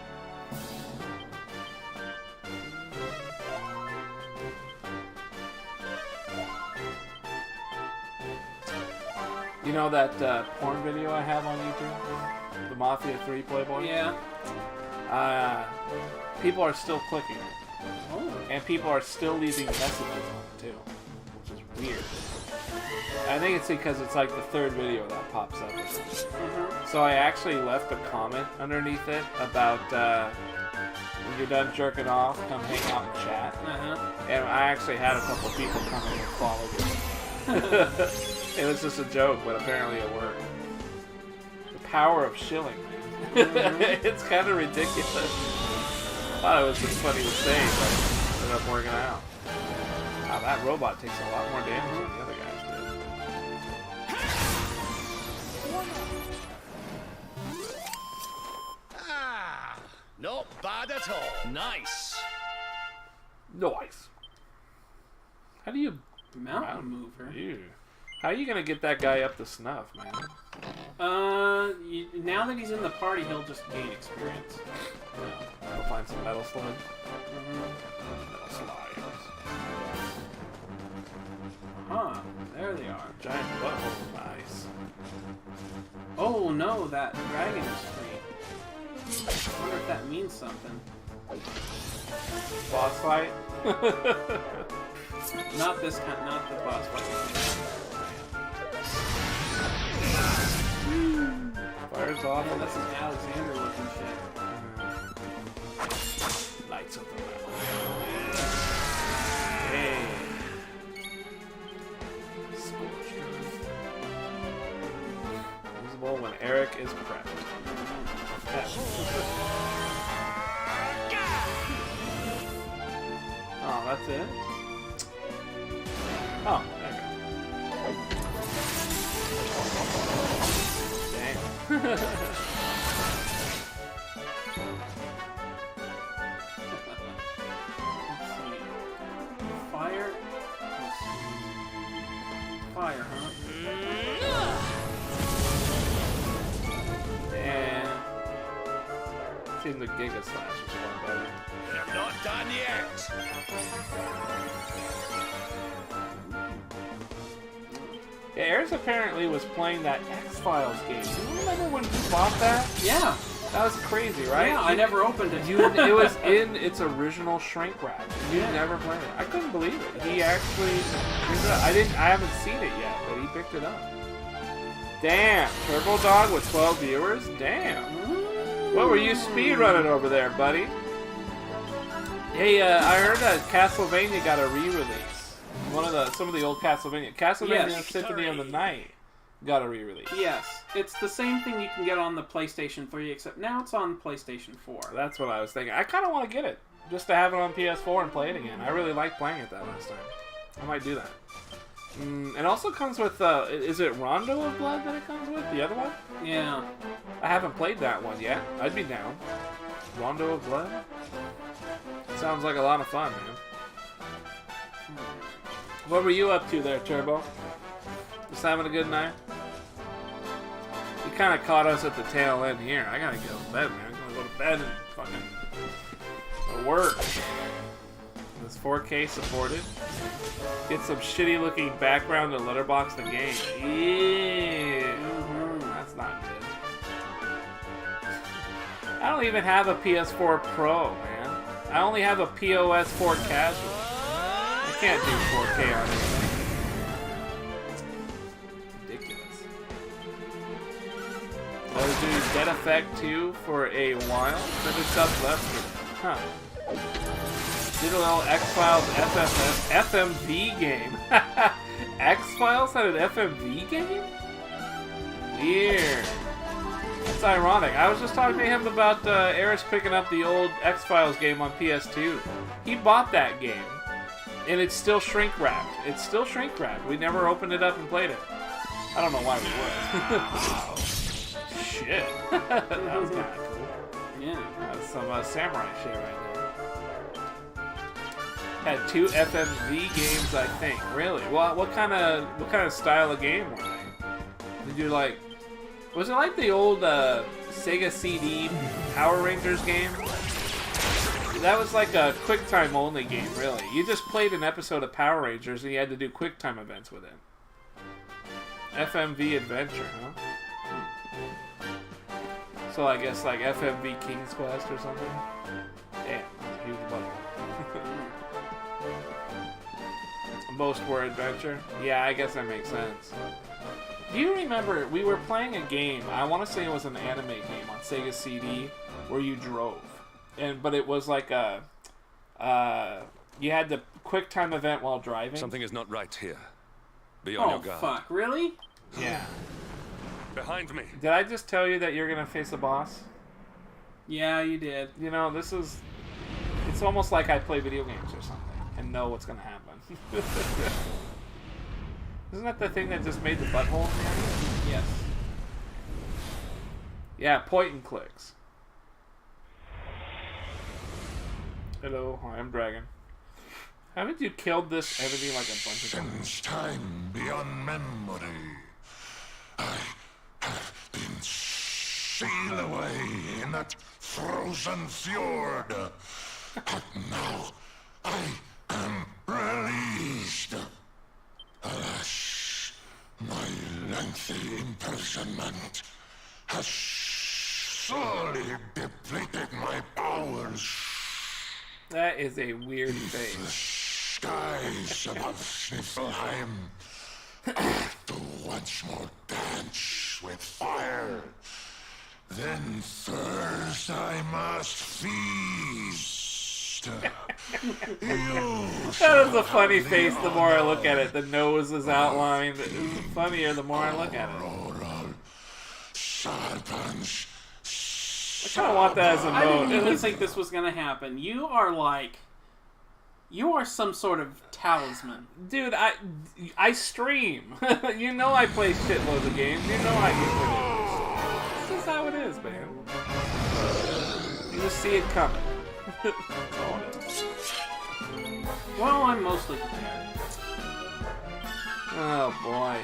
You know that porn video I have on YouTube? The Mafia 3 Playboy? Yeah. People are still clicking it. Oh. And people are still leaving messages on it, too. Which is weird. I think it's because it's like the third video that pops up. So I actually left a comment underneath it about when you're done jerking off, come hang out and chat. And I actually had a couple people come in and follow me. It was just a joke, but apparently it worked. The power of shilling, man. It's kind of ridiculous. I thought it was just funny to say, but it ended up working out. Wow, that robot takes a lot more damage than the other guys did. Ah, not bad at all. Nice. Nice. How do you... Mountain mover. Ew. How are you going to get that guy up to snuff, man? Now that he's in the party, he'll just gain experience. We'll find some metal slugs. Metal slimes. Huh. There they are. Giant butthole. Nice. Oh no, that dragon is free. I wonder if that means something. Boss fight? Not this kind, not the boss fight. Fires off. Yeah, that's some Alexander looking shit. Lights up the map. Hey. Scorched earth. Visible when Eric is prepped. Oh, that's it? Oh, there you go. Dang. Fire? Fire, huh? And seems the Giga Slash is one better. You're not done yet. Yeah, Eris apparently was playing that X-Files game. Do you remember when he bought that? Yeah. That was crazy, right? Yeah, I never opened it. It was in its original shrink wrap. You Yeah. never played it. I couldn't believe it. He actually picked it up. I haven't seen it yet, but he picked it up. Damn, Turbo Dog with 12 viewers? Damn. What were you speedrunning over there, buddy? Hey, I heard that Castlevania got a re-release. Some of the old Castlevania. Castlevania Yes. Symphony of the Night got a re-release. Yes, it's the same thing you can get on the PlayStation 3, except now it's on PlayStation 4. That's what I was thinking. I kind of want to get it, just to have it on PS4 and play it again. I really liked playing it that last time. I might do that. It also comes with, is it Rondo of Blood that it comes with? The other one? Yeah. I haven't played that one yet. I'd be down. Rondo of Blood? Sounds like a lot of fun, man. What were you up to there, Turbo? Just having a good night? You kind of caught us at the tail end here. I gotta go to bed, man. I'm gonna go to bed and fucking work. This 4K supported. Get some shitty looking background to letterbox the game. Yeah. That's not good. I don't even have a PS4 Pro, man. I only have a POS 4 Casual. I can't do 4K on anything. Ridiculous. I was doing Dead Effect 2 for a while, then it's up left for it. Huh. Did a little X-Files FMV game. X-Files had an FMV game? Weird. That's ironic. I was just talking to him about Eris picking up the old X-Files game on PS2. He bought that game. And it's still shrink wrapped. It's still shrink wrapped. We never opened it up and played it. I don't know why we would. Shit. That was kind of cool. Yeah. That's some samurai shit right there. Had 2 FMV games, I think. Really? Well, what kind of style of game were they? Did you like? Was it like the old Sega CD Power Rangers game? That was like a QuickTime only game, really. You just played an episode of Power Rangers and you had to do QuickTime events with it. FMV Adventure, huh? So I guess like FMV King's Quest or something. Damn, that's a huge button. Most War Adventure. Yeah, I guess that makes sense. Do you remember we were playing a game? I want to say it was an anime game on Sega CD where you drove, but it was like a you had the quick time event while driving. Something is not right here. Be on your guard. Oh fuck! Really? Yeah. Behind me. Did I just tell you that you're gonna face a boss? Yeah, you did. You know, it's almost like I play video games or something and know what's gonna happen. Isn't that the thing that just made the butthole? Yes. Yeah, point and clicks. Hello, I am Dragon. Haven't you killed this enemy like a bunch of times? Since time beyond memory, I have been sealed away in that frozen fjord. But now I am released. Alas, my lengthy imprisonment has sorely depleted my powers. That is a weird thing. The skies above Sniffelheim to once more dance with fire. Then first I must feast. That is a funny face the more I look at it. The nose is outlined. It's funnier the more I look at it. I kind of want that as a I mode. didn't even think this was gonna happen. You are some sort of talisman. Dude, I stream. You know I play shitloads of games. You know I get videos. This is how it is, man. You just see it coming. That's all it is. Well, I'm mostly prepared. Oh boy.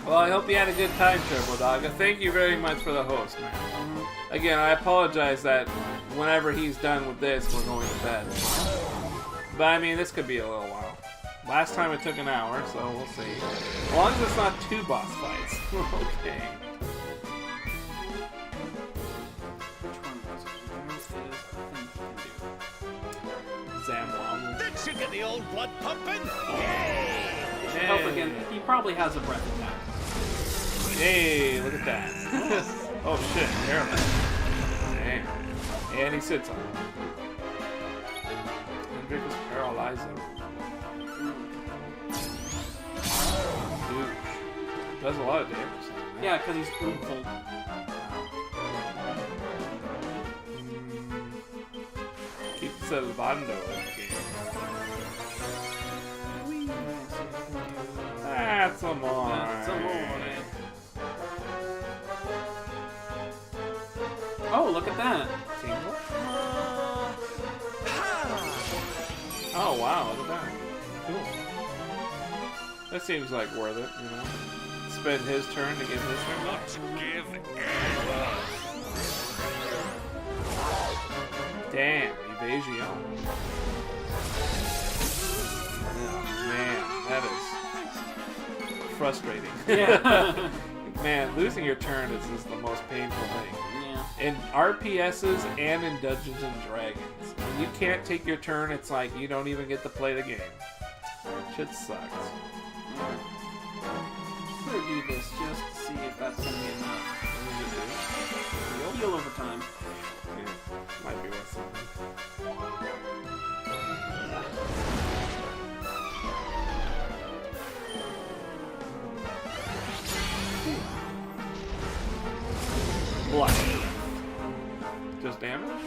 Well, I hope you had a good time, Turbo Dog. Thank you very much for the host, man. Again, I apologize that whenever he's done with this, we're going to bed. But I mean, this could be a little while. Last time it took an hour, so we'll see. As long as it's not 2 boss fights. Okay. Which one was it? Where is the thing you can Zamblon. That should get the old blood pumping. do? Help again. He probably has a breath attack. Hey, look at that. Oh shit, paralyzed. Damn. And he sits on it. Hendrik is paralyzing. Dude. Does a lot of damage. Yeah, because he's fruitful. Keeps Salvando in the game. That's amore. That's amore. Oh, look at that. Tingle? Oh wow, look at that. Cool. That seems like worth it, you know? Spend his turn to get his turn back. Damn, evasion. Oh, man, that is frustrating. Yeah. Man, losing your turn is just the most painful thing. Yeah. In RPSs and in Dungeons and Dragons. When you can't take your turn, it's like you don't even get to play the game. Shit sucks. I'm gonna do this just to see if that's gonna be enough. Heal over time. Yeah, might be worth something. Blood. Just damage?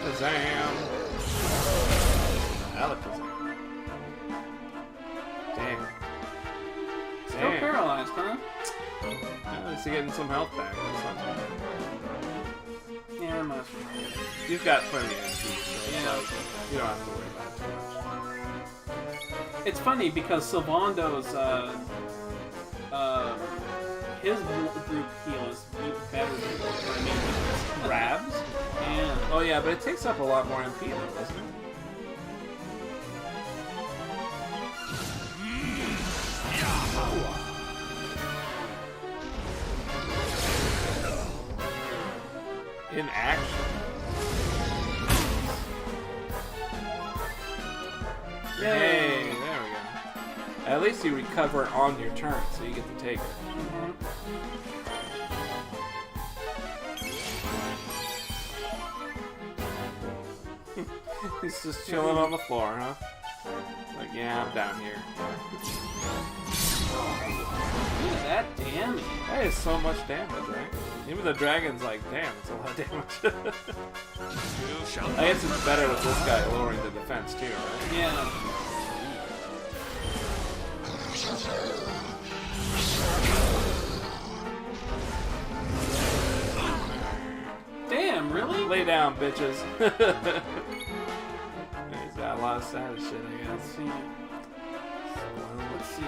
Kazam! Alakazam. Damn. Still paralyzed, huh? Yeah, at least you're getting some health back. That's not too bad. Yeah, must be. You've got plenty of HP, so Yeah. you don't have to worry about it too much. It's funny because Sylvando's his group heal is better than Grabs? Yeah. Oh yeah, but it takes up a lot more MP though, doesn't it? In action. Hey, there we go. At least you recover it on your turn, so you get to take it. He's just chilling on the floor, huh? Like, yeah, I'm down here. Look at that damage. That is so much damage, right? Even the dragon's like, damn, it's a lot of damage. I guess it's better with this guy lowering the defense too, right? Yeah. Damn, really? Lay down, bitches. He's got a lot of status shit, I guess. Let's see.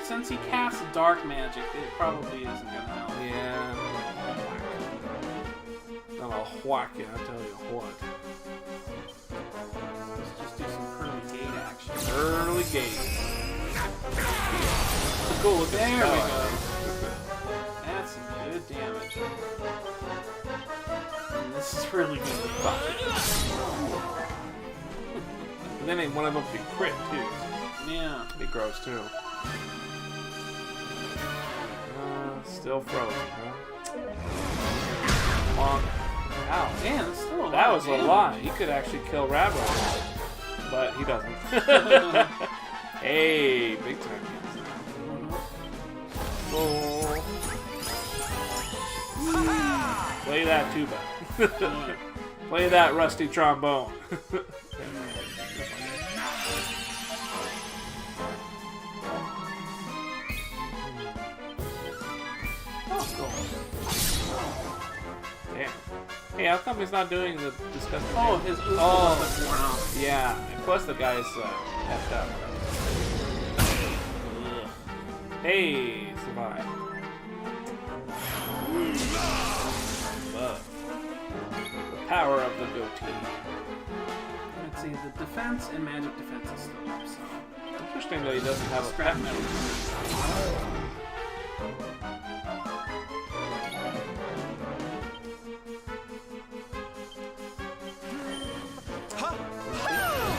Since he casts dark magic, it probably isn't gonna help. Yeah. Gonna whack you, I'll tell you what. Let's just do some early gate action. Early gate. Cool, look There at we that. go. That's some good damage. And this is really good. And then one of them could crit too. Yeah. Be gross too. Still frozen, huh? Bonk. Ow. Man, that's still a lot That of was a damage. lot. He could actually kill Rabbi. But he doesn't. Hey, big time. Oh. Play that tuba. Play that rusty trombone. Damn. Hey, how come he's not doing the disgusting Oh, thing? his ooze was worn off. Yeah, and plus the guy's effed up. Hey, survive. Love. The power of the goatee. Let's see, the defense and magic defense is still up, so. Interesting that he doesn't have a Scrap pet. metal.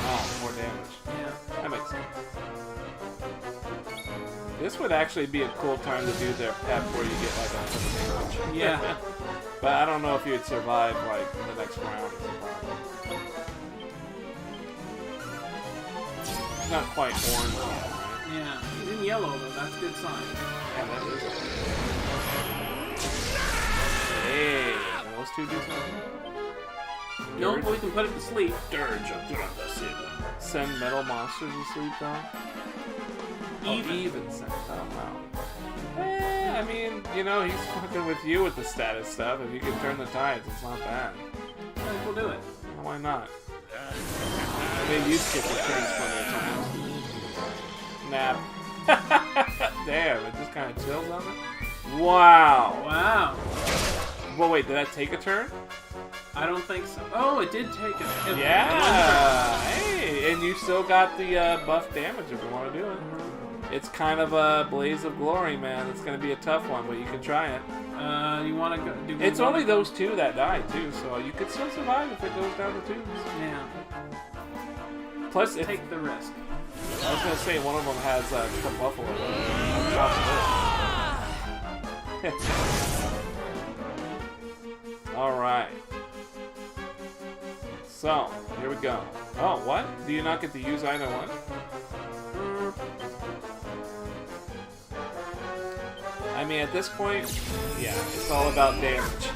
Oh, more damage. Yeah. That makes sense. This would actually be a cool time to do their pep where you get like a ton of damage. Yeah. But I don't know if you'd survive like the next round. It's not quite orange yet, right? Yeah. He's in yellow, though. That's a good sign. Yeah, that is it. Hey, those two do something? Nope, we can put it to sleep. Dirge of Grundasid. Send metal monsters to sleep, though? Even send. Oh, wow. I mean, you know, he's fucking with you with the status stuff. If you can turn the tides, it's not bad. I think we'll do it. Why not? I mean, you skip the turns plenty of times. Nap. Damn, it just kind of chills on it. Wow. Wow. Well, wait, did that take a turn? I don't think so. Oh, it did take it. Yeah. Hey, and you still got the buff damage if you want to do it. It's kind of a blaze of glory, man. It's going to be a tough one, but you can try it. You want to go? It's only those two that die too, so you could still survive if it goes down the tubes. Yeah. Plus, if, Take the risk. I was gonna say one of them has the buffalo on top of it. All right. So here we go. Oh, what? Do you not get to use either one? I mean, at this point, yeah, it's all about damage.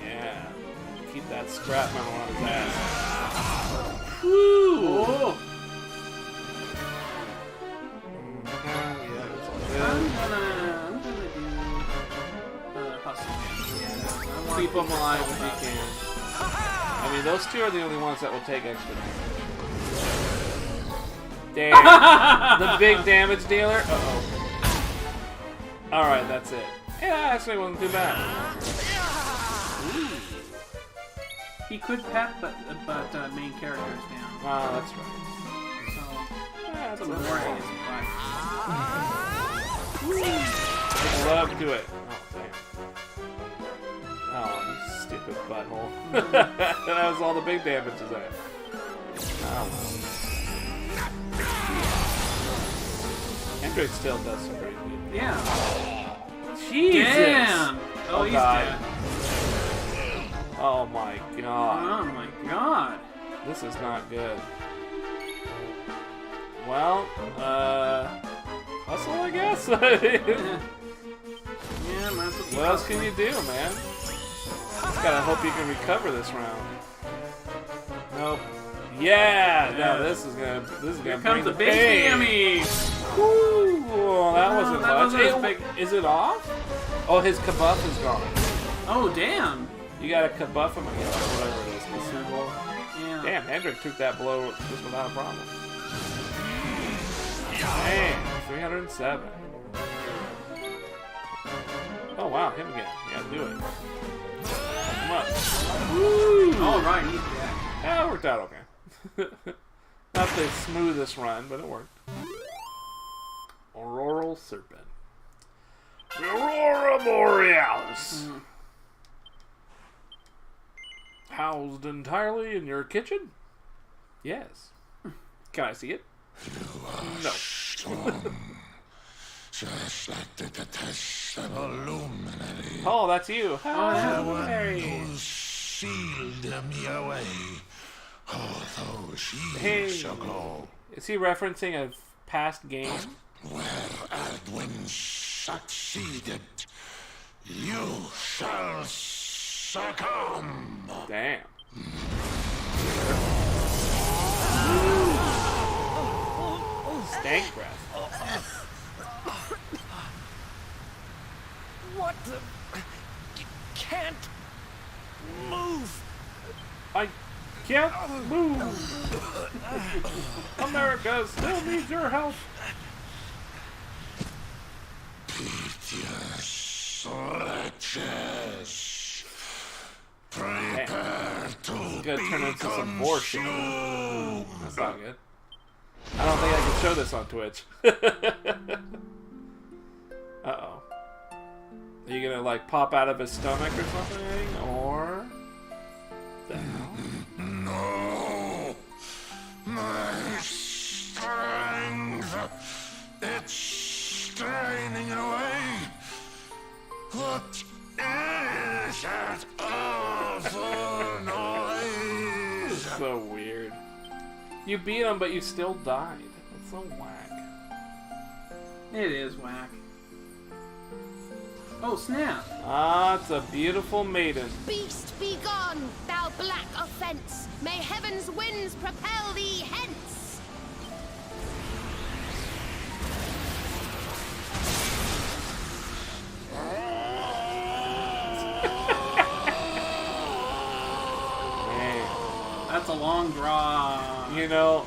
Yeah, keep that scrap metal on his ass. Woo! Oh. Yeah, that's all I'm good. gonna do the hustle. I wanna Keep them alive if you can. I mean, those two are the only ones that will take extra damage. Damn. The big damage dealer? Uh-oh. Alright, that's it. Yeah, actually wasn't too bad. He could pet, but main character is down. Ah, that's right. So Yeah, that's some a more little is, but I'd love to do it. Oh, damn. stupid butthole. That was all the big damage is at. Oh well. Hendrix still does some great good. Yeah. Jesus! Damn! Oh, he's God. dead. Oh my god. Oh my god. This is not good. Well, hustle, I guess? Yeah, might as well keep What else up. can you do, man? Just gotta hope you can recover this round. Nope. Yeah! No, this is gonna Here bring comes the the big pain. hammy. Woo! Well, that wasn't that much. wasn't as big. Is it off? Oh, his kabuff is gone. Oh, damn. You gotta kabuff him again, whatever it is. Consumable. Yeah. Damn, Hendrik took that blow just without a problem. Damn, 307. Oh wow, him again. Yeah, do it. Come up. Woo! All right, he's dead. Yeah, it worked out okay. Not the smoothest run, but it worked. Auroral Serpent. The Aurora Borealis. Housed entirely in your kitchen? Yes. Can I see it? No. Just like the detestable luminary. Oh, that's you. yeah. Hey. Who sealed me away. Although she Hey. shall glow. Is he referencing a past game? Where Ardwin succeeded, you shall succumb. Damn. Stank breath. What the? You can't move. I can't move. America still needs your help. Piteous wretches, prepare to It's gonna be turn into some bullshit. consumed. That's not good. I don't think I can show this on Twitch. Uh-oh. Are you gonna like pop out of his stomach or something? Or the hell? No, my strength, it's straining away. What is that awful noise? So weird. You beat him, but you still died. That's so whack. It is whack. Oh, snap. Ah, it's a beautiful maiden. Beast, be gone, thou black offence! May heaven's winds propel thee hence! Man, That's a long draw. you know,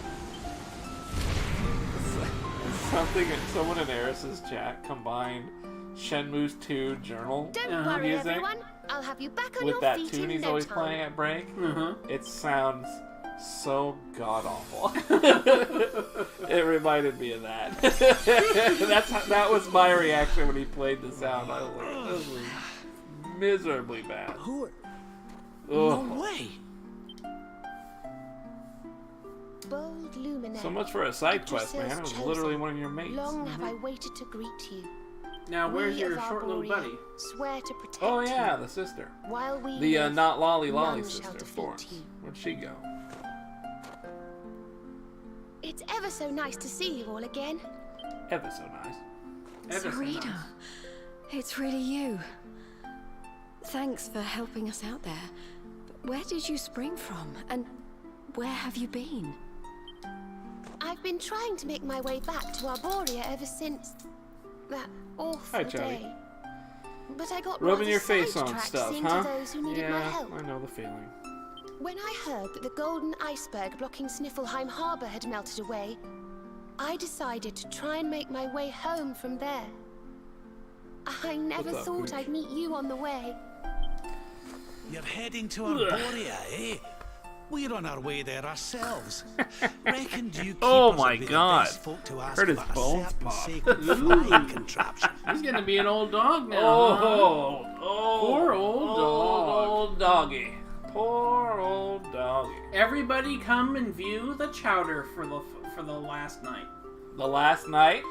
someone in Eris's chat combined Shenmue's 2 journal Don't worry, music everyone. I'll have you back on with your that feet tune in he's no always time. playing at break. It sounds so god awful. It reminded me of that. That was my reaction when he played the sound. I was like, this is miserably bad. Who are... Ugh. No way. Bold luminary. So much for a side Put quest, man. It yourselves was chosen. literally one of your mates. Long have I waited to greet you. Now, where's We your of short little Arborea buddy? Swear to protect Oh yeah, you. the sister. While we The live, not Lolly none sister, shall of defeat course. you. Where'd she go? It's ever so nice to see you all again. Ever so nice. Ever so Sarita, nice. it's really you. Thanks for helping us out there. But where did you spring from? And where have you been? I've been trying to make my way back to Arborea ever since that awful Hi, Charlie. day. But I got Rubbing rather your face on sidetracked stuff, seeing huh? to those who needed my Yeah, help. I know the feeling. When I heard that the golden iceberg blocking Sniffelheim Harbor had melted away, I decided to try and make my way home from there. I never What's up, thought Gooch? I'd meet you on the way. You're heading to Arborea, eh? We're on our way there ourselves. Reckoned you Oh keepers my would be the God. best folk to ask Heard his about a bones certain pop. sacred flying contraption. He's gonna be an old dog now. huh? Poor old dog. Old doggy. Poor old doggy. Everybody come and view the chowder for the last night. The last night?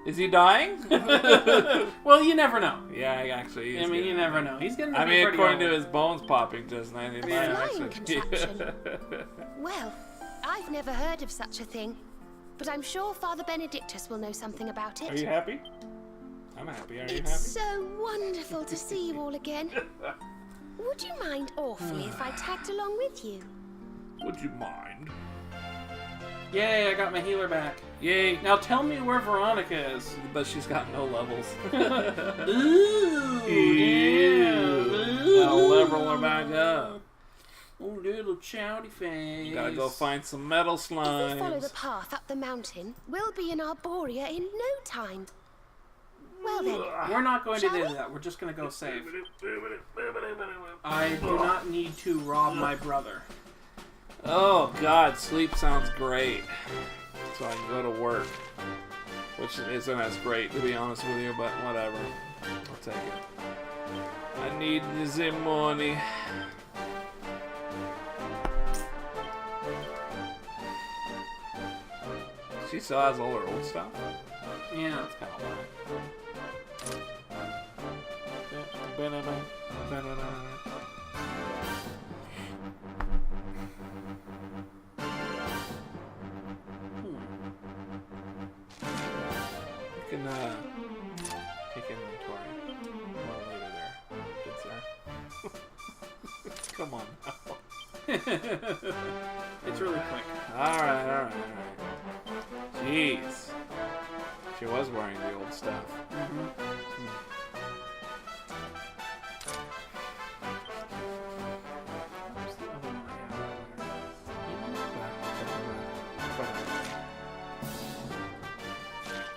Is he dying? Well, you never know. Yeah, actually. I mean, you never know. He's gonna. I be mean, pretty according old. to his bones popping just now, he might flying actually. contraption. Well, I've never heard of such a thing, but I'm sure Father Benedictus will know something about it. Are you happy? I'm happy. Are you It's happy? so wonderful to see you all again. Would you mind awfully if I tagged along with you? Would you mind? Yay! I got my healer back. Yay! Now tell me where Veronica is. But she's got no levels. Ooh, Ew. I'll level her back up. Oh, little chowdy face. Gotta go find some metal If we follow the slimes. path up the mountain, we'll be in Arborea in no time. Well then, We're not going to Shall do we? that. We're just going to go save. I do not need to rob my brother. Oh God, sleep sounds great. So I can go to work. Which isn't as great, to be honest with you, but whatever. I'll take it. I need the money. She still has all her old stuff? Yeah. That's kind of whack. You can take inventory. Well, later there. Good sir. Come on now. It's really quick. Alright. Jeez. She was wearing the old stuff.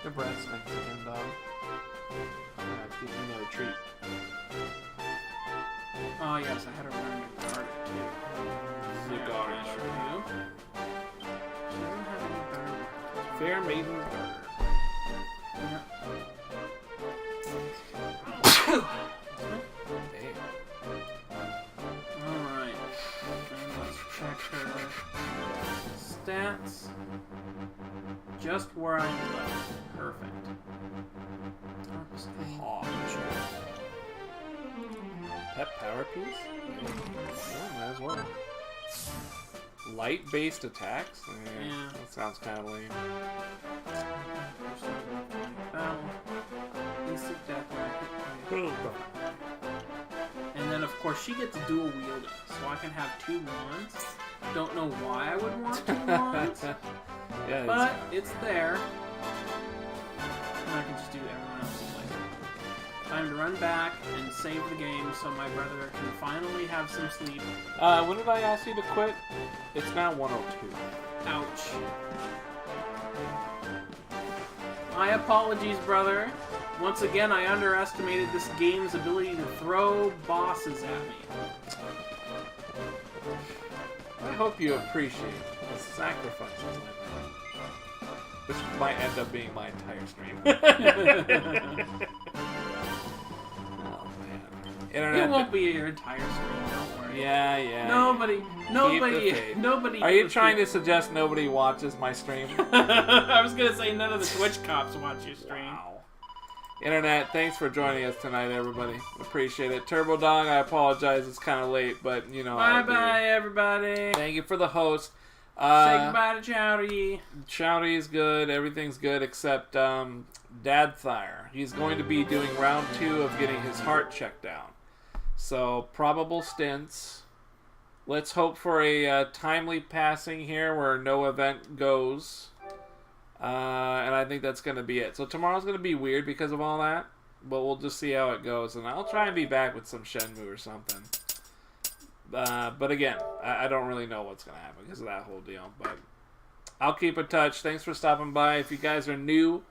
The breath stinks again, dog. Give me another treat. Oh, yes, I had her wearing a garter, too. The garter. For you. She doesn't have any garter. Fair maiden garter. Alright. And let's check her stats. Just where I left. Perfect. Pet power piece? Yeah, might as well. Light-based attacks? Yeah. That sounds kind of lame. Battle. Instant death when I hit my- And then, of course, she gets dual wielding, so I can have two wands. Don't know why I would want two wands, Yeah, but it's there. And I can just do everyone else's later. Time to run back and save the game so my brother can finally have some sleep. when did I ask you to quit? It's now 1:02. Ouch. My apologies, brother. Once again, I underestimated this game's ability to throw bosses at me. I hope you appreciate the sacrifices I made. Which might end up being my entire stream. Oh, man. Internet. It won't be your entire stream, don't worry. Yeah. Nobody. Are you trying to suggest nobody watches my stream? I was gonna say none of the Twitch cops watch your stream. Wow. Internet, thanks for joining us tonight, everybody. Appreciate it. Turbo Dog, I apologize. It's kind of late, but you know. Bye, everybody. Thank you for the host. Say goodbye to Chowdy. Chowdy is good. Everything's good except Dadthire. He's going to be doing round 2 of getting his heart checked out. So, probable stints. Let's hope for a timely passing here where no event goes. And I think that's going to be it. So tomorrow's going to be weird because of all that. But we'll just see how it goes. And I'll try and be back with some Shenmue or something. But again, I don't really know what's going to happen because of that whole deal. But I'll keep in touch. Thanks for stopping by. If you guys are new,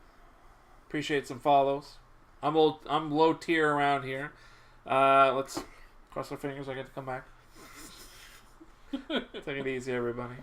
appreciate some follows. I'm low tier around here. Let's cross our fingers I get to come back. Take it easy, everybody.